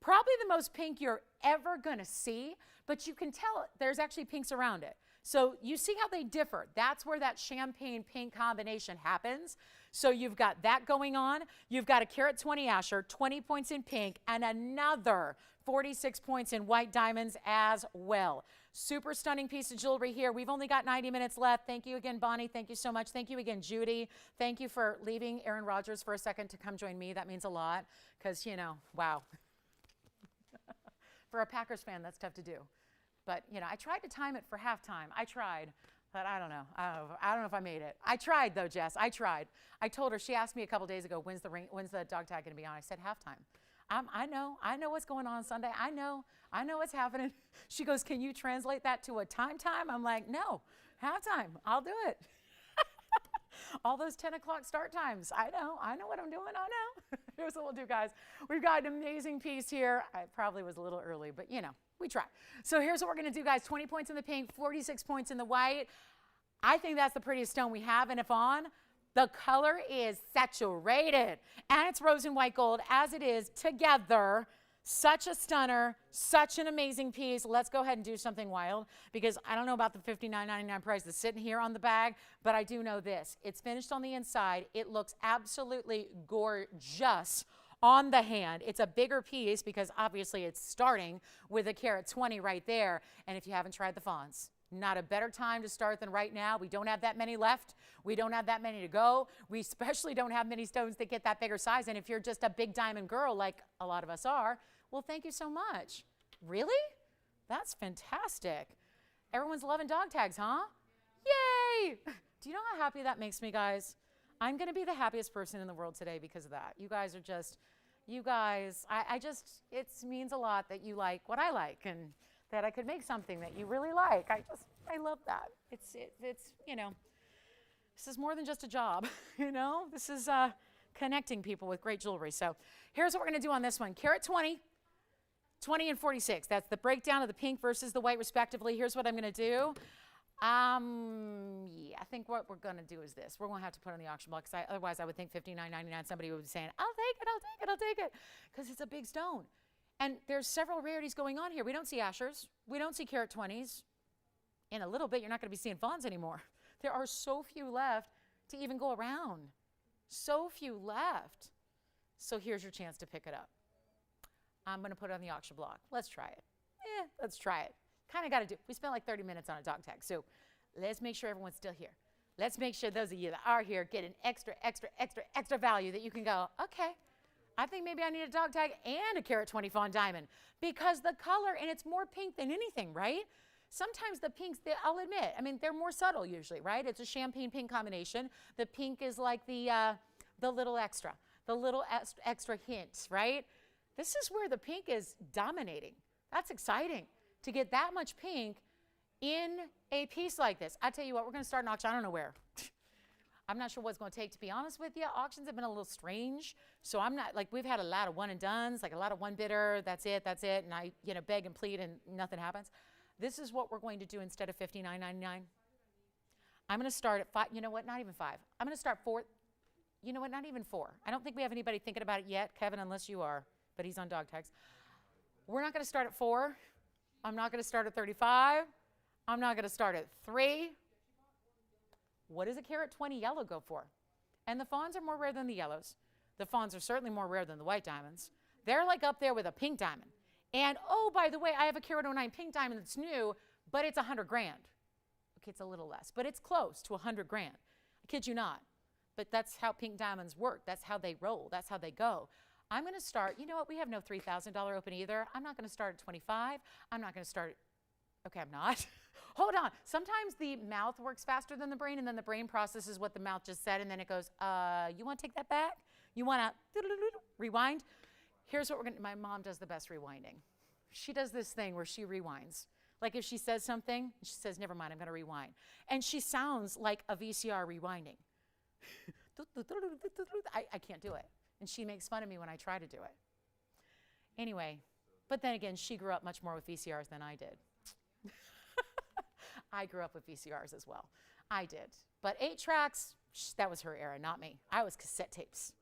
Probably the most pink you're ever gonna see, but you can tell there's actually pinks around it. So you see how they differ. That's where that champagne pink combination happens. So you've got that going on. You've got a carat 20 Asher, 20 points in pink, and another 46 points in white diamonds as well. Super stunning piece of jewelry here. We've only got 90 minutes left. Thank you again, Bonnie. Thank you so much. Thank you again, Judy. Thank you for leaving Aaron Rodgers for a second to come join me. That means a lot because, you know, wow. For a Packers fan, that's tough to do. But, you know, I tried to time it for halftime. I tried, but I don't know. I don't know if I made it. I tried, though, Jess. I tried. I told her, she asked me a couple days ago, when's the dog tag going to be on? I said halftime. I know what's going on Sunday. I know what's happening. She goes, can you translate that to a time? I'm like, no, halftime, I'll do it. All those 10 o'clock start times. I know what I'm doing. I know. Here's what we'll do, guys. We've got an amazing piece here. I probably was a little early, but we try. So here's what we're going to do, guys. 20 points in the pink, 46 points in the white. I think that's the prettiest stone we have. And if on, the color is saturated. And it's rose and white gold as it is together. Such a stunner, such an amazing piece. Let's go ahead and do something wild, because I don't know about the $59.99 price that's sitting here on the bag, but I do know this. It's finished on the inside. It looks absolutely gorgeous on the hand. It's a bigger piece because obviously it's starting with a carat 20 right there. And if you haven't tried the fawns, not a better time to start than right now. We don't have that many left. We don't have that many to go. We especially don't have many stones that get that bigger size. And if you're just a big diamond girl, like a lot of us are, well, thank you so much. Really? That's fantastic. Everyone's loving dog tags, huh? Yay! Do you know how happy that makes me, guys? I'm going to be the happiest person in the world today because of that. You guys are just, it means a lot that you like what I like, and that I could make something that you really like. I love that. It's this is more than just a job, This is connecting people with great jewelry. So here's what we're going to do on this one. Carat 20, 20 and 46. That's the breakdown of the pink versus the white respectively. Here's what I'm going to do. I think what we're going to do is this. We're going to have to put it on the auction block, because otherwise I would think $59.99. Somebody would be saying, I'll take it, because it's a big stone. And there's several rarities going on here. We don't see Ashers. We don't see carat 20s. In a little bit, you're not going to be seeing fawns anymore. There are so few left to even go around. So few left. So here's your chance to pick it up. I'm going to put it on the auction block. Let's try it. Let's try it. Kind of got to do. We spent like 30 minutes on a dog tag. So let's make sure everyone's still here. Let's make sure those of you that are here get an extra value that you can go, okay, I think maybe I need a dog tag and a carat 20 fawn diamond, because the color, and it's more pink than anything, right? Sometimes the pinks, I'll admit, they're more subtle usually, right? It's a champagne pink combination. The pink is like the little extra, extra hint, right? This is where the pink is dominating. That's exciting to get that much pink in a piece like this. I tell you what, we're going to start an auction. I don't know where. I'm not sure what it's going to take, to be honest with you. Auctions have been a little strange. So I'm not, we've had a lot of one and dones, like a lot of one bidder, that's it. And I, beg and plead and nothing happens. This is what we're going to do instead of $59.99. I'm going to start at $5. You know what? Not even $5. I'm going to start $4. You know what? Not even $4. I don't think we have anybody thinking about it yet, Kevin, unless you are, but he's on dog tags. We're not going to start at $4. I'm not going to start at $35. I'm not going to start at $3. What does a carat 20 yellow go for? And the fawns are more rare than the yellows. The fawns are certainly more rare than the white diamonds. They're like up there with a pink diamond. And oh, by the way, I have a carat 09 pink diamond that's new, but it's $100 grand. Okay, it's a little less, but it's close to $100 grand. I kid you not. But that's how pink diamonds work. That's how they roll. That's how they go. I'm going to start, you know what? We have no $3,000 open either. I'm not going to start at 25. I'm not going to start, okay, I'm not. Hold on. Sometimes the mouth works faster than the brain, and then the brain processes what the mouth just said, and then it goes, you want to take that back? You want to rewind? Here's what we're going to, my mom does the best rewinding. She does this thing where she rewinds. Like if she says something, she says, never mind, I'm going to rewind. And she sounds like a VCR rewinding. I can't do it. And she makes fun of me when I try to do it. Anyway, but then again, she grew up much more with VCRs than I did. I grew up with VCRs as well. I did. But 8 tracks, that was her era, not me. I was cassette tapes.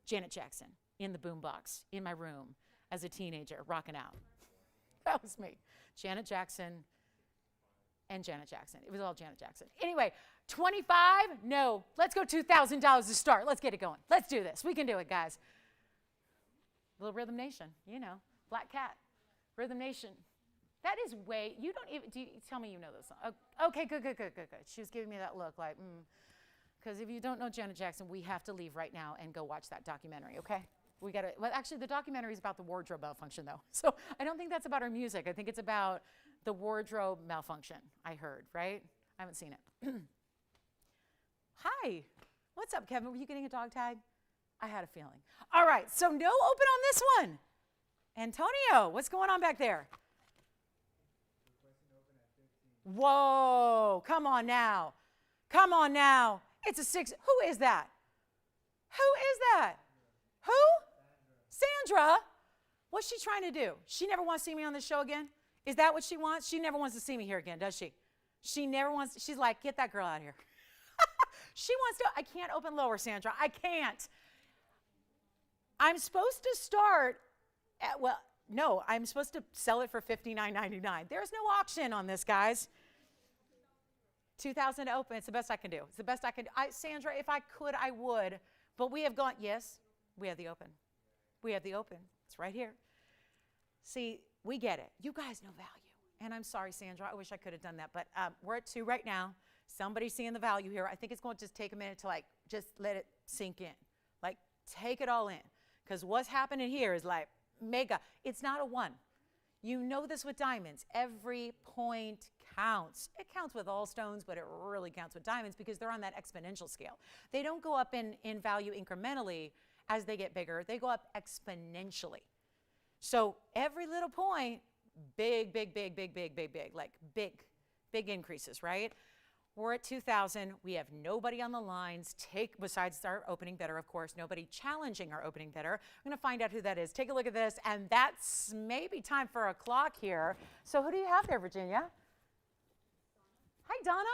Janet Jackson in the boombox in my room as a teenager, rocking out. That was me. Janet Jackson and Janet Jackson. It was all Janet Jackson. Anyway, 25? No. Let's go $2,000 to start. Let's get it going. Let's do this. We can do it, guys. Little Rhythm Nation, Black Cat, Rhythm Nation. That is way, you don't even, tell me you know this song. Okay, good. She was giving me that look like, because if you don't know Janet Jackson, we have to leave right now and go watch that documentary, okay? We got to, well, actually, the documentary is about the wardrobe malfunction, though. So I don't think that's about her music. I think it's about the wardrobe malfunction, I heard, right? I haven't seen it. Hi. What's up, Kevin? Were you getting a dog tag? I had a feeling. All right, so no open on this one. Antonio, what's going on back there? Whoa, come on now. Come on now. It's a 6. Who is that? Who is that? Who? Sandra. What's she trying to do? She never wants to see me on the show again? Is that what she wants? She never wants to see me here again, does she? She never wants, she's like, get that girl out of here. She wants to, I can't open lower, Sandra. I can't. I'm supposed to start at, well, no, I'm supposed to sell it for $59.99. There's no auction on this, guys. 2,000 to open. It's the best I can do. It's the best I can do. Sandra, if I could, I would. But we have gone, yes, we have the open. We have the open. It's right here. See, we get it. You guys know value. And I'm sorry, Sandra. I wish I could have done that. But we're at 2 right now. Somebody's seeing the value here. I think it's going to just take a minute to, like, just let it sink in. Like, take it all in. Because what's happening here is, like, mega. It's not a 1. You know this with diamonds. Every point counts. It counts with all stones, but it really counts with diamonds because they're on that exponential scale. They don't go up in value incrementally as they get bigger. They go up exponentially. So every little point, big, big, big, big, big, big, big, like big increases, right? We're at 2,000. We have nobody on the lines, besides our opening bidder, of course, nobody challenging our opening bidder. I'm going to find out who that is. Take a look at this, and that's maybe time for a clock here. So who do you have there, Virginia? Hi, Donna.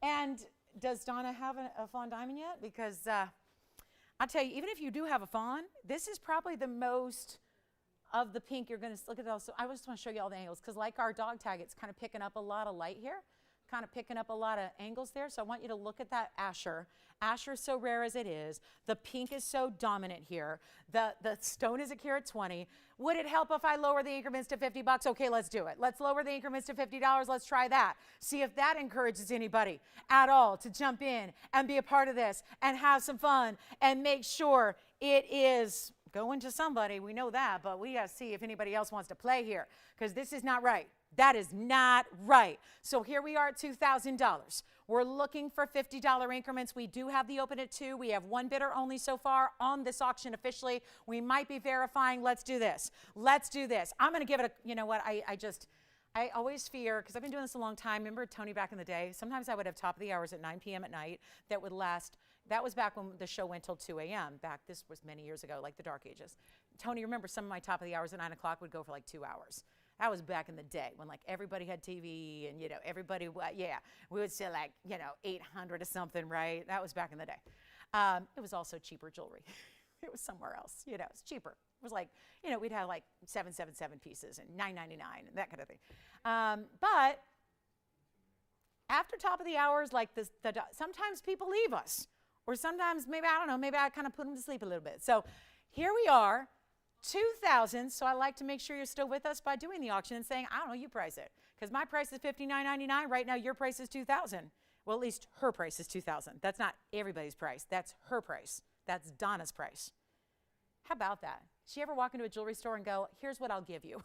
And does Donna have a fawn diamond yet? Because I'll tell you, even if you do have a fawn, this is probably the most of the pink you're going to look at. Those. So I just want to show you all the angles, because like our dog tag, it's kind of picking up a lot of light here. Kind of picking up a lot of angles there. So I want you to look at that Asher. Asher is so rare as it is. The pink is so dominant here. The stone is a carat 20. Would it help if I lower the increments to $50? Okay, let's do it. Let's lower the increments to $50. Let's try that. See if that encourages anybody at all to jump in and be a part of this and have some fun and make sure it is going to somebody. We know that, but we got to see if anybody else wants to play here, because this is not right. That is not right. So here we are at $2,000. We're looking for $50 increments. We do have the open at 2. We have 1 bidder only so far on this auction officially. We might be verifying. Let's do this. Let's do this. I'm going to give it a, you know what, I always fear, because I've been doing this a long time. Remember Tony back in the day? Sometimes I would have top of the hours at 9 p.m. at night that would last. That was back when the show went till 2 a.m. This was many years ago, like the dark ages. Tony, remember some of my top of the hours at 9 o'clock would go for like 2 hours. That was back in the day when like everybody had TV and, you know, everybody, yeah, we would sell like, you know, 800 or something, right? That was back in the day. It was also cheaper jewelry. It was somewhere else, you know, it's cheaper. It was like, you know, we'd have like 777 pieces and $9.99 and that kind of thing. But after top of the hours, like this, sometimes people leave us, or sometimes maybe, I don't know, maybe I kind of put them to sleep a little bit. So here we are. 2,000, so I like to make sure you're still with us by doing the auction and saying, I don't know, you price it. Because my price is $59.99. Right now, your price is $2,000. Well, at least her price is $2,000. That's not everybody's price. That's her price. That's Donna's price. How about that? She ever walk into a jewelry store and go, here's what I'll give you?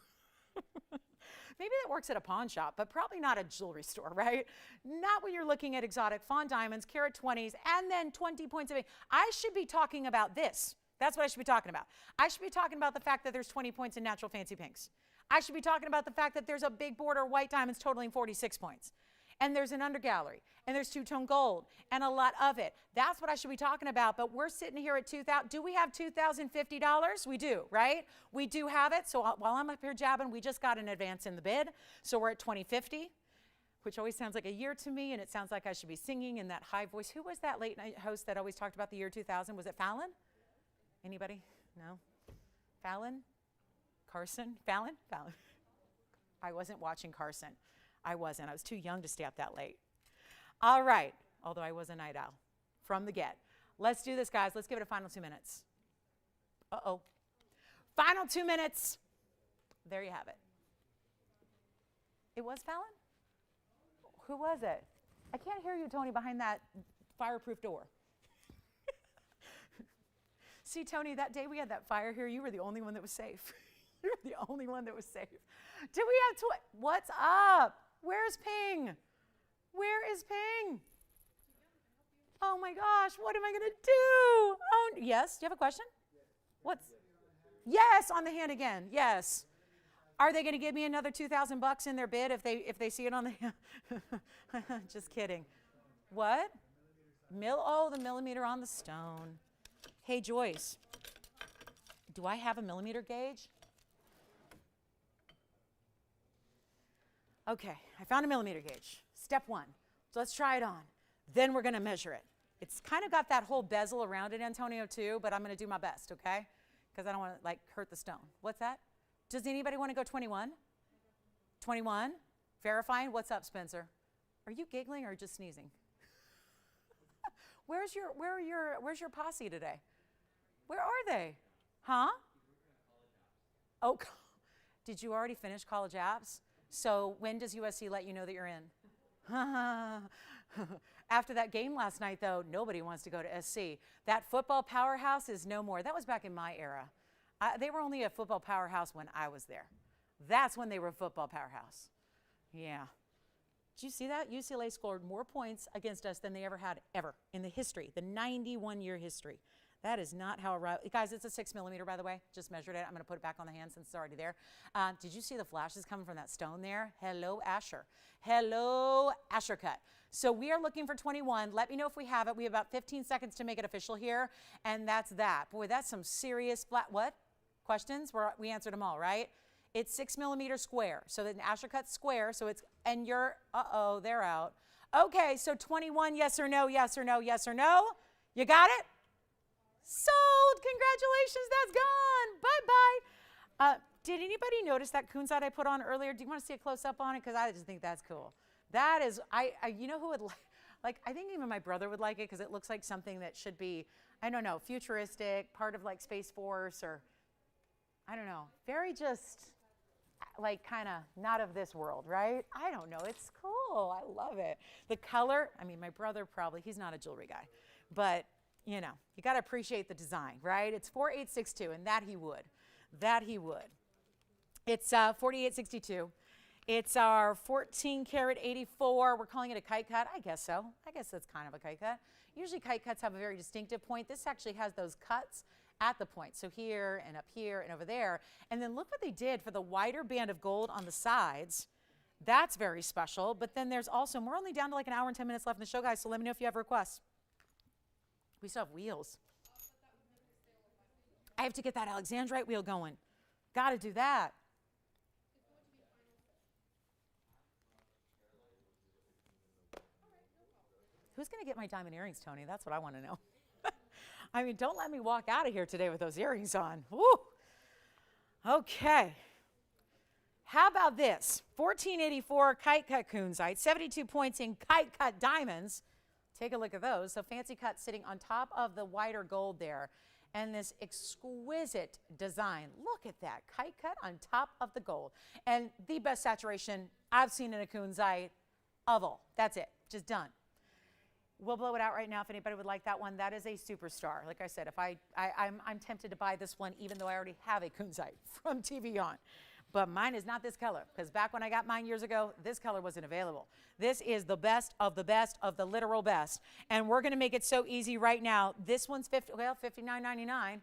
Maybe that works at a pawn shop, but probably not a jewelry store, right? Not when you're looking at exotic fawn diamonds, carat 20s, and then 20 points of ink. I should be talking about this. That's what I should be talking about. I should be talking about the fact that there's 20 points in natural fancy pinks. I should be talking about the fact that there's a big border white diamonds totaling 46 points. And there's an undergallery. And there's two-tone gold. And a lot of it. That's what I should be talking about. But we're sitting here at $2,000. Do we have $2,050? We do, right? We do have it. So while I'm up here jabbing, we just got an advance in the bid. So we're at $20.50, which always sounds like a year to me. And it sounds like I should be singing in that high voice. Who was that late night host that always talked about the year 2000? Was it Fallon? Anybody? No? Fallon? Carson? Fallon? Fallon. I wasn't watching Carson. I wasn't. I was too young to stay up that late. All right. Although I was a night owl from the get. Let's do this, guys. Let's give it a final 2 minutes. Uh-oh. Final 2 minutes. There you have it. It was Fallon? Who was it? I can't hear you, Tony, behind that fireproof door. See, Tony, that day we had that fire here, you were the only one that was safe. You were the only one that was safe. Did we have what's up? Where's Ping? Where is Ping? Oh my gosh, what am I going to do? Oh, yes, do you have a question? What's? Yes, on the hand again. Yes. Are they going to give me another $2,000 in their bid if they see it on the hand? Just kidding. What? Oh, the millimeter on the stone. Hey, Joyce, do I have a millimeter gauge? Okay, I found a millimeter gauge. Step one. So let's try it on. Then we're going to measure it. It's kind of got that whole bezel around it, Antonio, too, but I'm going to do my best, okay? Because I don't want to, like, hurt the stone. What's that? Does anybody want to go 21? 21? Verifying? What's up, Spencer? Are you giggling or just sneezing? Where's your posse today? Where are they? Huh? Oh, did you already finish college apps? So when does USC let you know that you're in? After that game last night, though, nobody wants to go to SC. That football powerhouse is no more. That was back in my era. They were only a football powerhouse when I was there. That's when they were a football powerhouse. Yeah. Did you see that? UCLA scored more points against us than they ever had in the history, the 91-year history. That is not how guys, it's a 6 millimeter, by the way. Just measured it. I'm going to put it back on the hand since it's already there. Did you see the flashes coming from that stone there? Hello, Asher. Hello, Asher cut. So we are looking for 21. Let me know if we have it. We have about 15 seconds to make it official here, and that's that. Boy, that's some serious what? Questions? We answered them all, right? It's 6 millimeter square. So the Asher cut's square. So it's, and you're, they're out. Okay, so 21, yes or no, yes or no, yes or no. You got it? Sold. Congratulations, that's gone. Bye-bye. Did anybody notice that kunzite I put on earlier? Do you want to see a close-up on it? Because I just think that's cool. That is, you know who would like, I think even my brother would like it because it looks like something that should be, I don't know, futuristic, part of like Space Force or, I don't know, very just like kind of not of this world, right? I don't know, it's cool, I love it. The color, I mean, my brother probably, he's not a jewelry guy, but you know, you got to appreciate the design, right? It's 4862, and that he would. That he would. It's 4862. It's our 14 karat 84. We're calling it a kite cut. I guess so. I guess that's kind of a kite cut. Usually kite cuts have a very distinctive point. This actually has those cuts at the point. So here and up here and over there. And then look what they did for the wider band of gold on the sides. That's very special. But then there's also, we're only down to like an hour and 10 minutes left in the show, guys. So let me know if you have requests. We still have wheels. I have to get that Alexandrite wheel going. Got to do that. Who's going to get my diamond earrings, Tony? That's what I want to know. I mean, don't let me walk out of here today with those earrings on. Woo! Okay. How about this? 1484 kite cut kunzite, 72 points in kite cut diamonds. Take a look at those. So fancy cut sitting on top of the whiter gold there. And this exquisite design. Look at that. Kite cut on top of the gold. And the best saturation I've seen in a kunzite of all. That's it. Just done. We'll blow it out right now if anybody would like that one. That is a superstar. Like I said, if I'm tempted to buy this one even though I already have a kunzite from TVON. But mine is not this color, because back when I got mine years ago, this color wasn't available. This is the best of the literal best. And we're going to make it so easy right now. This one's $59.99.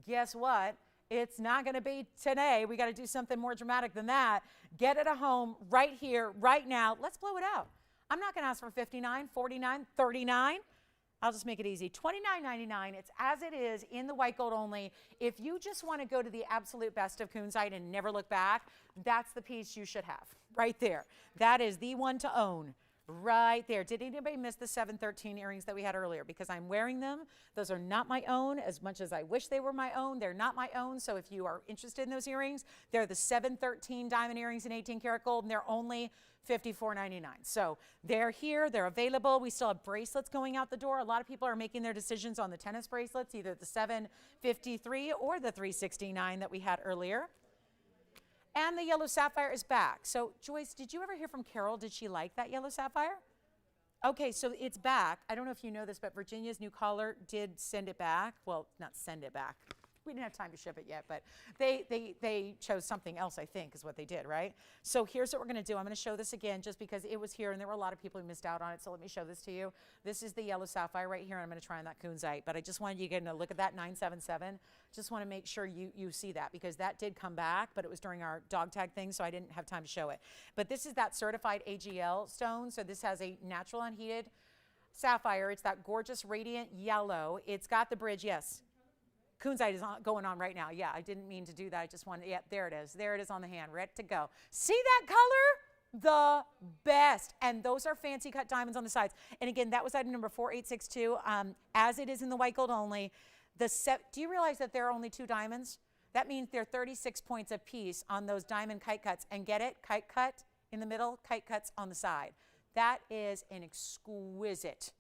Guess what? It's not going to be today. We got to do something more dramatic than that. Get it at home right here, right now. Let's blow it out. I'm not going to ask for $59, $49, $39. I'll just make it easy. $29.99. It's as it is in the white gold only. If you just want to go to the absolute best of kunzite and never look back, that's the piece you should have right there. That is the one to own right there. Did anybody miss the 713 earrings that we had earlier? Because I'm wearing them. Those are not my own. As much as I wish they were my own, they're not my own. So if you are interested in those earrings, they're the 713 diamond earrings in 18 karat gold, and they're only $54.99. So they're here, they're available. We still have bracelets going out the door. A lot of people are making their decisions on the tennis bracelets, either the 753 or the 369 that we had earlier. And the yellow sapphire is back. So Joyce, did you ever hear from Carol? Did she like that yellow sapphire? Okay, so it's back. I don't know if you know this, but Virginia's new caller did send it back. Well, not send it back. we didn't have time to ship it yet, but they chose something else, I think, is what they did, right? So here's what we're going to do. I'm going to show this again just because it was here and there were a lot of people who missed out on it. So let me show this to you. This is the yellow sapphire right here, and I'm going to try on that kunzite. But I just wanted you to get a look at that 977. Just want to make sure you see that because that did come back, but it was during our dog tag thing, so I didn't have time to show it. But this is that certified AGL stone. So this has a natural unheated sapphire. It's that gorgeous radiant yellow. It's got the bridge, yes. Kunzite is going on right now. Yeah, I didn't mean to do that. I just wanted, yeah, there it is. There it is on the hand, ready to go. See that color? The best. And those are fancy cut diamonds on the sides. And again, that was item number 4862. As it is in the white gold only. Do you realize that there are only 2 diamonds? That means there are 36 points a piece on those diamond kite cuts. And get it? Kite cut in the middle, kite cuts on the side. That is an exquisite,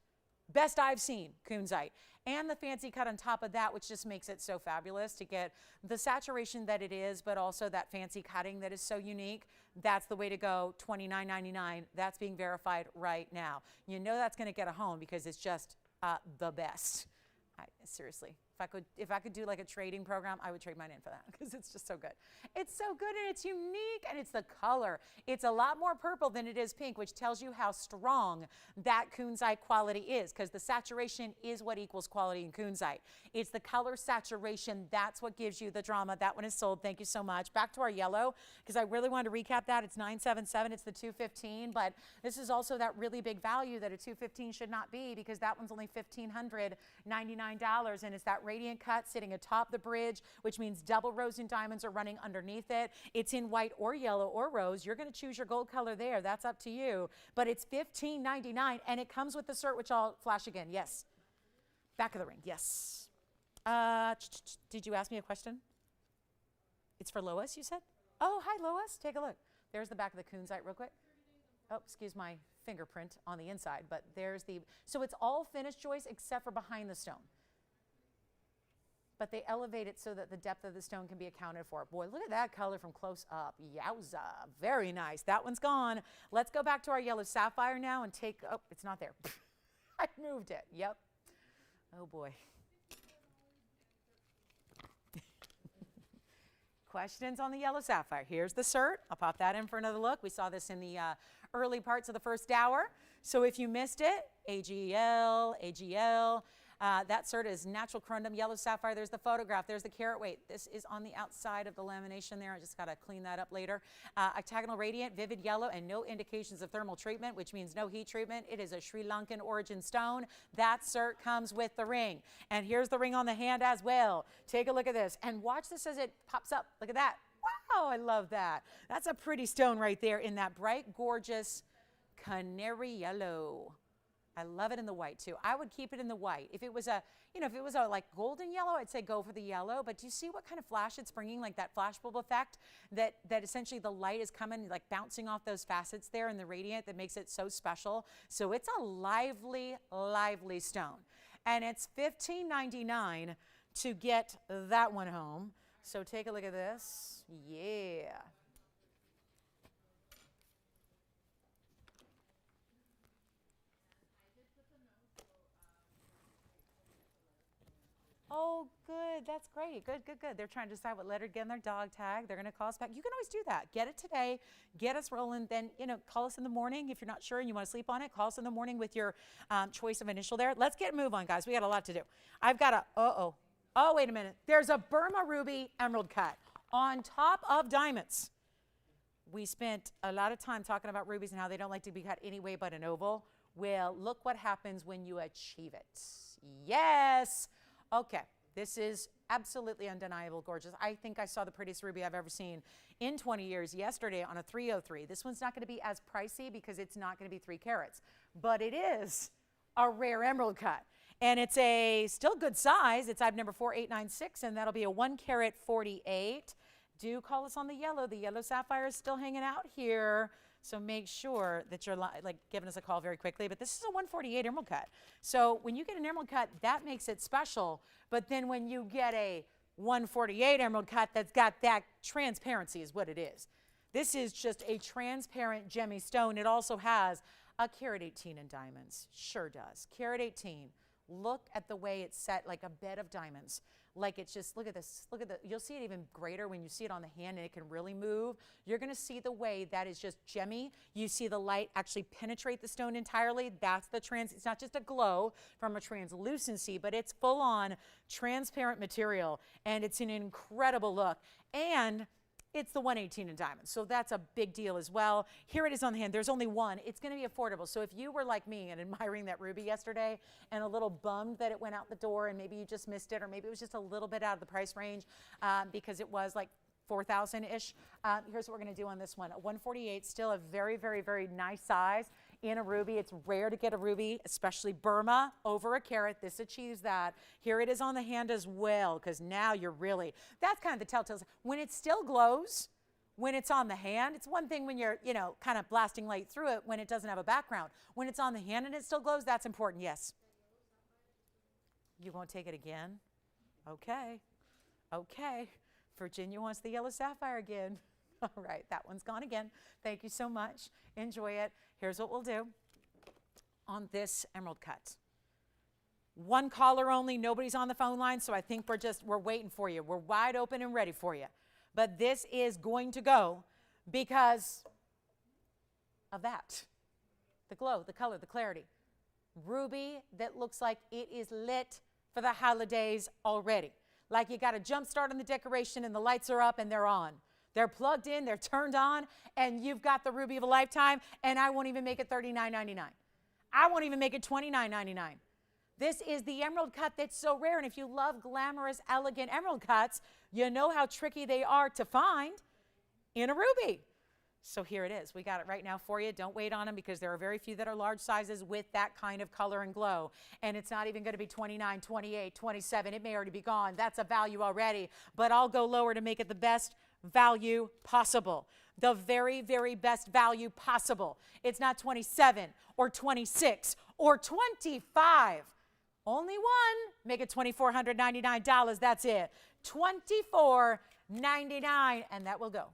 best I've seen, kunzite. And the fancy cut on top of that, which just makes it so fabulous to get the saturation that it is, but also that fancy cutting that is so unique. That's the way to go, $29.99. That's being verified right now. You know that's going to get a home because it's just the best. Seriously, if I could do like a trading program, I would trade mine in for that because it's just so good. It's so good and it's unique and it's the color. It's a lot more purple than it is pink, which tells you how strong that kunzite quality is because the saturation is what equals quality in kunzite. It's the color saturation. That's what gives you the drama. That one is sold. Thank you so much. Back to our yellow because I really wanted to recap that. It's 977. It's the 215, but this is also that really big value that a 215 should not be because that one's only $1,599 and it's that radiant cut sitting atop the bridge, which means double rose and diamonds are running underneath it. It's in white or yellow or rose. You're going to choose your gold color there. That's up to you. But it's $15.99 and it comes with the cert, which I'll flash again. Yes. Back of the ring. Yes. Did you ask me a question? It's for Lois, you said? Oh, hi, Lois. Take a look. There's the back of the kunzite real quick. Oh, excuse my fingerprint on the inside, but there's the, so it's all finished, Joyce, except for behind the stone. But they elevate it so that the depth of the stone can be accounted for. Boy, look at that color from close up. Yowza. Very nice. That one's gone. Let's go back to our yellow sapphire now and take, oh, it's not there. I moved it. Yep. Oh, boy. Questions on the yellow sapphire? Here's the cert. I'll pop that in for another look. We saw this in the early parts of the first hour. So if you missed it, AGL. That cert is natural corundum, yellow sapphire. There's the photograph. There's the carat weight. This is on the outside of the lamination there. I just got to clean that up later. Octagonal radiant, vivid yellow, and no indications of thermal treatment, which means no heat treatment. It is a Sri Lankan origin stone. That cert comes with the ring. And here's the ring on the hand as well. Take a look at this. And watch this as it pops up. Look at that. Wow, I love that. That's a pretty stone right there in that bright, gorgeous canary yellow. I love it in the white too. I would keep it in the white. If it was a, if it was a like golden yellow, I'd say go for the yellow. But do you see what kind of flash it's bringing? Like that flash bulb effect that essentially the light is coming, like bouncing off those facets there in the radiant that makes it so special. So it's a lively, lively stone. And it's $15.99 to get that one home. So take a look at this. Yeah. Oh, good. That's great. Good. They're trying to decide what letter to get in their dog tag. They're going to call us back. You can always do that. Get it today. Get us rolling. Then, call us in the morning. If you're not sure and you want to sleep on it, call us in the morning with your choice of initial there. Let's get a move on, guys. We got a lot to do. I've got a, oh, wait a minute. There's a Burma ruby emerald cut on top of diamonds. We spent a lot of time talking about rubies and how they don't like to be cut any way but an oval. Well, look what happens when you achieve it. Yes. Okay, this is absolutely undeniable gorgeous. I think I saw the prettiest ruby I've ever seen in 20 years yesterday on a 303. This one's not going to be as pricey because it's not going to be 3 carats, but it is a rare emerald cut. And it's a still good size. It's item number 4896, and that'll be a 1 carat 48. Do call us on the yellow. The yellow sapphire is still hanging out here. So make sure that you're giving us a call very quickly. But this is a 148 emerald cut. So when you get an emerald cut, that makes it special. But then when you get a 148 emerald cut that's got that transparency is what it is. This is just a transparent gemmy stone. It also has a carat 18 in diamonds. Sure does. Carat 18. Look at the way it's set like a bed of diamonds. like it's just, look at this, you'll see it even greater when you see it on the hand and it can really move. You're gonna see the way that is just gemmy. You see the light actually penetrate the stone entirely. That's the it's not just a glow from a translucency, but it's full on transparent material, and it's an incredible look. And it's the 118 in diamonds, so that's a big deal as well. Here it is on the hand. There's only one. It's going to be affordable. So if you were like me and admiring that ruby yesterday and a little bummed that it went out the door and maybe you just missed it, or maybe it was just a little bit out of the price range because it was like 4,000-ish. Here's what we're going to do on this one. A 148, still a very, very, very nice size in a ruby. It's rare to get a ruby, especially Burma, over a carat. This achieves that. Here it is on the hand as well, because now you're really, that's kind of the telltale. When it still glows, when it's on the hand, it's one thing when you're, you know, kind of blasting light through it when it doesn't have a background. When it's on the hand and it still glows, that's important. Yes. You won't take it again? Okay. Okay. Virginia wants the yellow sapphire again. All right, that one's gone again. Thank you so much. Enjoy it. Here's what we'll do on this emerald cut. One caller only. Nobody's on the phone line, so I think we're waiting for you. We're wide open and ready for you. But this is going to go because of that. The glow, the color, the clarity. Ruby that looks like it is lit for the holidays already. Like you got a jump start on the decoration and the lights are up and they're on. They're plugged in, they're turned on, and you've got the ruby of a lifetime, and I won't even make it $39.99. I won't even make it $29.99. This is the emerald cut that's so rare, and if you love glamorous, elegant emerald cuts, you know how tricky they are to find in a ruby. So here it is. We got it right now for you. Don't wait on them because there are very few that are large sizes with that kind of color and glow. And it's not even going to be 29, 28, 27. It may already be gone. That's a value already. But I'll go lower to make it the best value possible. The very, very best value possible. It's not 27 or 26 or 25. Only one. Make it $2,499. That's it. $24.99, and that will go.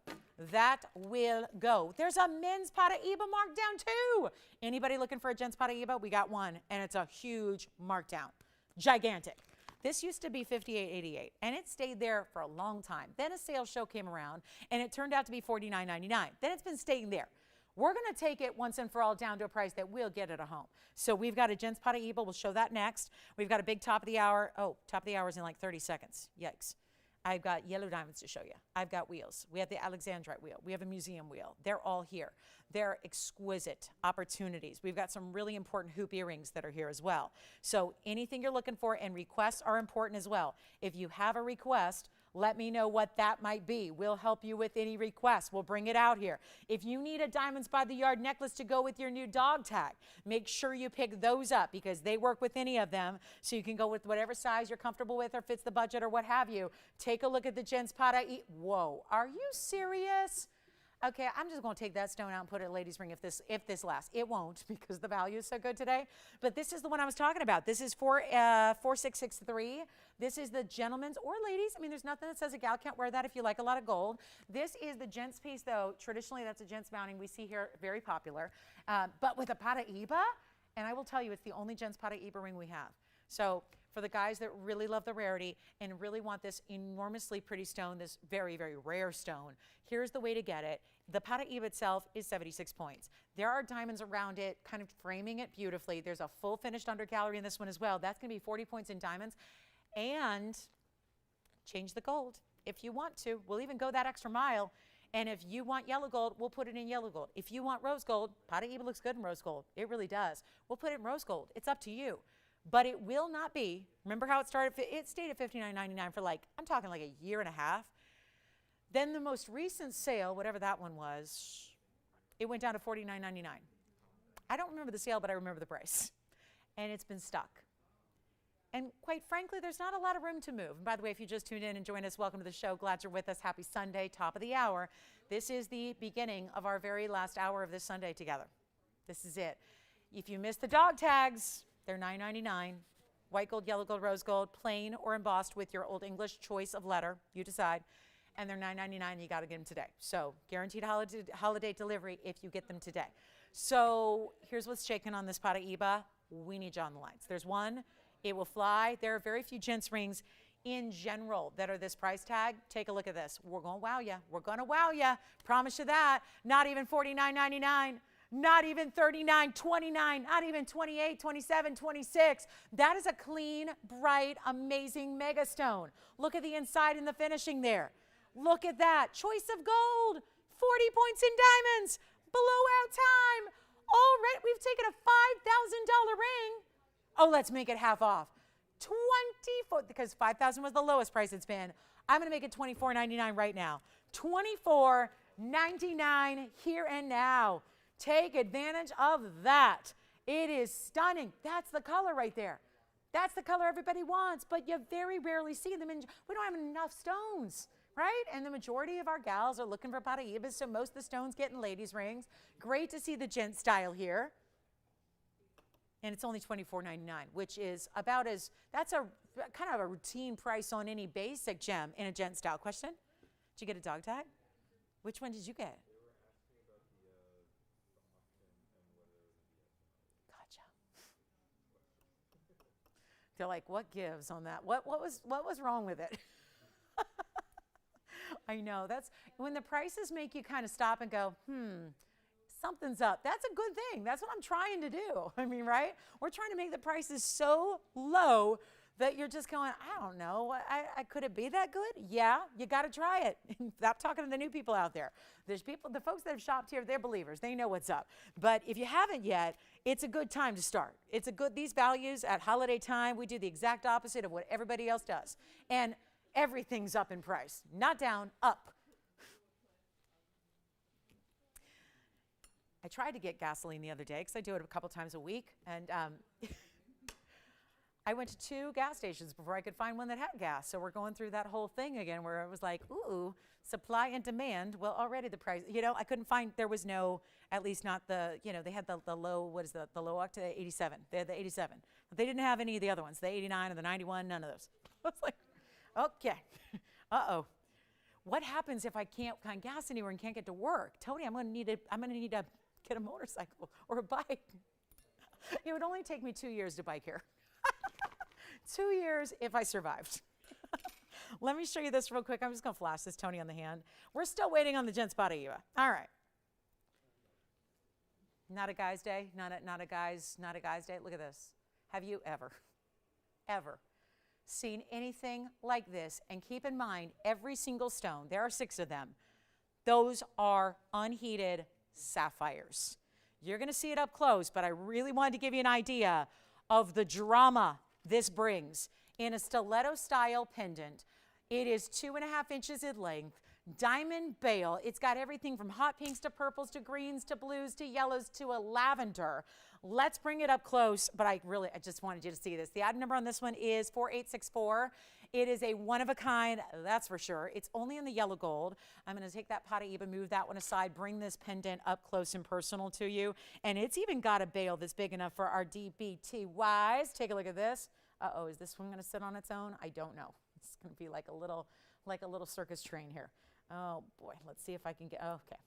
That will go. There's a men's Paraíba markdown too. Anybody looking for a gents Paraíba? We got one, and it's a huge markdown. Gigantic. This used to be $58.88, and it stayed there for a long time. Then a sales show came around, and it turned out to be $49.99. Then it's been staying there. We're going to take it once and for all down to a price that we'll get at a home. So we've got a gents Paraíba. We'll show that next. We've got a big top of the hour. Oh, top of the hour is in like 30 seconds. Yikes. I've got yellow diamonds to show you. I've got wheels. We have the Alexandrite wheel. We have a museum wheel. They're all here. They're exquisite opportunities. We've got some really important hoop earrings that are here as well. So anything you're looking for, and requests are important as well. If you have a request, let me know what that might be. We'll help you with any requests. We'll bring it out here. If you need a Diamonds by the Yard necklace to go with your new dog tag, make sure you pick those up because they work with any of them. So you can go with whatever size you're comfortable with or fits the budget or what have you. Take a look at the Gents Paraíba. Whoa, are you serious? Okay, I'm just going to take that stone out and put it in a lady's ring if this lasts. It won't because the value is so good today. But this is the one I was talking about. This is for 4663. This is the gentleman's or ladies. I mean, there's nothing that says a gal can't wear that if you like a lot of gold. This is the gents piece, though. Traditionally, that's a gents mounting we see here, very popular. But with a Paraíba, and I will tell you, it's the only gents Paraíba ring we have. So for the guys that really love the rarity and really want this enormously pretty stone, this very, very rare stone, here's the way to get it. The Paraíba itself is 76 points. There are diamonds around it, kind of framing it beautifully. There's a full finished undergallery in this one as well. That's going to be 40 points in diamonds. And change the gold if you want to. We'll even go that extra mile. And if you want yellow gold, we'll put it in yellow gold. If you want rose gold, Paraíba looks good in rose gold. It really does. We'll put it in rose gold. It's up to you. But it will not be, remember how it started? It stayed at $59.99 for like, I'm talking like a year and a half. Then the most recent sale, whatever that one was, it went down to $49.99. I don't remember the sale, but I remember the price. And it's been stuck. And quite frankly, there's not a lot of room to move. And by the way, if you just tuned in and joined us, welcome to the show. Glad you're with us. Happy Sunday, top of the hour. This is the beginning of our very last hour of this Sunday together. This is it. If you missed the dog tags, they're $9.99. White gold, yellow gold, rose gold, plain or embossed with your Old English choice of letter. You decide. And they're $9.99. You got to get them today. So guaranteed holiday delivery if you get them today. So here's what's shaking on this Paraíba. We need you on the lines. There's one. It will fly. There are very few gents rings in general that are this price tag. Take a look at this. We're going to wow you. We're going to wow you. Promise you that. Not even $49.99. Not even $39.29. Not even $28, $27, $26. That is a clean, bright, amazing mega stone. Look at the inside and the finishing there. Look at that. Choice of gold. 40 points in diamonds. Blowout time. All right, we've taken a $5,000 ring. Oh, let's make it half off. 24, because $5,000 was the lowest price it's been. I'm going to make it $24.99 right now. $24.99 here and now. Take advantage of that. It is stunning. That's the color right there. That's the color everybody wants, but you very rarely see them. We don't have enough stones, right? And the majority of our gals are looking for Paraibas, so most of the stones get in ladies' rings. Great to see the gent style here. And it's only $24.99, which is about as, that's a kind of a routine price on any basic gem in a gent style. Question? Did you get a dog tag? Which one did you get? Gotcha. They're like, what gives on that? What was wrong with it? I know, that's when the prices make you kind of stop and go, something's up. That's a good thing. That's what I'm trying to do. I mean, right? We're trying to make the prices so low that you're just going, I don't know. Could it be that good? Yeah, you got to try it. Stop talking to the new people out there. There's people, the folks that have shopped here, they're believers. They know what's up. But if you haven't yet, it's a good time to start. It's a good, these values at holiday time, we do the exact opposite of what everybody else does. And everything's up in price. Not down, up. I tried to get gasoline the other day because I do it a couple times a week, and I went to 2 gas stations before I could find one that had gas. So we're going through that whole thing again where it was like, ooh, supply and demand. Well, already the price, I couldn't find, there was no, at least not the, they had the low, what is the low octane, 87. They had the 87. But they didn't have any of the other ones, the 89 or the 91, none of those. I was like, okay, uh-oh. What happens if I can't find gas anywhere and can't get to work? Tony, I'm going to need to get a motorcycle or a bike. It would only take me 2 years to bike here. 2 years if I survived. Let me show you this real quick. I'm just going to flash this Tony on the hand. We're still waiting on the gents Paraíba. All right. Not a guy's day. Not a guy's day. Look at this. Have you ever seen anything like this? And keep in mind, every single stone, there are 6 of them. Those are unheated sapphires. You're going to see it up close, but I really wanted to give you an idea of the drama this brings. In a stiletto style pendant, it is 2.5 inches in length, diamond bail. It's got everything from hot pinks to purples to greens to blues to yellows to a lavender. Let's bring it up close, but I just wanted you to see this. The item number on this one is 4864. It is a one of a kind, that's for sure. It's only in the yellow gold. I'm going to take that Paraíba, move that one aside, bring this pendant up close and personal to you. And it's even got a bail that's big enough for our DBTYs. Take a look at this. Uh-oh, is this one going to sit on its own? I don't know. It's going to be like a little circus train here. Oh boy, let's see if I can get, okay.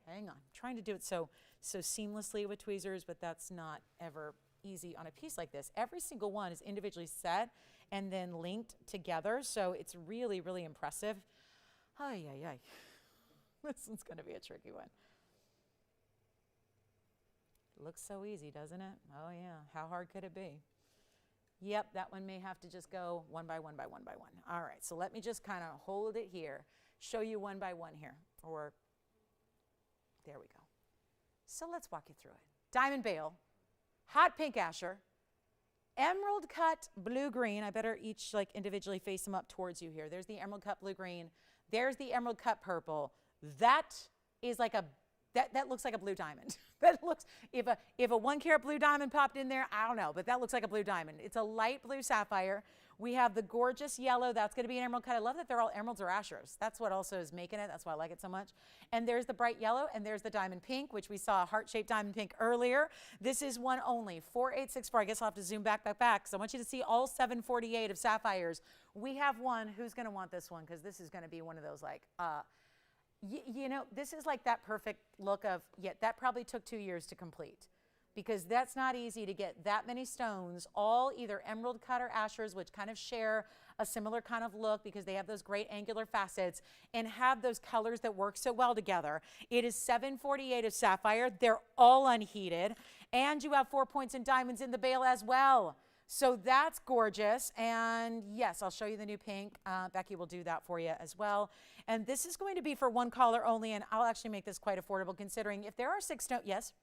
Hang on, I'm trying to do it so seamlessly with tweezers, but that's not ever easy on a piece like this. Every single one is individually set and then linked together, so it's really, really impressive. Ay, ay, ay. This one's gonna be a tricky one. Looks so easy, doesn't it? Oh yeah, how hard could it be? Yep, that one may have to just go one by one by one by one. All right, so let me just kind of hold it here, show you one by one here, or there we go. So let's walk you through it. Diamond bail, hot pink asher, emerald cut blue-green. I better each individually face them up towards you here. There's the emerald cut blue-green. There's the emerald cut purple. That is like that looks like a blue diamond. That looks, if a 1 carat blue diamond popped in there, I don't know, but that looks like a blue diamond. It's a light blue sapphire. We have the gorgeous yellow. That's going to be an emerald cut. I love that they're all emeralds or ashers. That's what also is making it. That's why I like it so much. And there's the bright yellow, and there's the diamond pink, which we saw a heart-shaped diamond pink earlier. This is one only, 4864. I guess I'll have to zoom back, because I want you to see all 748 of sapphires. We have one. Who's going to want this one? Because this is going to be one of those you know, this is like that perfect look of, that probably took 2 years to complete. because that's not easy to get that many stones, all either emerald cut or ashers, which kind of share a similar kind of look because they have those great angular facets and have those colors that work so well together. It is 748 of sapphire. They're all unheated. And you have 4 points in diamonds in the bail as well. So that's gorgeous. And yes, I'll show you the new pink. Becky will do that for you as well. And this is going to be for one caller only. And I'll actually make this quite affordable considering if there are 6 stones, yes.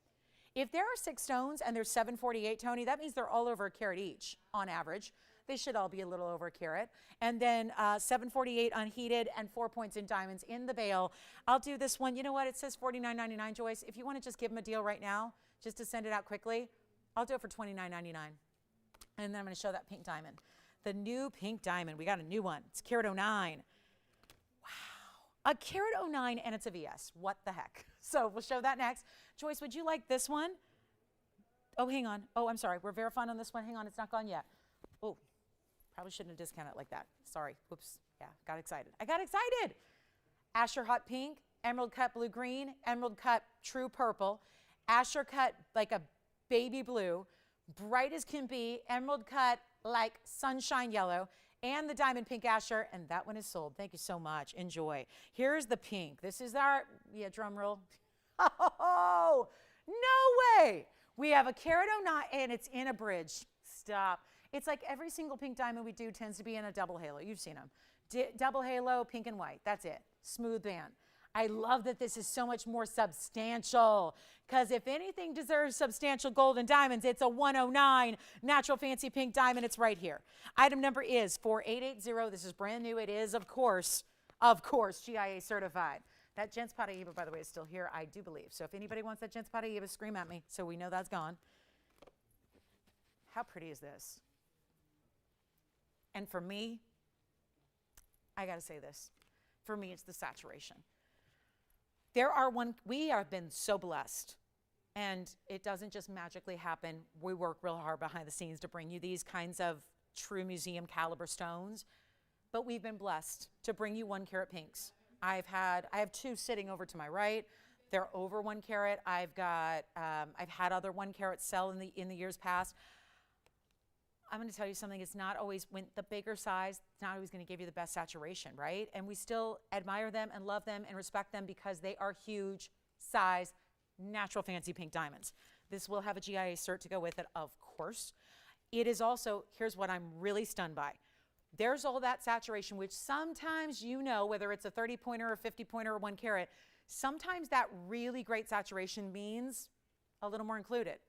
If there are 6 stones and there's 748, Tony, that means they're all over a carat each on average. They should all be a little over a carat. And then 748 unheated and 4 points in diamonds in the bail. I'll do this one. You know what? It says $49.99, Joyce. If you want to just give them a deal right now, just to send it out quickly, I'll do it for $29.99. And then I'm going to show that pink diamond. The new pink diamond. We got a new one. It's carat 09. Wow. A carat 09 and it's a VS. What the heck? So we'll show that next. Joyce, would you like this one? Oh, hang on. Oh, I'm sorry. We're verifying on this one. Hang on. It's not gone yet. Oh, probably shouldn't have discounted it like that. Sorry. Whoops. Yeah, got excited. I got excited. Asher hot pink, emerald cut blue green, emerald cut true purple, Asher cut like a baby blue, bright as can be, emerald cut like sunshine yellow, and the diamond pink Asher, and that one is sold. Thank you so much. Enjoy. Here's the pink. This is our, yeah, drum roll. Oh, no way. We have a carat 09, and it's in a bridge. Stop. It's like every single pink diamond we do tends to be in a double halo. You've seen them. Double halo, pink and white. That's it. Smooth band. I love that this is so much more substantial because if anything deserves substantial gold and diamonds, it's a 109 natural fancy pink diamond. It's right here. Item number is 4880. This is brand new. It is, of course, GIA certified. That Gents Paraíba, by the way, is still here, I do believe. So if anybody wants that Gents Paraíba, scream at me so we know that's gone. How pretty is this? And for me, I got to say this. For me, it's the saturation. We have been so blessed, and it doesn't just magically happen. We work real hard behind the scenes to bring you these kinds of true museum caliber stones, but we've been blessed to bring you 1 carat pinks. I have 2 sitting over to my right. They're over 1 carat. I've had other 1 carat sell in the years past. I'm going to tell you something. It's not always, when the bigger size, it's not always going to give you the best saturation, right? And we still admire them and love them and respect them because they are huge size, natural fancy pink diamonds. This will have a GIA cert to go with it, of course. It is also, here's what I'm really stunned by. There's all that saturation, which sometimes, you know, whether it's a 30-pointer or 50-pointer or 1 carat, sometimes that really great saturation means a little more included.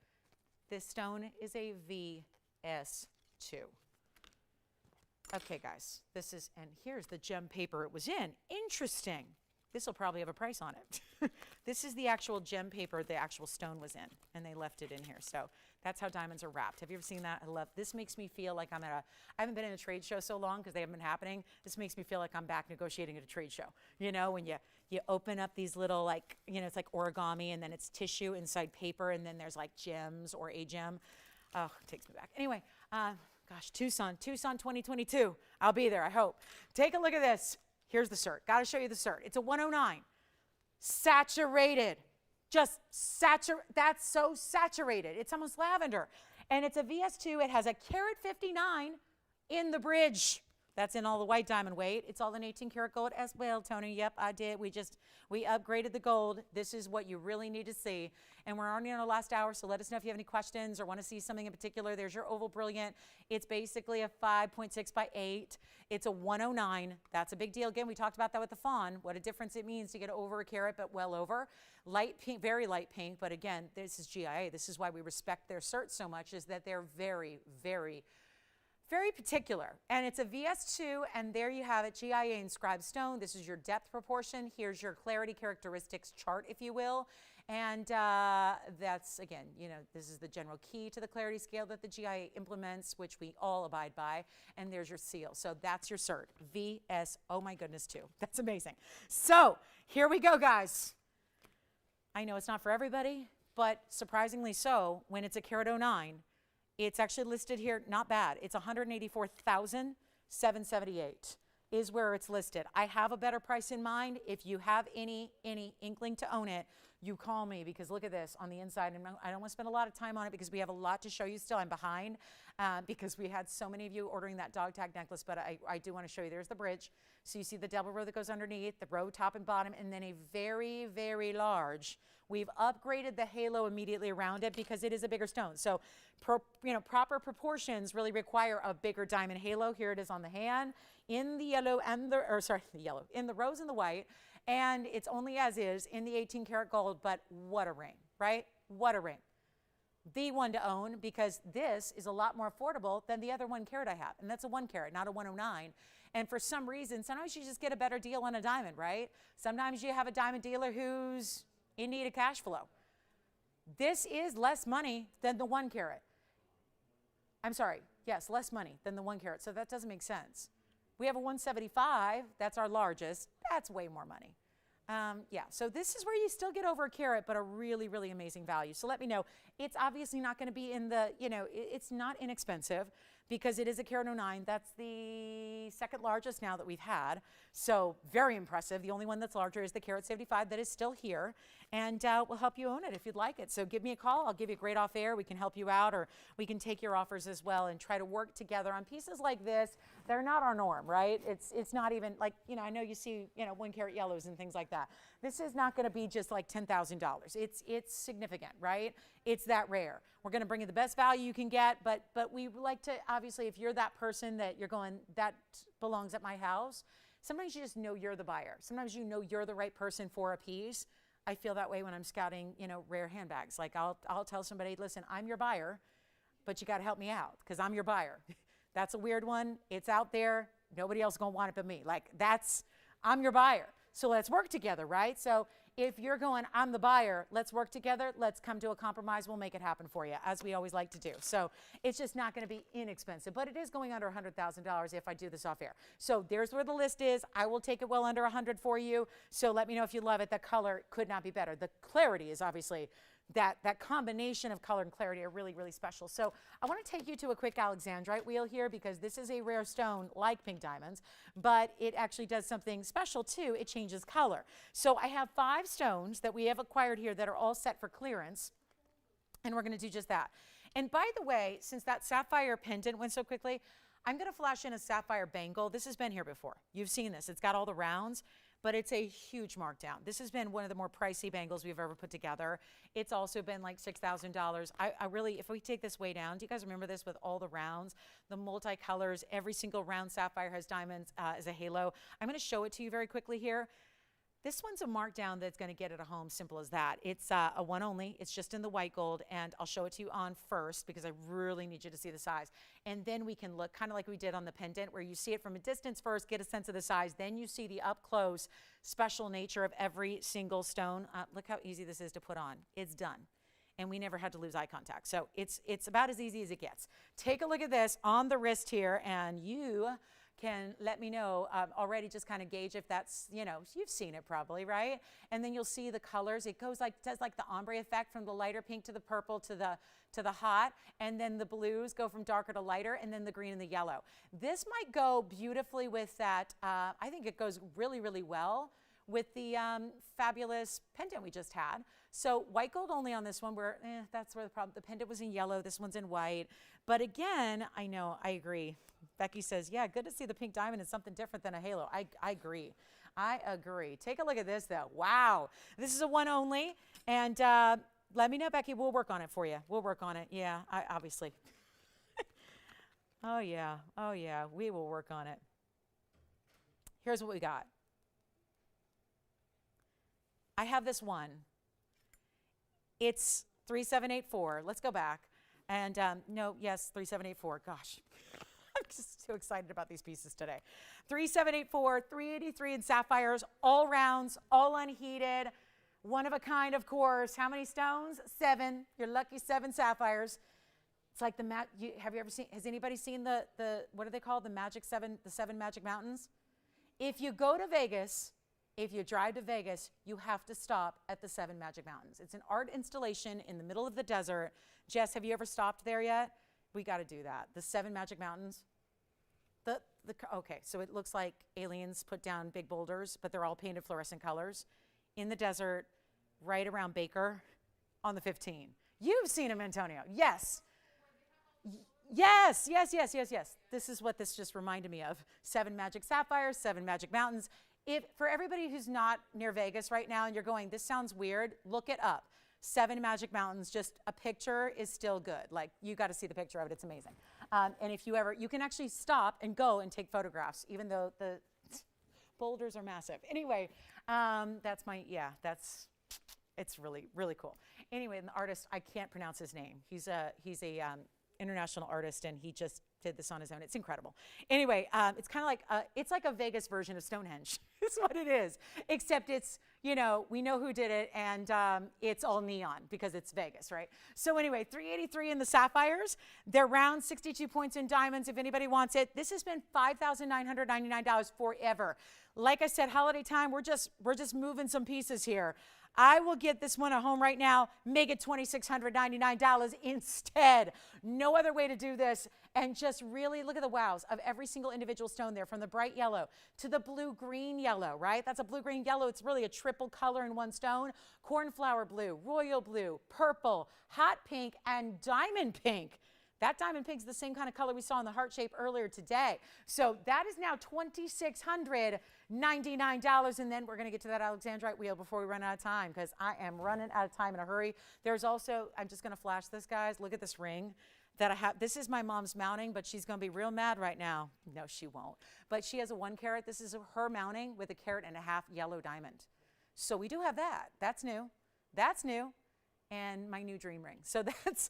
This stone is a VS2. Okay, guys, and here's the gem paper it was in. Interesting. This will probably have a price on it. This is the actual gem paper the actual stone was in, and they left it in here. So that's how diamonds are wrapped. Have you ever seen that? This makes me feel like I haven't been in a trade show so long because they haven't been happening. This makes me feel like I'm back negotiating at a trade show. You know, when you open up these little, like, you know, it's like origami, and then it's tissue inside paper, and then there's like gems or a gem. Oh, it takes me back. Anyway, gosh, Tucson 2022. I'll be there, I hope. Take a look at this. Here's the cert. Got to show you the cert. It's a 109. Saturated. That's so saturated. It's almost lavender. And it's a VS2. It has a carat 59 in the bridge. That's in all the white diamond weight. It's all in 18 karat gold as well, Tony. Yep, I did. We upgraded the gold. This is what you really need to see. And we're already in our last hour, so let us know if you have any questions or want to see something in particular. There's your oval brilliant. It's basically a 5.6 by 8. It's a 109. That's a big deal. Again, we talked about that with the fawn, what a difference it means to get over a carat, but well over. Light pink, very light pink, but again, this is GIA. This is why we respect their cert so much, is that they're very, very particular. And it's a VS2, and there you have it, GIA inscribed stone. This is your depth proportion. Here's your clarity characteristics chart, if you will. And that's, again, you know, this is the general key to the clarity scale that the GIA implements, which we all abide by. And there's your seal. So that's your cert, VS, oh my goodness, 2. That's amazing. So here we go, guys. I know it's not for everybody, but surprisingly so, when it's a carat 09, it's actually listed here, not bad. It's $184,778. is where it's listed. I have a better price in mind. If you have any inkling to own it, you call me, because look at this on the inside. And I don't want to spend a lot of time on it because we have a lot to show you still. I'm behind because we had so many of you ordering that dog tag necklace, but I do want to show you. There's the bridge. So you see the double row that goes underneath, the row top and bottom, and then a very, very large. We've upgraded the halo immediately around it because it is a bigger stone. So proper proportions really require a bigger diamond halo. Here it is on the hand, in the yellow and in the rose and the white. And it's only as is in the 18 karat gold, but what a ring, right? What a ring. The one to own, because this is a lot more affordable than the other 1 carat I have. And that's a 1 carat, not a 109. And for some reason, sometimes you just get a better deal on a diamond, right? Sometimes you have a diamond dealer who's in need of cash flow. This is less money than the 1 carat. I'm sorry, yes, less money than the 1 carat. So that doesn't make sense. We have a 175, that's our largest. That's way more money. Yeah, so this is where you still get over a carat, but a really, really amazing value. So let me know. It's obviously not going to be in the, it's not inexpensive because it is a carat 09. That's the second largest now that we've had. So very impressive. The only one that's larger is the carat 75 that is still here. And we'll help you own it if you'd like it. So give me a call. I'll give you a great off air. We can help you out, or we can take your offers as well and try to work together on pieces like this. They're not our norm, right? It's not even like, I know you see, 1 carat yellows and things like that. This is not going to be just like $10,000. It's significant, right? It's that rare. We're going to bring you the best value you can get, but we like to, obviously, if you're that person that you're going, that belongs at my house, sometimes you just know you're the buyer. Sometimes you know you're the right person for a piece. I feel that way when I'm scouting, rare handbags. Like I'll tell somebody, listen, I'm your buyer, but you got to help me out because I'm your buyer. That's a weird one. It's out there. Nobody else is going to want it but me. Like I'm your buyer. So let's work together, right? So if you're going, I'm the buyer, let's work together. Let's come to a compromise. We'll make it happen for you, as we always like to do. So it's just not going to be inexpensive, but it is going under $100,000 if I do this off air. So there's where the list is. I will take it well under 100 for you. So let me know if you love it. The color could not be better. The clarity is obviously that combination of color and clarity are really, really special. So I want to take you to a quick alexandrite wheel here because this is a rare stone like pink diamonds, but it actually does something special too. It changes color. So I have 5 stones that we have acquired here that are all set for clearance, and we're going to do just that. And by the way, since that sapphire pendant went so quickly, I'm going to flash in a sapphire bangle. This has been here before. You've seen this. It's got all the rounds, but it's a huge markdown. This has been one of the more pricey bangles we've ever put together. It's also been like $6,000. I really, if we take this way down, do you guys remember this with all the rounds, the multicolors, every single round sapphire has diamonds as a halo. I'm gonna show it to you very quickly here. This one's a markdown that's going to get it a home, simple as that. It's a one only. It's just in the white gold, and I'll show it to you on first because I really need you to see the size. And then we can look kind of like we did on the pendant, where you see it from a distance first, get a sense of the size, then you see the up close special nature of every single stone. Look how easy this is to put on. It's done. And we never had to lose eye contact. So it's about as easy as it gets. Take a look at this on the wrist here, and you can let me know already, just kind of gauge if that's, you've seen it probably, right? And then you'll see the colors. It goes like, does like the ombre effect from the lighter pink to the purple to the hot, and then the blues go from darker to lighter, and then the green and the yellow. This might go beautifully with that. I think it goes really, really well with the fabulous pendant we just had. So white gold only on this one, that's where the problem, the pendant was in yellow, this one's in white. But again, I know, I agree. Becky says, yeah, good to see the pink diamond is something different than a halo. I agree. I agree. Take a look at this though. Wow. This is a one only. And let me know, Becky, we'll work on it for you. We'll work on it. Yeah, obviously. Oh yeah, we will work on it. Here's what we got. I have this one. It's 3784. Let's go back. And no, yes, 3784. Gosh, I'm just so excited about these pieces today. 3784, 383 in sapphires, all rounds, all unheated, one of a kind, of course. How many stones? 7. Your lucky 7 sapphires. It's like have you ever seen, has anybody seen the what are they called? The Magic 7, the 7 Magic Mountains? If you go to Vegas, if you drive to Vegas, you have to stop at the 7 Magic Mountains. It's an art installation in the middle of the desert. Jess, have you ever stopped there yet? We got to do that. The 7 Magic Mountains. Okay, so it looks like aliens put down big boulders, but they're all painted fluorescent colors in the desert, right around Baker on the 15. You've seen them, Antonio. Yes. Yes. This is what this just reminded me of. 7 magic sapphires, 7 magic mountains. If for everybody who's not near Vegas right now and you're going, this sounds weird, look it up. 7 magic mountains, just a picture is still good. Like, you got to see the picture of it. It's amazing. And if you ever, you can actually stop and go and take photographs, even though the boulders are massive. Anyway, it's really, really cool. Anyway, and the artist, I can't pronounce his name. He's a international artist, and he just did this on his own. It's incredible. Anyway, it's kind of like, it's like a Vegas version of Stonehenge. It's what it is, except it's, we know who did it, and it's all neon because it's Vegas, right? So anyway, $383 in the sapphires. They're round, 62 points in diamonds if anybody wants it. This has been $5,999 forever. Like I said, holiday time, we're just moving some pieces here. I will get this one at home right now, make it $2,699 instead. No other way to do this. And just really look at the wows of every single individual stone there, from the bright yellow to the blue-green yellow, right? That's a blue-green yellow. It's really a triple color in one stone. Cornflower blue, royal blue, purple, hot pink, and diamond pink. That diamond pink's the same kind of color we saw in the heart shape earlier today. So that is now $2,699. And then we're going to get to that Alexandrite wheel before we run out of time, because I am running out of time in a hurry. There's also, I'm just going to flash this, guys. Look at this ring that I have. This is my mom's mounting, but she's going to be real mad right now. No, she won't. But she has a 1 carat. This is her mounting with a 1.5 carat yellow diamond. So we do have that. That's new. That's new. And my new dream ring. So that's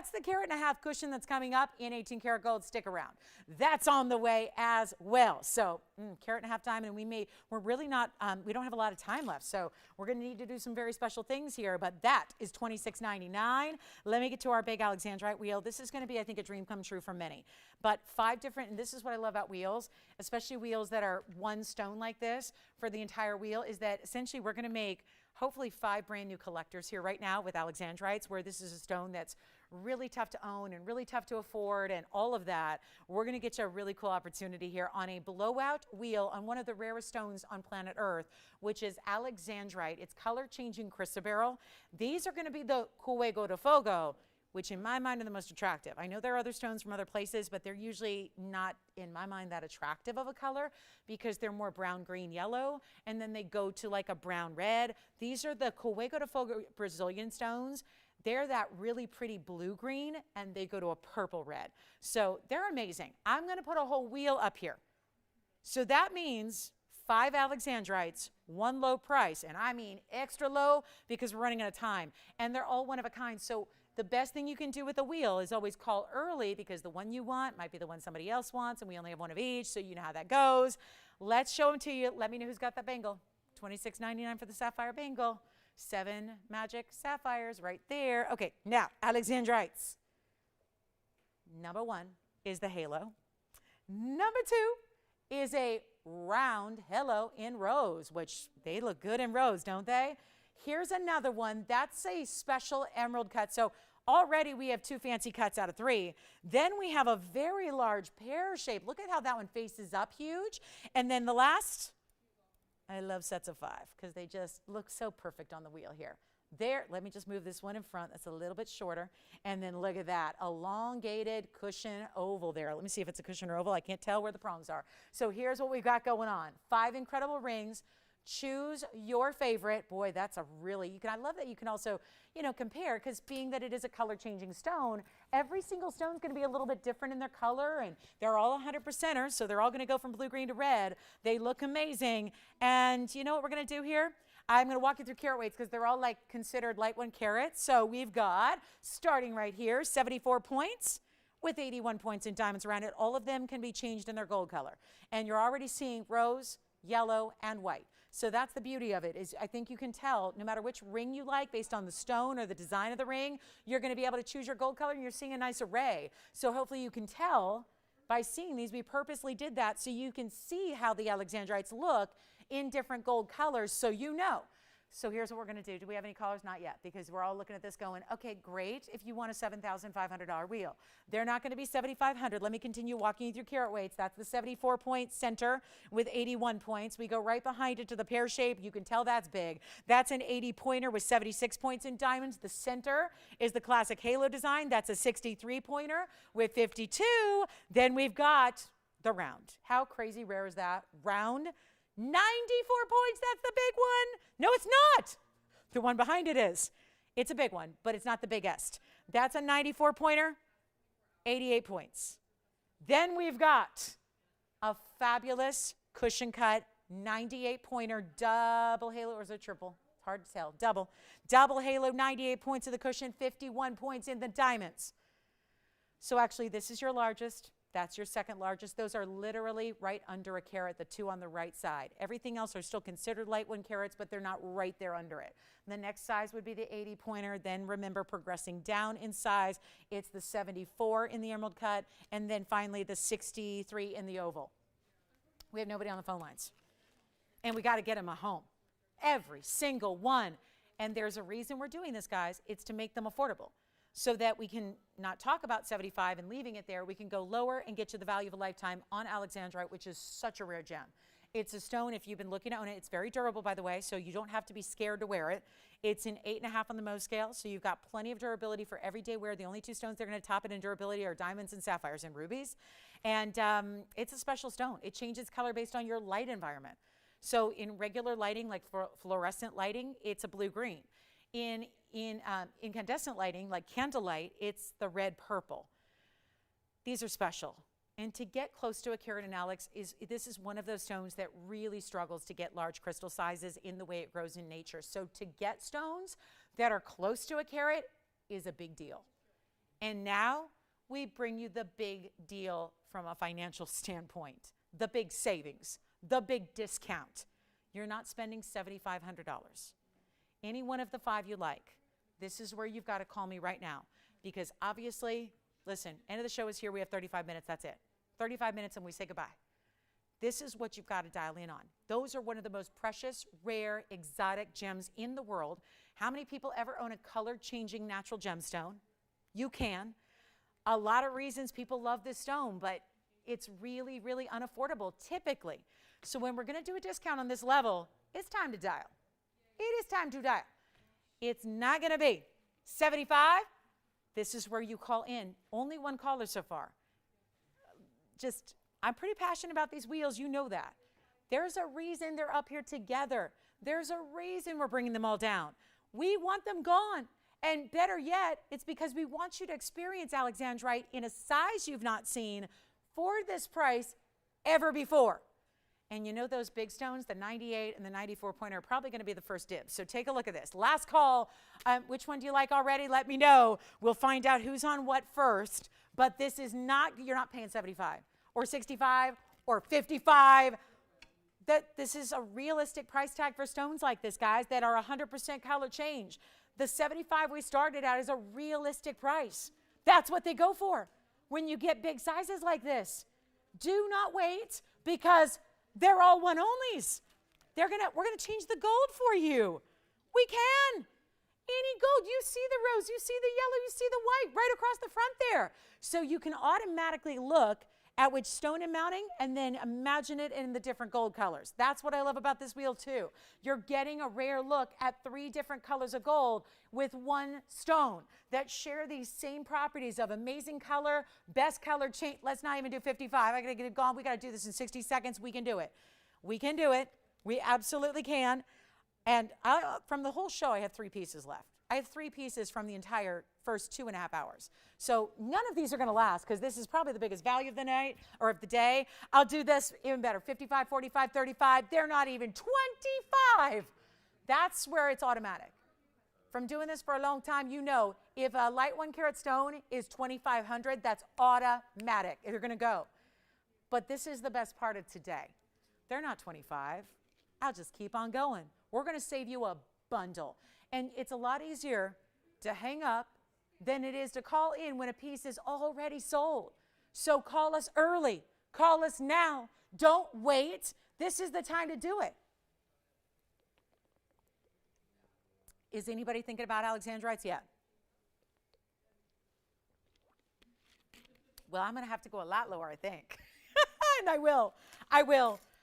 the 1.5 carat cushion that's coming up in 18 karat gold. Stick around. That's on the way as well. So 1.5 carat diamond, and we're really not, we don't have a lot of time left. So we're going to need to do some very special things here, but that is $2,699. Let me get to our big Alexandrite wheel. This is going to be, I think, a dream come true for many. But 5 different, and this is what I love about wheels, especially wheels that are one stone like this for the entire wheel, is that essentially we're going to make hopefully 5 brand new collectors here right now with Alexandrites, where this is a stone that's really tough to own and really tough to afford and all of that. We're going to get you a really cool opportunity here on a blowout wheel on one of the rarest stones on planet Earth, which is Alexandrite. It's color-changing chrysoberyl. These are going to be the Fuego de Fogo, which in my mind are the most attractive. I know there are other stones from other places, but they're usually not, in my mind, that attractive of a color because they're more brown, green, yellow, and then they go to like a brown red. These are the Fuego de Fogo Brazilian stones. They're that really pretty blue-green, and they go to a purple red. So they're amazing. I'm going to put a whole wheel up here. So that means 5 Alexandrites, 1 low price, and I mean extra low because we're running out of time, and they're all one of a kind. So the best thing you can do with a wheel is always call early, because the one you want might be the one somebody else wants, and we only have 1 of each, so you know how that goes. Let's show them to you. Let me know who's got that bangle. $26.99 for the sapphire bangle. 7 magic sapphires right there. Okay, now, Alexandrites. Number 1 is the halo. Number 2 is a round halo in rose, which they look good in rose, don't they? Here's another one. That's a special emerald cut. So already we have 2 fancy cuts out of 3. Then we have a very large pear shape. Look at how that one faces up huge. And then the last, I love sets of 5 because they just look so perfect on the wheel here. There, let me just move this one in front. That's a little bit shorter. And then look at that, elongated cushion oval there. Let me see if it's a cushion or oval. I can't tell where the prongs are. So here's what we've got going on. 5 incredible rings. Choose your favorite. Boy, that's a really, I love that you can also, compare, because being that it is a color changing stone, every single stone is going to be a little bit different in their color, and they're all 100%ers, so they're all going to go from blue, green to red. They look amazing. And you know what we're going to do here? I'm going to walk you through carat weights because they're all considered light 1 carat. So we've got, starting right here, 74 points with 81 points in diamonds around it. All of them can be changed in their gold color. And you're already seeing rose, yellow, and white. So that's the beauty of it, is I think you can tell no matter which ring you like based on the stone or the design of the ring, you're going to be able to choose your gold color, and you're seeing a nice array. So hopefully you can tell by seeing these. We purposely did that so you can see how the Alexandrites look in different gold colors, so you know. So here's what we're going to do. Do we have any callers? Not yet, because we're all looking at this going, okay, great if you want a $7,500 wheel. They're not going to be $7,500. Let me continue walking you through carat weights. That's the 74-point center with 81 points. We go right behind it to the pear shape. You can tell that's big. That's an 80-pointer with 76 points in diamonds. The center is the classic halo design. That's a 63-pointer with 52. Then we've got the round. How crazy rare is that? Round. 94 points, that's the big one. No, it's not. The one behind it is. It's a big one, but it's not the biggest. That's a 94-pointer, 88 points. Then we've got a fabulous cushion cut 98-pointer double halo, or is it triple? It's hard to tell. Double. Double halo, 98 points of the cushion, 51 points in the diamonds. So actually, this is your largest. That's your second largest. Those are literally right under a carat, the two on the right side. Everything else are still considered light 1 carats, but they're not right there under it. And the next size would be the 80-pointer. Then remember, progressing down in size, it's the 74 in the emerald cut, and then finally the 63 in the oval. We have nobody on the phone lines. And we got to get them a home. Every single one. And there's a reason we're doing this, guys. It's to make them affordable, so that we can not talk about 75 and leaving it there. We can go lower and get to the value of a lifetime on alexandrite, which is such a rare gem. It's a stone, if you've been looking to own it, it's very durable, by the way, so you don't have to be scared to wear it. It's an 8.5 on the Mohs scale, so you've got plenty of durability for everyday wear. The only two stones that are going to top it in durability are diamonds and sapphires and rubies. And it's a special stone. It changes color based on your light environment. So in regular lighting, like fluorescent lighting, it's a blue-green. In incandescent lighting, like candlelight, it's the red-purple. These are special. And to get close to a carat in Alex, this is one of those stones that really struggles to get large crystal sizes in the way it grows in nature. So to get stones that are close to a carat is a big deal. And now we bring you the big deal from a financial standpoint, the big savings, the big discount. You're not spending $7,500. Any one of the 5 you like. This is where you've got to call me right now, because obviously, listen, end of the show is here. We have 35 minutes. That's it. 35 minutes and we say goodbye. This is what you've got to dial in on. Those are one of the most precious, rare, exotic gems in the world. How many people ever own a color-changing natural gemstone? You can. A lot of reasons people love this stone, but it's really, really unaffordable typically. So when we're going to do a discount on this level, it's time to dial. It is time to dial. It's not going to be 75. This is where you call in. Only one caller so far. I'm pretty passionate about these wheels. You know that. There's a reason they're up here together. There's a reason we're bringing them all down. We want them gone. And better yet, it's because we want you to experience alexandrite in a size you've not seen for this price ever before. And you know those big stones, the 98 and the 94 pointer, are probably going to be the first dibs. So take a look at this. Last call. Which one do you like already? Let me know. We'll find out who's on what first. But this is not, you're not paying 75 or 65 or 55. This is a realistic price tag for stones like this, guys, that are 100% color change. The 75 we started at is a realistic price. That's what they go for when you get big sizes like this. Do not wait, because they're all one-onlys. We're gonna change the gold for you. We can. Any gold. You see the rose, you see the yellow, you see the white right across the front there. So you can automatically look at which stone I'm mounting and then imagine it in the different gold colors. That's what I love about this wheel too. You're getting a rare look at 3 different colors of gold with one stone that share these same properties of amazing color, best color change. Let's not even do 55. I gotta get it gone. We gotta do this in 60 seconds. We can do it. We can do it. We absolutely can. And from the whole show, I have 3 pieces left. I have 3 pieces from the entire first 2.5 hours. So none of these are gonna last, because this is probably the biggest value of the night or of the day. I'll do this even better, 55, 45, 35. They're not even 25. That's where it's automatic. From doing this for a long time, you know, if a light 1 carat stone is 2,500, that's automatic. They're gonna go. But this is the best part of today. They're not 25. I'll just keep on going. We're gonna save you a bundle. And it's a lot easier to hang up than it is to call in when a piece is already sold. So call us early. Call us now. Don't wait. This is the time to do it. Is anybody thinking about Alexandrites yet? Well, I'm going to have to go a lot lower, I think. And I will.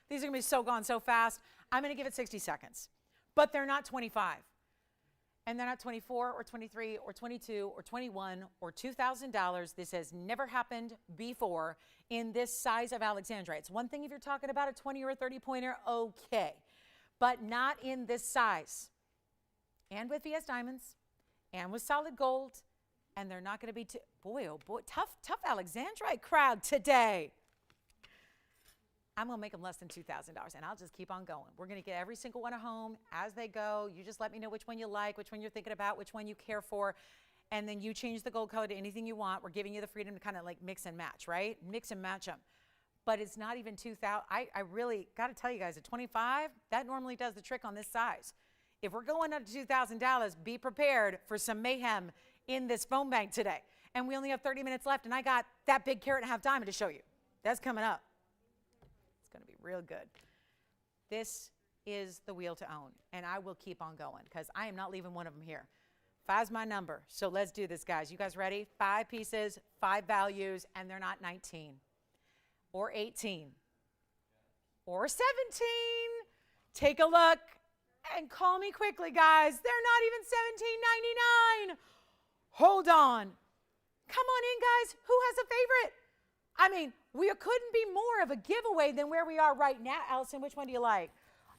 These are going to be so gone so fast. I'm going to give it 60 seconds. But they're not 25. And they're not 24 or 23 or 22 or 21 or $2,000. This has never happened before in this size of Alexandrite. One thing if you're talking about a 20 or a 30 pointer, okay. But not in this size. And with VS diamonds and with solid gold. And they're not going to be, boy, oh boy, tough Alexandrite crowd today. I'm going to make them less than $2,000, and I'll just keep on going. We're going to get every single one at home as they go. You just let me know which one you like, which one you're thinking about, which one you care for, and then you change the gold color to anything you want. We're giving you the freedom to kind of like mix and match, right? Mix and match them. But it's not even 2,000. I really got to tell you guys, at 25, that normally does the trick on this size. If we're going up to $2,000, be prepared for some mayhem in this phone bank today. And we only have 30 minutes left, and I got that big carat and a half diamond to show you. That's coming up. It's going to be real good. This is the wheel to own, and I will keep on going because I am not leaving one of them here. 5's my number, so let's do this, guys. You guys ready? 5 pieces, 5 values, and they're not 19 or 18 or 17. Take a look and call me quickly, guys. They're not even $17.99. Hold on. Come on in, guys. Who has a favorite? I mean, we couldn't be more of a giveaway than where we are right now. Allison, which one do you like?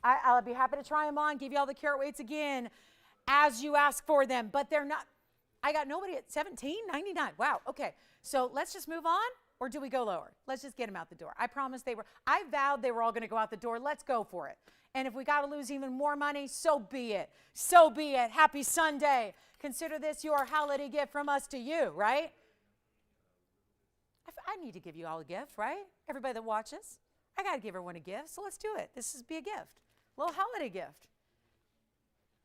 I'll be happy to try them on, give you all the carat weights again as you ask for them. But they're not, I got nobody at $17.99. Wow, okay. So let's just move on, or do we go lower? Let's just get them out the door. I vowed they were all going to go out the door. Let's go for it. And if we got to lose even more money, so be it. So be it. Happy Sunday. Consider this your holiday gift from us to you, right? I need to give you all a gift, right? Everybody that watches. I got to give everyone a gift, so let's do it. This is be a gift. A little holiday gift.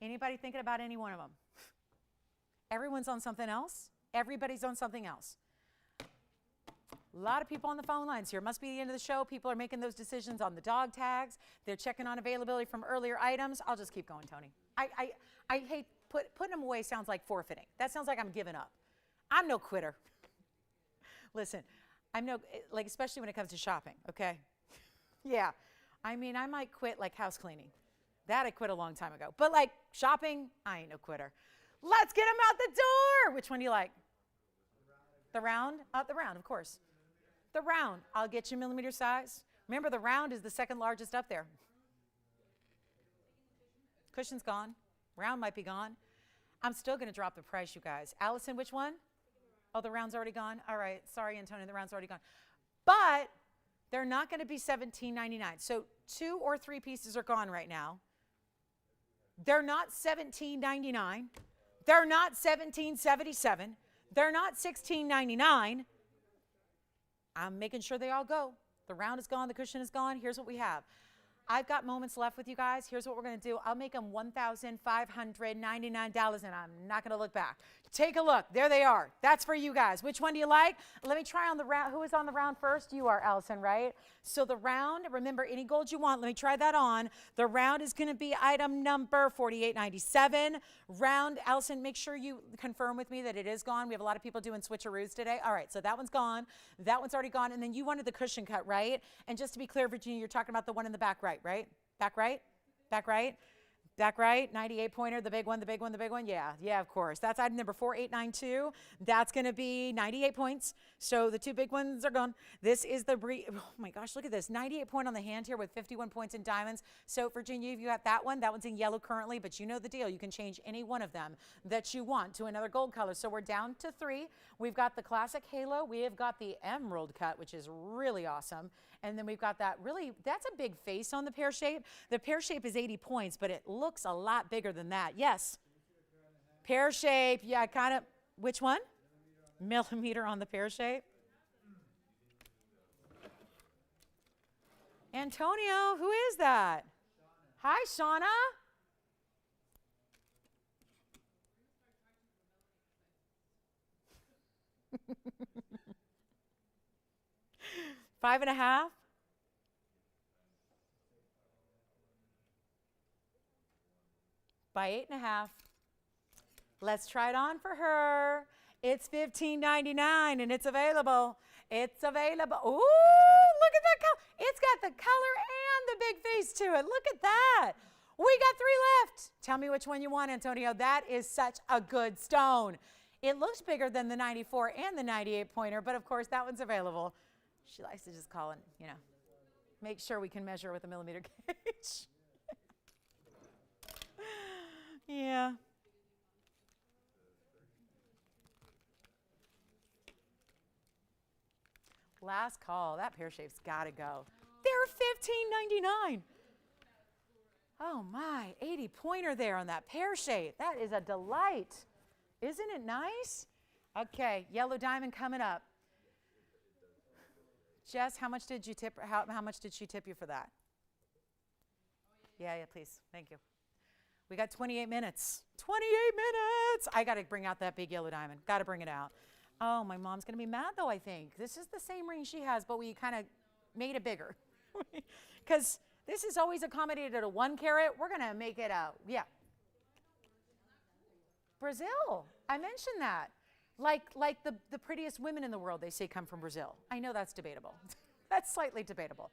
Anybody thinking about any one of them? Everyone's on something else. Everybody's on something else. A lot of people on the phone lines here. Must be the end of the show. People are making those decisions on the dog tags. They're checking on availability from earlier items. I'll just keep going, Tony. I hate putting them away sounds like forfeiting. That sounds like I'm giving up. I'm no quitter. Listen, I'm no, like, especially when it comes to shopping, okay? Yeah. I mean, I might quit like house cleaning. That I quit a long time ago. But like shopping, I ain't no quitter. Let's get them out the door. Which one do you like? The round? The round, of course. The round. I'll get you millimeter size. Remember, the round is the second largest up there. Cushion's gone. Round might be gone. I'm still going to drop the price, you guys. Allison, which one? Oh, the round's already gone? All right. Sorry, Antonio, the round's already gone. But they're not going to be $17.99. So 2 or 3 pieces are gone right now. They're not $17.99. They're not $17.77. They're not $16.99. I'm making sure they all go. The round is gone. The cushion is gone. Here's what we have. I've got moments left with you guys. Here's what we're going to do. I'll make them $1,599, and I'm not going to look back. Take a look. There they are. That's for you guys. Which one do you like? Let me try on the round. Who is on the round first? You are, Allison, right? So the round, remember, any gold you want, let me try that on. The round is going to be item number 4897. Round, Allison, make sure you confirm with me that it is gone. We have a lot of people doing switcheroos today. All right, so that one's gone. That one's already gone. And then you wanted the cushion cut, right? And just to be clear, Virginia, you're talking about the one in the back right, right? Back right? Back right? Back right, 98 pointer, the big one, the big one, the big one. Yeah, of course. That's item number 4892. That's going to be 98 points. So the 2 big ones are gone. This is the, oh my gosh, look at this. 98 point on the hand here with 51 points in diamonds. So Virginia, if you got that one's in yellow currently, but you know the deal. You can change any one of them that you want to another gold color. So we're down to 3. We've got the classic halo. We have got the emerald cut, which is really awesome. And then we've got that really, that's a big face on the pear shape. The pear shape is 80 points, but it looks a lot bigger than that. Yes. Pear shape, yeah, kind of, which one? Millimeter on the pear shape. Antonio, who is that? Hi, Shauna. Five and a half. By 8.5. Let's try it on for her. It's $15.99 and it's available. It's available. Ooh, look at that color. It's got the color and the big face to it. Look at that. We got 3 left. Tell me which one you want, Antonio. That is such a good stone. It looks bigger than the 94 and the 98 pointer, but of course that one's available. She likes to just call it, you know, make sure we can measure with a millimeter gauge. Yeah. Last call. That pear shape's got to go. They're $15.99. Oh my, 80 pointer there on that pear shape. That is a delight. Isn't it nice? Okay, yellow diamond coming up. Jess, how much did you tip? How much did she tip you for that? Yeah, please. Thank you. We got 28 minutes. 28 minutes. I got to bring out that big yellow diamond. Got to bring it out. Oh, my mom's going to be mad, though, I think. This is the same ring she has, but we kind of made it bigger. Because this is always accommodated at a 1 carat. We're going to make it out. Yeah. Brazil. I mentioned that. Like the prettiest women in the world, they say, come from Brazil. I know that's debatable. That's slightly debatable.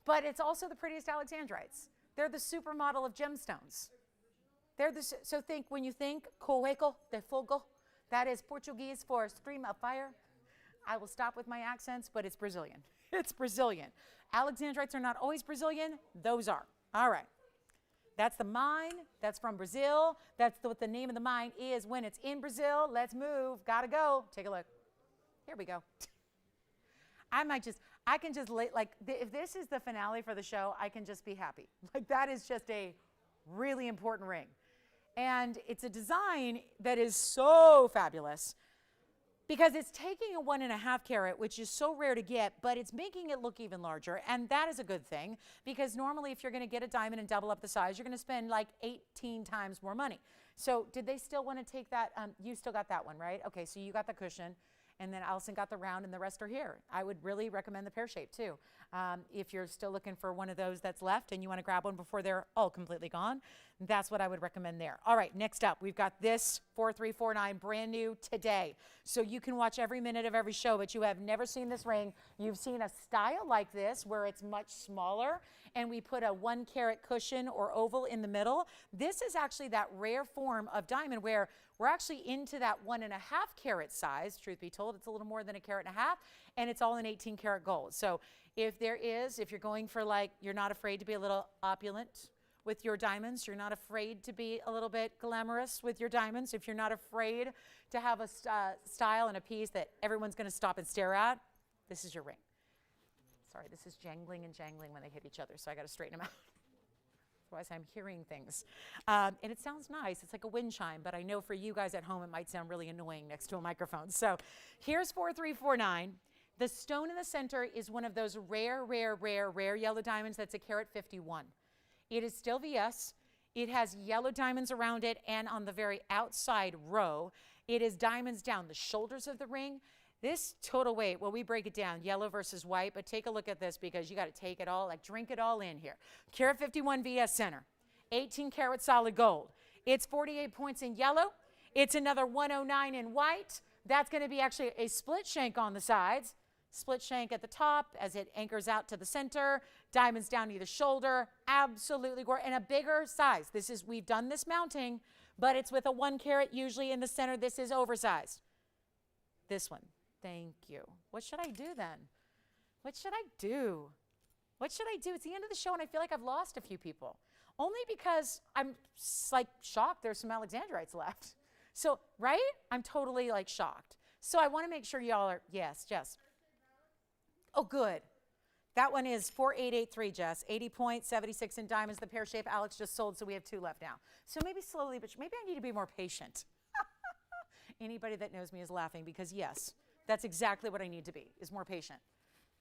But it's also the prettiest Alexandrites. They're the supermodel of gemstones. So think, when you think Coelho de Fogo, that is Portuguese for stream of fire. I will stop with my accents, but it's Brazilian. It's Brazilian. Alexandrites are not always Brazilian. Those are. All right. That's the mine. That's from Brazil. That's what the name of the mine is when it's in Brazil. Let's move. Gotta go. Take a look. Here we go. If this is the finale for the show, I can just be happy. Like, that is just a really important ring. And it's a design that is so fabulous because it's taking a 1.5 carat, which is so rare to get, but it's making it look even larger. And that is a good thing because normally if you're going to get a diamond and double up the size, you're going to spend like 18 times more money. So did they still want to take that? You still got that one, right? Okay, so you got the cushion. And then Allison got the round and the rest are here. I would really recommend the pear shape too. If you're still looking for one of those that's left and you want to grab one before they're all completely gone, that's what I would recommend there. All right, next up, we've got this 4349, brand new today. So you can watch every minute of every show, but you have never seen this ring. You've seen a style like this where it's much smaller and we put a 1 carat cushion or oval in the middle. This is actually that rare form of diamond where we're actually into that 1.5 carat size. Truth be told, it's a little more than 1.5 carats, and it's all in 18 karat gold. So if you're going for you're not afraid to be a little opulent with your diamonds, you're not afraid to be a little bit glamorous with your diamonds, if you're not afraid to have a style and a piece that everyone's going to stop and stare at, this is your ring. Sorry, this is jangling and jangling when they hit each other, so I got to straighten them out. Otherwise, I'm hearing things. And it sounds nice. It's like a wind chime, but I know for you guys at home, it might sound really annoying next to a microphone. So here's 4349. The stone in the center is one of those rare yellow diamonds that's 1.51 carat. It is still VS. It has yellow diamonds around it, and on the very outside row, it is diamonds down the shoulders of the ring. This total weight, well, we break it down, yellow versus white, but take a look at this because you got to take it all, drink it all in here. 1.51 carat VS center, 18 karat solid gold. It's 48 points in yellow. It's another 109 in white. That's going to be actually a split shank on the sides, split shank at the top as it anchors out to the center, diamonds down either shoulder, absolutely gorgeous, and a bigger size. We've done this mounting, but it's with a 1 carat usually in the center. This is oversized. This one. Thank you. What should I do then? What should I do? What should I do? It's the end of the show and I feel like I've lost a few people. Only because I'm shocked there's some Alexandrites left. So, right? I'm totally shocked. So I want to make sure y'all are, yes, Jess. Oh, good. That one is 4883, Jess. 80 points, 76 in diamonds. The pear shape Alex just sold, so we have 2 left now. So maybe slowly, but maybe I need to be more patient. Anybody that knows me is laughing because yes, that's exactly what I need to be, is more patient.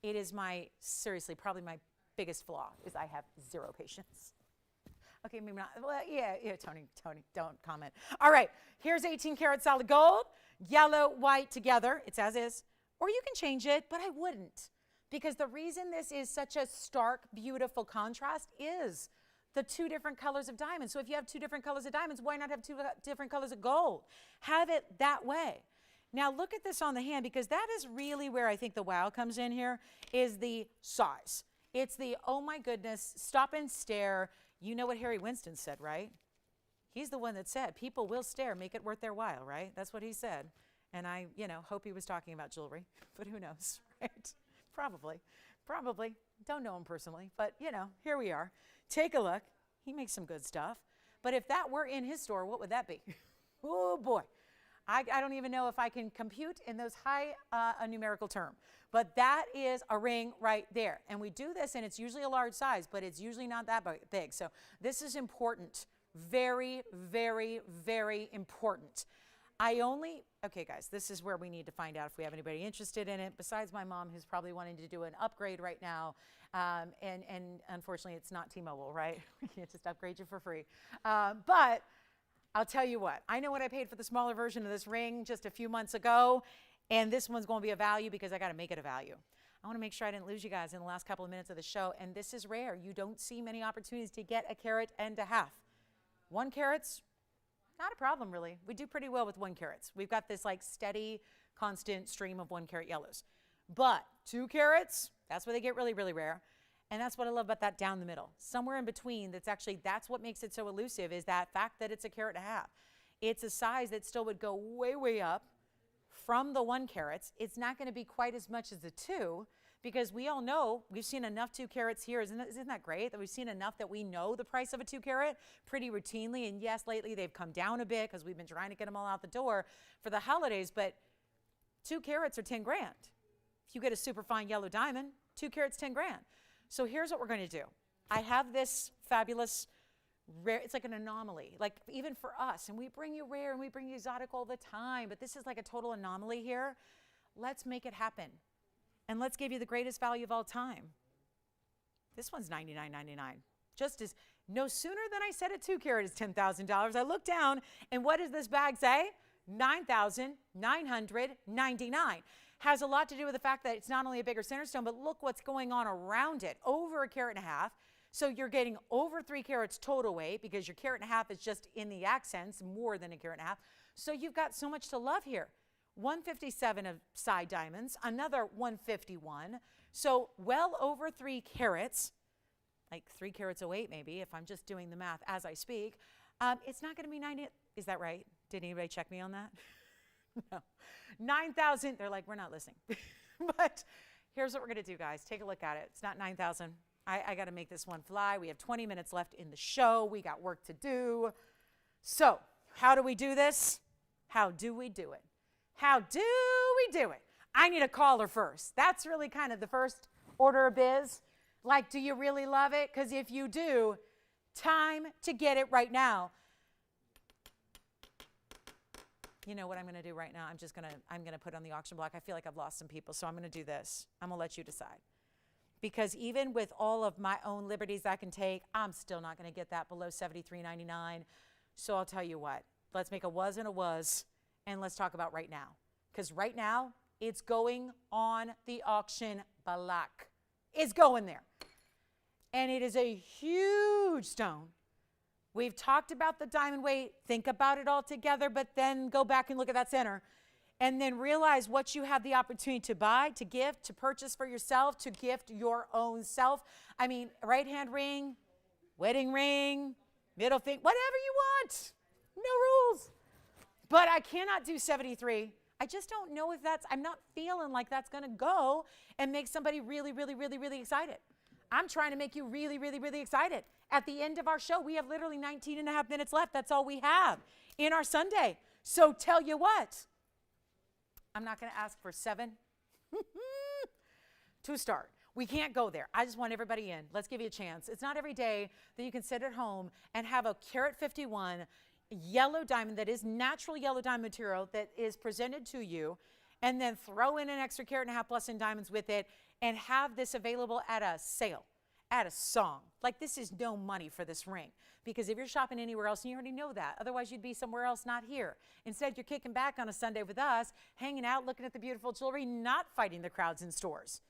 It is seriously, probably my biggest flaw is I have 0 patience. Okay, maybe not. Well, yeah, Tony, don't comment. All right, here's 18 karat solid gold, yellow, white together. It's as is. Or you can change it, but I wouldn't. Because the reason this is such a stark, beautiful contrast is the two different colors of diamonds. So if you have two different colors of diamonds, why not have two different colors of gold? Have it that way. Now look at this on the hand, because that is really where I think the wow comes in here, is the size. It's the, oh my goodness, stop and stare. You know what Harry Winston said, right? He's the one that said, people will stare, make it worth their while, right? That's what he said. And I, hope he was talking about jewelry, but who knows, right? Probably. Don't know him personally, but here we are. Take a look. He makes some good stuff. But if that were in his store, what would that be? Oh boy. I don't even know if I can compute in those high a numerical term. But that is a ring right there. And we do this, and it's usually a large size, but it's usually not that big. So this is important. Very, very, very important. Okay guys, this is where we need to find out if we have anybody interested in it, besides my mom, who's probably wanting to do an upgrade right now. And unfortunately, it's not T-Mobile, right? We can't just upgrade you for free. But I'll tell you what, I know what I paid for the smaller version of this ring just a few months ago, and this one's going to be a value because I got to make it a value. I want to make sure I didn't lose you guys in the last couple of minutes of the show, and this is rare. You don't see many opportunities to get a carat and a half. 1 carat's not a problem, really. We do pretty well with 1 carats. We've got this like steady, constant stream of 1 carat yellows. But 2 carats, that's where they get really, really rare. And that's what I love about that down the middle. Somewhere in between, that's what makes it so elusive, is that fact that it's a carat and a half. It's a size that still would go way, way up from the 1 carats. It's not going to be quite as much as the 2, because we all know, we've seen enough 2 carats here. Isn't that great that we've seen enough that we know the price of a 2 carat pretty routinely? And yes, lately they've come down a bit because we've been trying to get them all out the door for the holidays, but 2 carats are 10 grand. If you get a super fine yellow diamond, 2 carats, 10 grand. So here's what we're going to do. I have this fabulous rare, it's like an anomaly, like even for us, and we bring you rare and we bring you exotic all the time, but this is like a total anomaly here. Let's make it happen. And let's give you the greatest value of all time. This one's $99.99. Just as no sooner than I said a 2 carat is $10,000, I look down and what does this bag say? $9,999. Has a lot to do with the fact that it's not only a bigger center stone, but look what's going on around it. Over a carat and a half. So you're getting over 3 carats total weight, because your carat and a half is just in the accents more than a carat and a half. So you've got so much to love here. 157 of side diamonds, another 151. So well over 3 carats, like 3 carats of weight maybe, if I'm just doing the math as I speak. It's not going to be 90. Is that right? Did anybody check me on that? No. 9,000. They're like, we're not listening. But here's what we're going to do, guys. Take a look at it. It's not 9,000. I got to make this one fly. We have 20 minutes left in the show. We got work to do. So how do we do this? How do we do it? How do we do it? I need a caller first. That's really kind of the first order of biz. Like, do you really love it? Because if you do, time to get it right now. You know what I'm going to do right now? I'm going to put on the auction block. I feel like I've lost some people, so I'm going to do this. I'm going to let you decide. Because even with all of my own liberties I can take, I'm still not going to get that below $73.99. So I'll tell you what. Let's make a was and a was, and let's talk about right now. Because right now, it's going on the auction block. It's going there. And it is a huge stone. We've talked about the diamond weight. Think about it all together, but then go back and look at that center. And then realize what you have the opportunity to buy, to gift, to purchase for yourself, to gift your own self. I mean, right hand ring, wedding ring, middle finger, whatever you want. No rules. But I cannot do 73. I just don't know if I'm not feeling like that's going to go and make somebody really, really, really, really excited. I'm trying to make you really, really, really excited. At the end of our show, we have literally 19 and a half minutes left. That's all we have in our Sunday. So tell you what, I'm not going to ask for 7 to start. We can't go there. I just want everybody in. Let's give you a chance. It's not every day that you can sit at home and have a carat 51 yellow diamond that is natural yellow diamond material that is presented to you, and then throw in an extra carat and a half plus in diamonds with it and have this available at a sale, at a song. Like, this is no money for this ring, because if you're shopping anywhere else, and you already know that, otherwise you'd be somewhere else, not here. Instead, you're kicking back on a Sunday with us, hanging out, looking at the beautiful jewelry, not fighting the crowds in stores.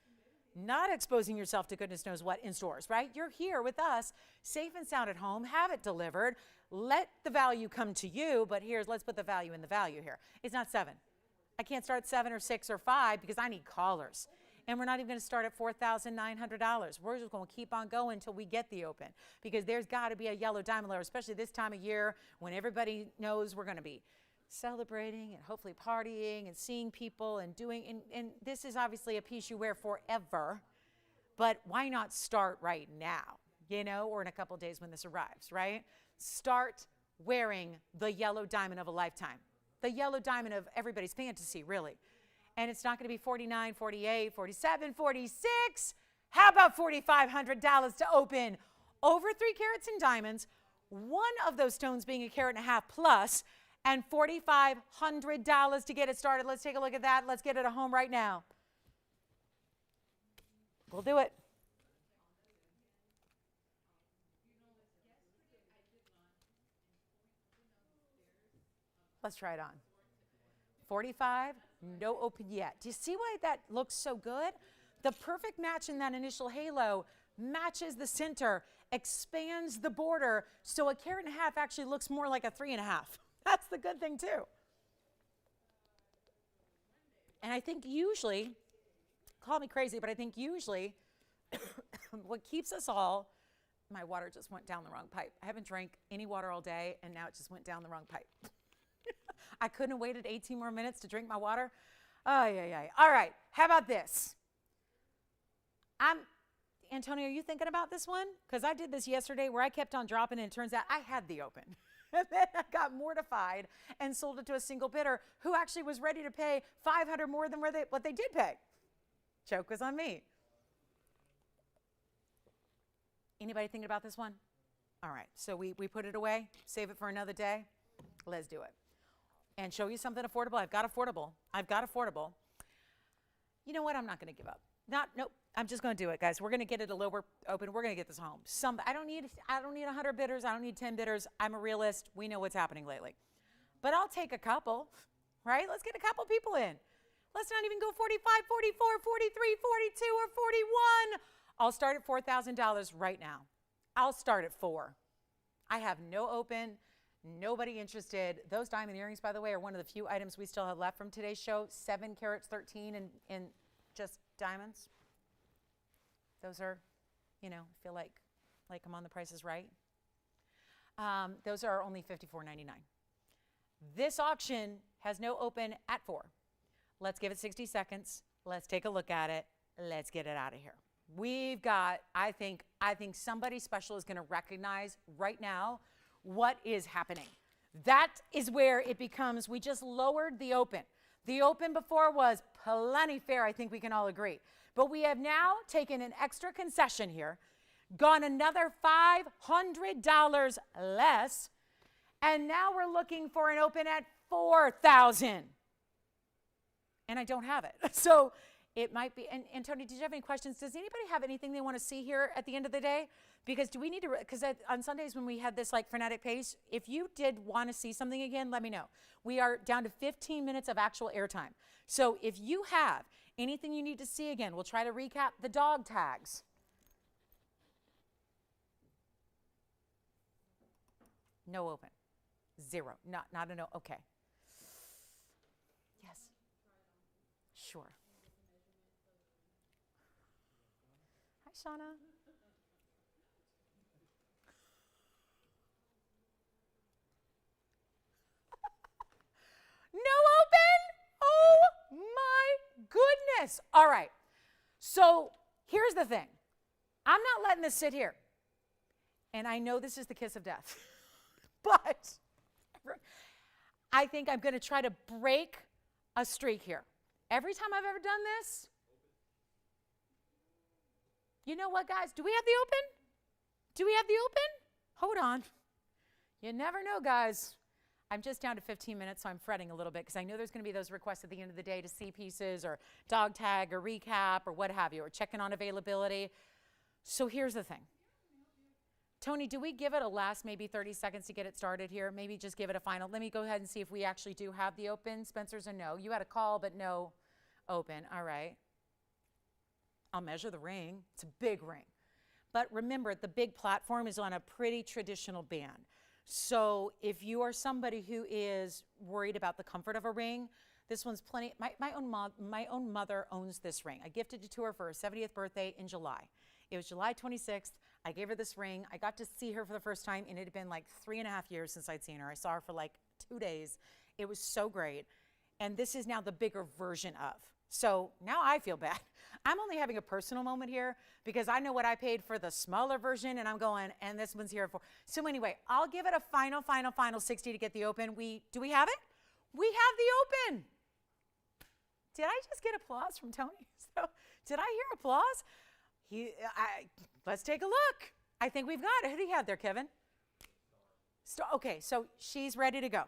not exposing yourself to goodness knows what in stores, right? You're here with us, safe and sound at home, have it delivered. Let the value come to you, but let's put the value in the value here. It's not 7. I can't start at 7 or 6 or 5 because I need callers. And we're not even going to start at $4,900. We're just going to keep on going until we get the open, because there's got to be a yellow diamond layer, especially this time of year when everybody knows we're going to be celebrating and hopefully partying and seeing people and doing, and this is obviously a piece you wear forever, but why not start right now, or in a couple days when this arrives, right? Start wearing the yellow diamond of a lifetime, the yellow diamond of everybody's fantasy, really. And it's not going to be 49, 48, 47, 46. How about $4,500 to open? Over 3 carats in diamonds, one of those stones being 1.5 carats plus, and $4,500 to get it started. Let's take a look at that. Let's get it at home right now. We'll do it. Let's try it on. 45, no open yet. Do you see why that looks so good? The perfect match in that initial halo matches the center, expands the border, so 1.5 carats actually looks more like a 3.5. That's the good thing too. And I think usually, call me crazy, but I think usually what keeps us all, my water just went down the wrong pipe. I haven't drank any water all day, and now it just went down the wrong pipe. I couldn't have waited 18 more minutes to drink my water. Oh, yeah. All right, how about this? Antonio, are you thinking about this one? Because I did this yesterday where I kept on dropping, and it turns out I had the open. And then I got mortified and sold it to a single bidder who actually was ready to pay $500 more than what they did pay. Joke was on me. Anybody thinking about this one? All right, so we put it away, save it for another day. Let's do it. And show you something affordable. I've got affordable. You know what? I'm not going to give up. Nope. I'm just going to do it, guys. We're going to get it a lower open. We're going to get this home. I don't need 100 bidders. I don't need 10 bidders. I'm a realist. We know what's happening lately. But I'll take a couple, right? Let's get a couple people in. Let's not even go 45, 44, 43, 42, or 41. I'll start at $4,000 right now. I'll start at 4. I have no open, nobody interested. Those diamond earrings, by the way, are one of the few items we still have left from today's show. 7 carats, 13 in just diamonds. Those are, feel like I'm on The Price is Right. Those are only $54.99. This auction has no open at 4. Let's give it 60 seconds. Let's take a look at it. Let's get it out of here. We've got, I think somebody special is going to recognize right now what is happening. That is where it becomes, we just lowered the open. The open before was plenty fair, I think we can all agree. But we have now taken an extra concession here, gone another $500 less, and now we're looking for an open at $4,000. And I don't have it. So it might be, and Tony, did you have any questions? Does anybody have anything they want to see here at the end of the day? Because do we need to, because on Sundays when we had this frenetic pace, if you did want to see something again, let me know. We are down to 15 minutes of actual airtime. So if you have anything you need to see again, we'll try to recap the dog tags. No open. 0. Not a no. Okay. Yes. Sure. Hi, Shauna. No open? Oh my goodness. All right. So here's the thing. I'm not letting this sit here. And I know this is the kiss of death. But I think I'm going to try to break a streak here. Every time I've ever done this, you know what, guys? Do we have the open? Do we have the open? Hold on. You never know, guys. I'm just down to 15 minutes, so I'm fretting a little bit because I know there's going to be those requests at the end of the day to see pieces or dog tag or recap or what have you, or checking on availability. So here's the thing. Tony, do we give it a last maybe 30 seconds to get it started here? Maybe just give it a final. Let me go ahead and see if we actually do have the open. Spencer's a no. You had a call, but no open. All right. I'll measure the ring. It's a big ring. But remember, the big platform is on a pretty traditional band. So if you are somebody who is worried about the comfort of a ring, this one's plenty. My own mother owns this ring. I gifted it to her for her 70th birthday in July. It was July 26th. I gave her this ring. I got to see her for the first time, and it had been like 3.5 years since I'd seen her. I saw her for like 2 days. It was so great. And this is now the bigger version of. So now I feel bad. I'm only having a personal moment here because I know what I paid for the smaller version, and I'm going, and this one's here for. So anyway, I'll give it a final 60 to get the open. Do we have it? We have the open. Did I just get applause from Tony? So did I hear applause? Let's take a look. I think we've got it. Who do you have there, Kevin? Okay, so she's ready to go.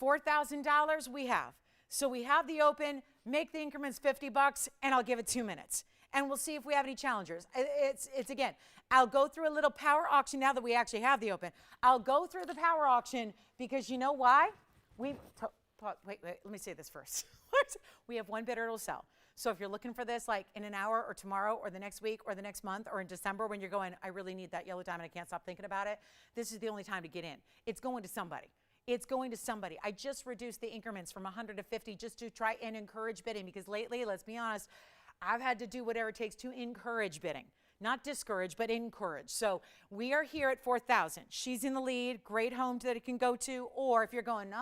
$4,000 we have. So we have the open, make the increments $50, and I'll give it 2 minutes. And we'll see if we have any challengers. It's again, I'll go through a little power auction now that we actually have the open. I'll go through the power auction because you know why? Wait, let me say this first. We have one bidder to sell. So if you're looking for this like in an hour or tomorrow or the next week or the next month or in December when you're going, I really need that yellow diamond, I can't stop thinking about it, this is the only time to get in. It's going to somebody. It's going to somebody. I just reduced the increments from 100 to 50 just to try and encourage bidding because lately, let's be honest, I've had to do whatever it takes to encourage bidding. Not discourage, but encourage. So we are here at 4,000. She's in the lead, great home that it can go to, or if you're going,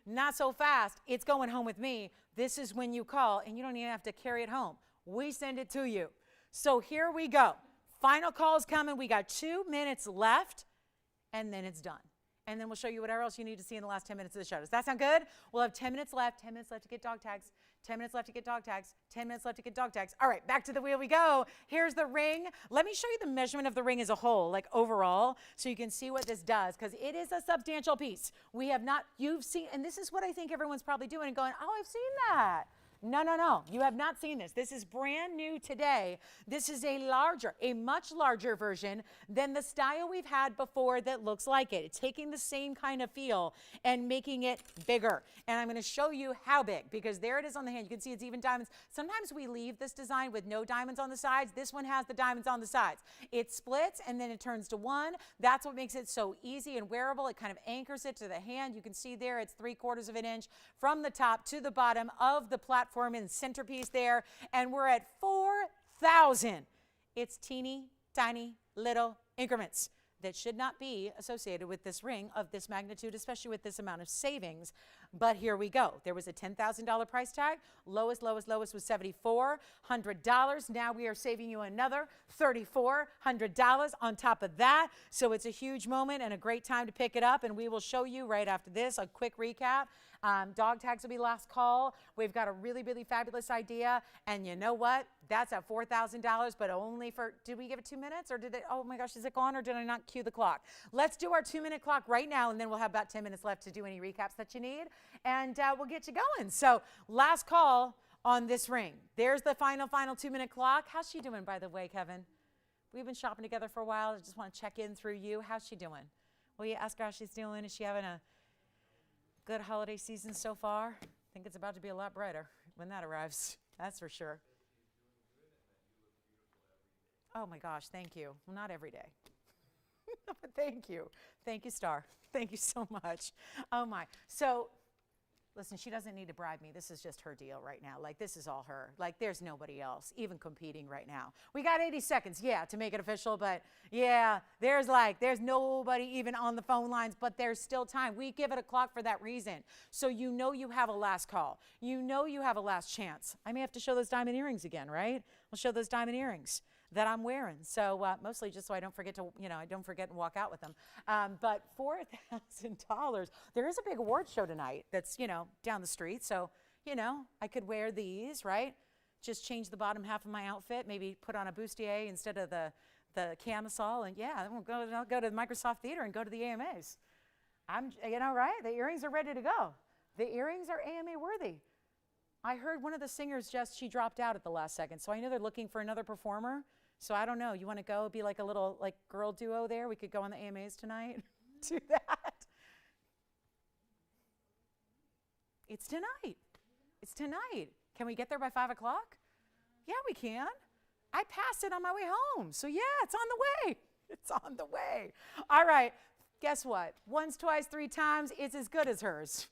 not so fast, it's going home with me. This is when you call, and you don't even have to carry it home. We send it to you. So here we go. Final call is coming. We got 2 minutes left, and then it's done. And then we'll show you whatever else you need to see in the last 10 minutes of the show. Does that sound good? We'll have 10 minutes left, 10 minutes left to get dog tags, 10 minutes left to get dog tags, 10 minutes left to get dog tags. All right, back to the wheel we go. Here's the ring. Let me show you the measurement of the ring as a whole, like overall, so you can see what this does, because it is a substantial piece. You've seen, and this is what I think everyone's probably doing and going, oh, I've seen that. No. You have not seen this. This is brand new today. This is a much larger version than the style we've had before that looks like it. It's taking the same kind of feel and making it bigger. And I'm going to show you how big, because there it is on the hand. You can see it's even diamonds. Sometimes we leave this design with no diamonds on the sides. This one has the diamonds on the sides. It splits and then it turns to one. That's what makes it so easy and wearable. It kind of anchors it to the hand. You can see there it's 3/4 of an inch from the top to the bottom of the platform and centerpiece there, and we're at 4,000. It's teeny tiny little increments that should not be associated with this ring of this magnitude, especially with this amount of savings. But here we go. There was a $10,000 price tag. Lowest was $7,400. Now we are saving you another $3,400 on top of that. So it's a huge moment and a great time to pick it up. And we will show you right after this a quick recap. Dog tags will be last call. We've got a really, really fabulous idea. And you know what? That's at $4,000, but only for, did we give it 2 minutes or did it, oh my gosh, is it gone or did I not cue the clock? Let's do our 2-minute clock right now, and then we'll have about 10 minutes left to do any recaps that you need, and we'll get you going. So last call on this ring. There's the final 2-minute clock. How's she doing, by the way, Kevin? We've been shopping together for a while. I just want to check in through you. How's she doing? Will you ask her how she's doing? Is she having a good holiday season so far? I think it's about to be a lot brighter when that arrives. That's for sure. Oh my gosh, thank you. Well, not every day. But thank you. Thank you, Star. Thank you so much. Oh my. So, listen, she doesn't need to bribe me. This is just her deal right now. Like, this is all her. Like, there's nobody else even competing right now. We got 80 seconds, yeah, to make it official, but yeah, there's nobody even on the phone lines, but there's still time. We give it a clock for that reason. So you know you have a last call. You know you have a last chance. I may have to show those diamond earrings again, right? I'll show those diamond earrings that I'm wearing. So mostly just so I don't forget to, I don't forget and walk out with them. But $4,000, there is a big award show tonight that's, down the street. So, I could wear these, right? Just change the bottom half of my outfit, maybe put on a bustier instead of the camisole. And yeah, I'll go to the Microsoft Theater and go to the AMAs. Right? The earrings are ready to go. The earrings are AMA worthy. I heard one of the singers she dropped out at the last second. So I know they're looking for another performer. So I don't know. You want to go be like a little girl duo there? We could go on the AMAs tonight. Do that. It's tonight. It's tonight. Can we get there by 5 o'clock? Yeah, we can. I passed it on my way home. So yeah, it's on the way. It's on the way. All right. Guess what? Once, twice, three times, it's as good as hers.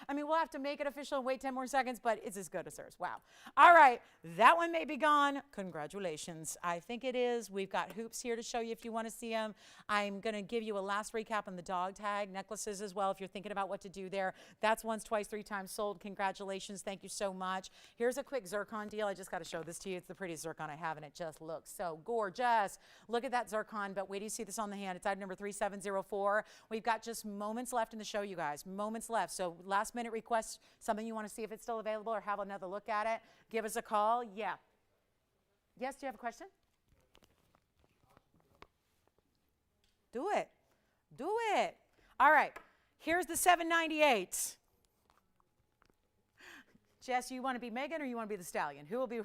I mean, we'll have to make it official and wait 10 more seconds, but it's as good as hers. Wow. All right. That one may be gone. Congratulations. I think it is. We've got hoops here to show you if you want to see them. I'm going to give you a last recap on the dog tag necklaces as well if you're thinking about what to do there. That's once, twice, three times sold. Congratulations. Thank you so much. Here's a quick zircon deal. I just got to show this to you. It's the prettiest zircon I have, and it just looks so gorgeous. Look at that zircon, but wait till you see this on the hand. It's item number 3704. We've got just moments left in the show, you guys. Moments left. So last minute request, something you want to see if it's still available or have another look at it, give us a call. Yeah. Yes, do you have a question? Do it. Do it. All right. Here's the 798. Jess, you want to be Megan or you want to be the Stallion? Who will be?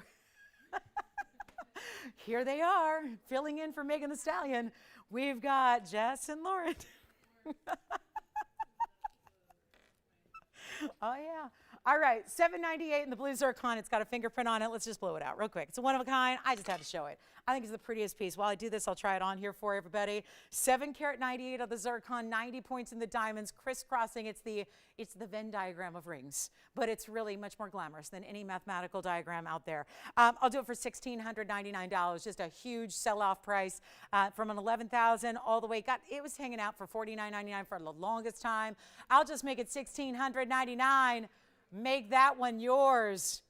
Here they are, filling in for Megan the Stallion. We've got Jess and Lauren. Oh, yeah. All right, $7.98 in the blue zircon. It's got a fingerprint on it. Let's just blow it out real quick. It's a one of a kind. I just had to show it. I think it's the prettiest piece. While I do this, I'll try it on here for everybody. 7 carat 98 of the zircon, 90 points in the diamonds, crisscrossing. It's the Venn diagram of rings, but it's really much more glamorous than any mathematical diagram out there. I'll do it for $1,699, just a huge sell-off price from an $11,000 all the way. It was hanging out for $49.99 for the longest time. I'll just make it $1,699. Make that one yours.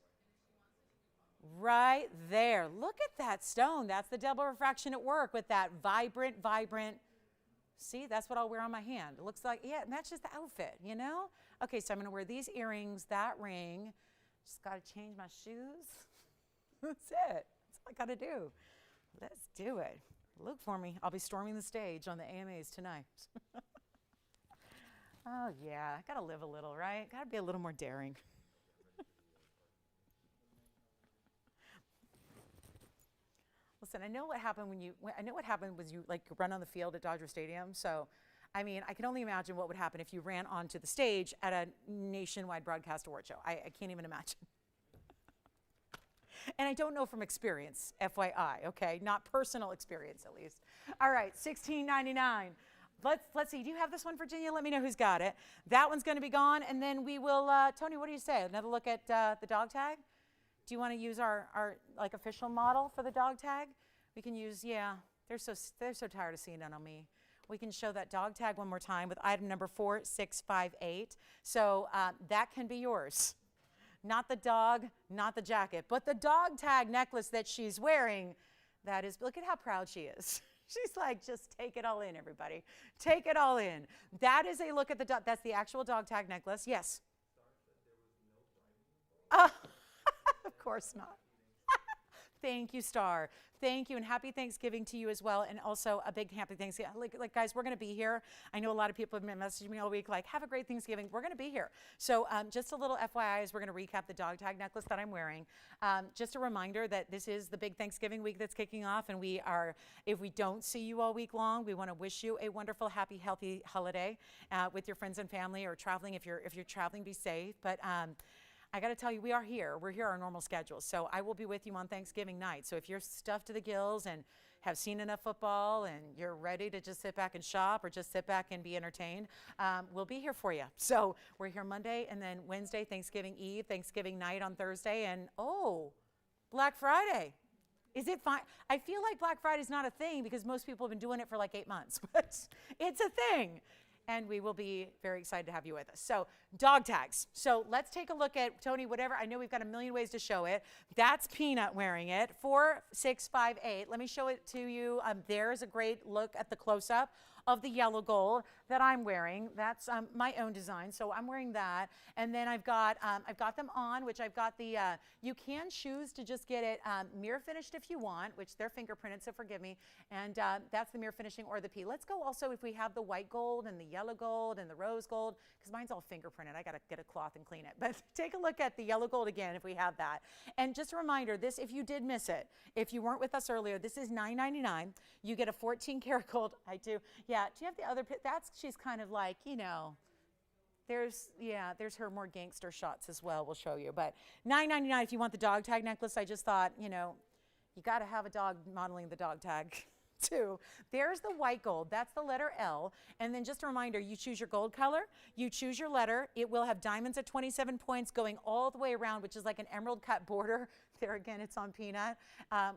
Right there. Look at that stone. That's the double refraction at work with that vibrant. See, that's what I'll wear on my hand. It looks like, yeah, it matches the outfit, you know? Okay, so I'm going to wear these earrings, that ring. Just got to change my shoes. That's it. That's all I got to do. Let's do it. Look for me. I'll be storming the stage on the AMAs tonight. Oh, yeah. I got to live a little, right? Got to be a little more daring. Listen, I know what happened when you like run on the field at Dodger Stadium. So, I mean, I can only imagine what would happen if you ran onto the stage at a nationwide broadcast award show. I can't even imagine. And I don't know from experience, FYI, okay? Not personal experience, at least. All right, $16.99. Let's see. Do you have this one, Virginia? Let me know who's got it. That one's going to be gone, and then we will. Tony, what do you say? Another look at the dog tag. Do you want to use our like official model for the dog tag? We can use. Yeah, they're so tired of seeing it on me. We can show that dog tag one more time with item number 4658. So that can be yours. Not the dog, not the jacket, but the dog tag necklace that she's wearing. That is. Look at how proud she is. She's like, just take it all in, everybody. Take it all in. That is a look at the dog. That's the actual dog tag necklace. Yes? Of course not. Thank you, Star. Thank you, and happy Thanksgiving to you as well, and also a big happy Thanksgiving. Like guys, we're going to be here. I know a lot of people have been messaging me all week like, have a great Thanksgiving. We're going to be here. So just a little FYI as we're going to recap the dog tag necklace that I'm wearing. Just a reminder that this is the big Thanksgiving week that's kicking off, and we are, if we don't see you all week long, we want to wish you a wonderful, happy, healthy holiday with your friends and family, or traveling. If you're traveling, be safe. But I got to tell you, we are here. We're here on our normal schedule. So I will be with you on Thanksgiving night. So if you're stuffed to the gills and have seen enough football and you're ready to just sit back and shop or just sit back and be entertained, we'll be here for you. So we're here Monday, and then Wednesday, Thanksgiving Eve, Thanksgiving night on Thursday, and Black Friday. Is it fine? I feel like Black Friday is not a thing because most people have been doing it for like 8 months, but it's a thing. And we will be very excited to have you with us. So dog tags. So let's take a look at, Tony, whatever. I know we've got a million ways to show it. That's Peanut wearing it. 4658. Let me show it to you. There's a great look at the close-up of the yellow gold that I'm wearing. That's my own design, so I'm wearing that. And then I've got them on, which I've got the, you can choose to just get it mirror finished if you want, which they're fingerprinted, so forgive me. And that's the mirror finishing or the P. Let's go also if we have the white gold and the yellow gold and the rose gold, because mine's all fingerprinted. I got to get a cloth and clean it. But take a look at the yellow gold again if we have that. And just a reminder, this, if you did miss it, if you weren't with us earlier, this is $9.99. You get a 14 karat gold. I do. Yeah, do you have the other? She's kind of like, you know, there's her more gangster shots as well. We'll show you. But $9.99 if you want the dog tag necklace. I just thought, you know, You got to have a dog modeling the dog tag. Too. There's the white gold. That's the letter L. And then just a reminder, you choose your gold color, you choose your letter. It will have diamonds at 27 points going all the way around, which is like an emerald cut border. There again, it's on Peanut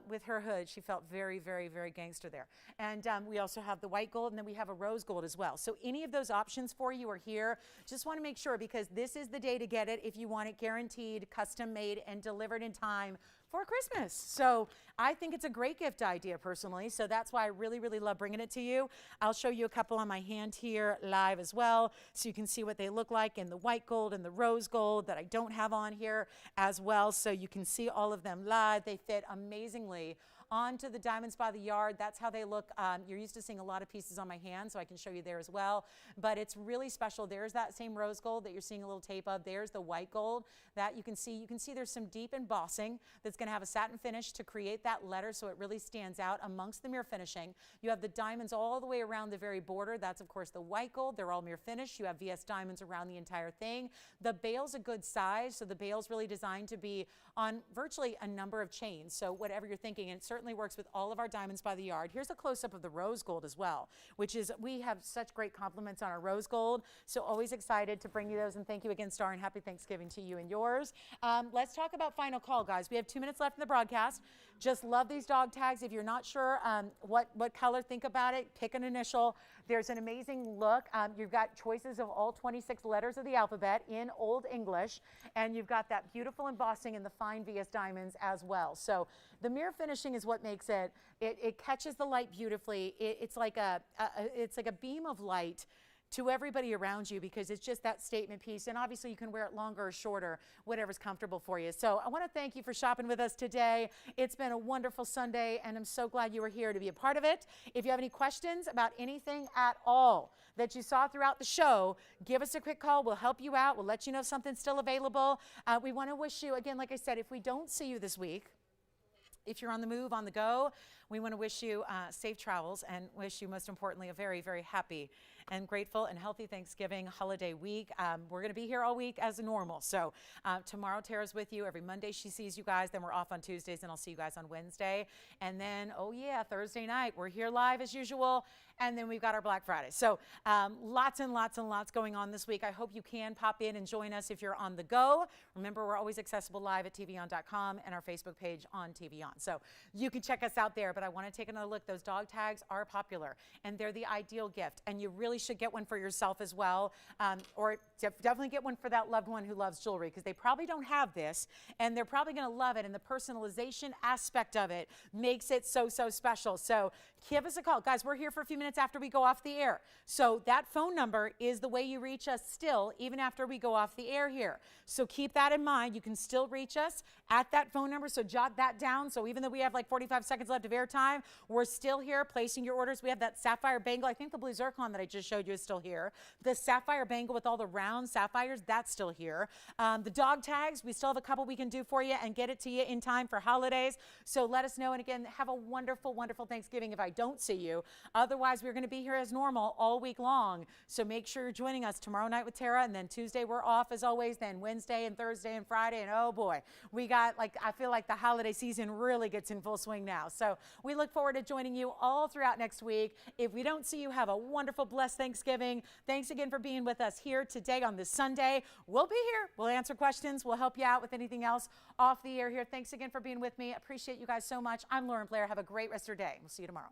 with her hood. She felt very, very, very gangster there. And we also have the white gold, and then we have a rose gold as well. So any of those options for you are here. Just want to make sure, because this is the day to get it if you want it guaranteed, custom made, and delivered in time for Christmas. So I think it's a great gift idea personally. So that's why I really, really love bringing it to you. I'll show you a couple on my hand here live as well, so you can see what they look like in the white gold and the rose gold that I don't have on here as well. So you can see all of them live. They fit amazingly onto the diamonds by the yard. That's how they look. You're used to seeing a lot of pieces on my hand, so I can show you there as well. But it's really special. There's that same rose gold that you're seeing a little tape of. There's the white gold that you can see. You can see there's some deep embossing that's going to have a satin finish to create that letter, so it really stands out amongst the mirror finishing. You have the diamonds all the way around the very border. That's, of course, the white gold. They're all mirror finish. You have VS diamonds around the entire thing. The bail's a good size, so the bail's really designed to be on virtually a number of chains. So whatever you're thinking, and it certainly works with all of our diamonds by the yard. Here's a close-up of the rose gold as well, which is, we have such great compliments on our rose gold. So always excited to bring you those, and thank you again, Star, and happy Thanksgiving to you and yours. Let's talk about final call, guys. We have 2 minutes left in the broadcast. Just love these dog tags. If you're not sure what color, think about it. Pick an initial. There's an amazing look. You've got choices of all 26 letters of the alphabet in Old English, and you've got that beautiful embossing in the fine VS diamonds as well. So the mirror finishing is what makes it catches the light beautifully. It's like a beam of light to everybody around you, because it's just that statement piece. And obviously you can wear it longer or shorter, whatever's comfortable for you. So I want to thank you for shopping with us today. It's been a wonderful Sunday, and I'm so glad you were here to be a part of it. If you have any questions about anything at all that you saw throughout the show, give us a quick call. We'll help you out. We'll let you know if something's still available. We want to wish you, again, like I said, if we don't see you this week, if you're on the move, on the go, we want to wish you safe travels, and wish you, most importantly, a very, very happy and grateful and healthy Thanksgiving holiday week. We're going to be here all week as normal. So tomorrow, Tara's with you. Every Monday she sees you guys. Then we're off on Tuesdays, and I'll see you guys on Wednesday. And then, oh yeah, Thursday night, we're here live as usual. And then we've got our Black Friday. So lots and lots and lots going on this week. I hope you can pop in and join us if you're on the go. Remember, we're always accessible live at TVON.com and our Facebook page on TVON. So you can check us out there. But I want to take another look. Those dog tags are popular, and they're the ideal gift. And you really should get one for yourself as well, or definitely get one for that loved one who loves jewelry, because they probably don't have this, and they're probably going to love it. And the personalization aspect of it makes it so, so special. So give us a call. Guys, we're here for a few minutes after we go off the air. So that phone number is the way you reach us still, even after we go off the air here. So keep that in mind. You can still reach us at that phone number. So jot that down. So even though we have like 45 seconds left of airtime, we're still here placing your orders. We have that sapphire bangle. I think the blue zircon that I just showed you is still here. The sapphire bangle with all the round sapphires, that's still here. The dog tags, we still have a couple we can do for you and get it to you in time for holidays. So let us know. And again, have a wonderful, wonderful Thanksgiving if I don't see you. Otherwise, we're going to be here as normal all week long. So make sure you're joining us tomorrow night with Tara, and then Tuesday we're off as always, then Wednesday and Thursday and Friday, and oh boy, we got, like, I feel like the holiday season really gets in full swing now. So we look forward to joining you all throughout next week. If we don't see you, have a wonderful, blessed Thanksgiving. Thanks again for being with us here today on this Sunday. We'll be here. We'll answer questions. We'll help you out with anything else off the air here. Thanks again for being with me. Appreciate you guys so much. I'm Lauren Blair. Have a great rest of your day. We'll see you tomorrow.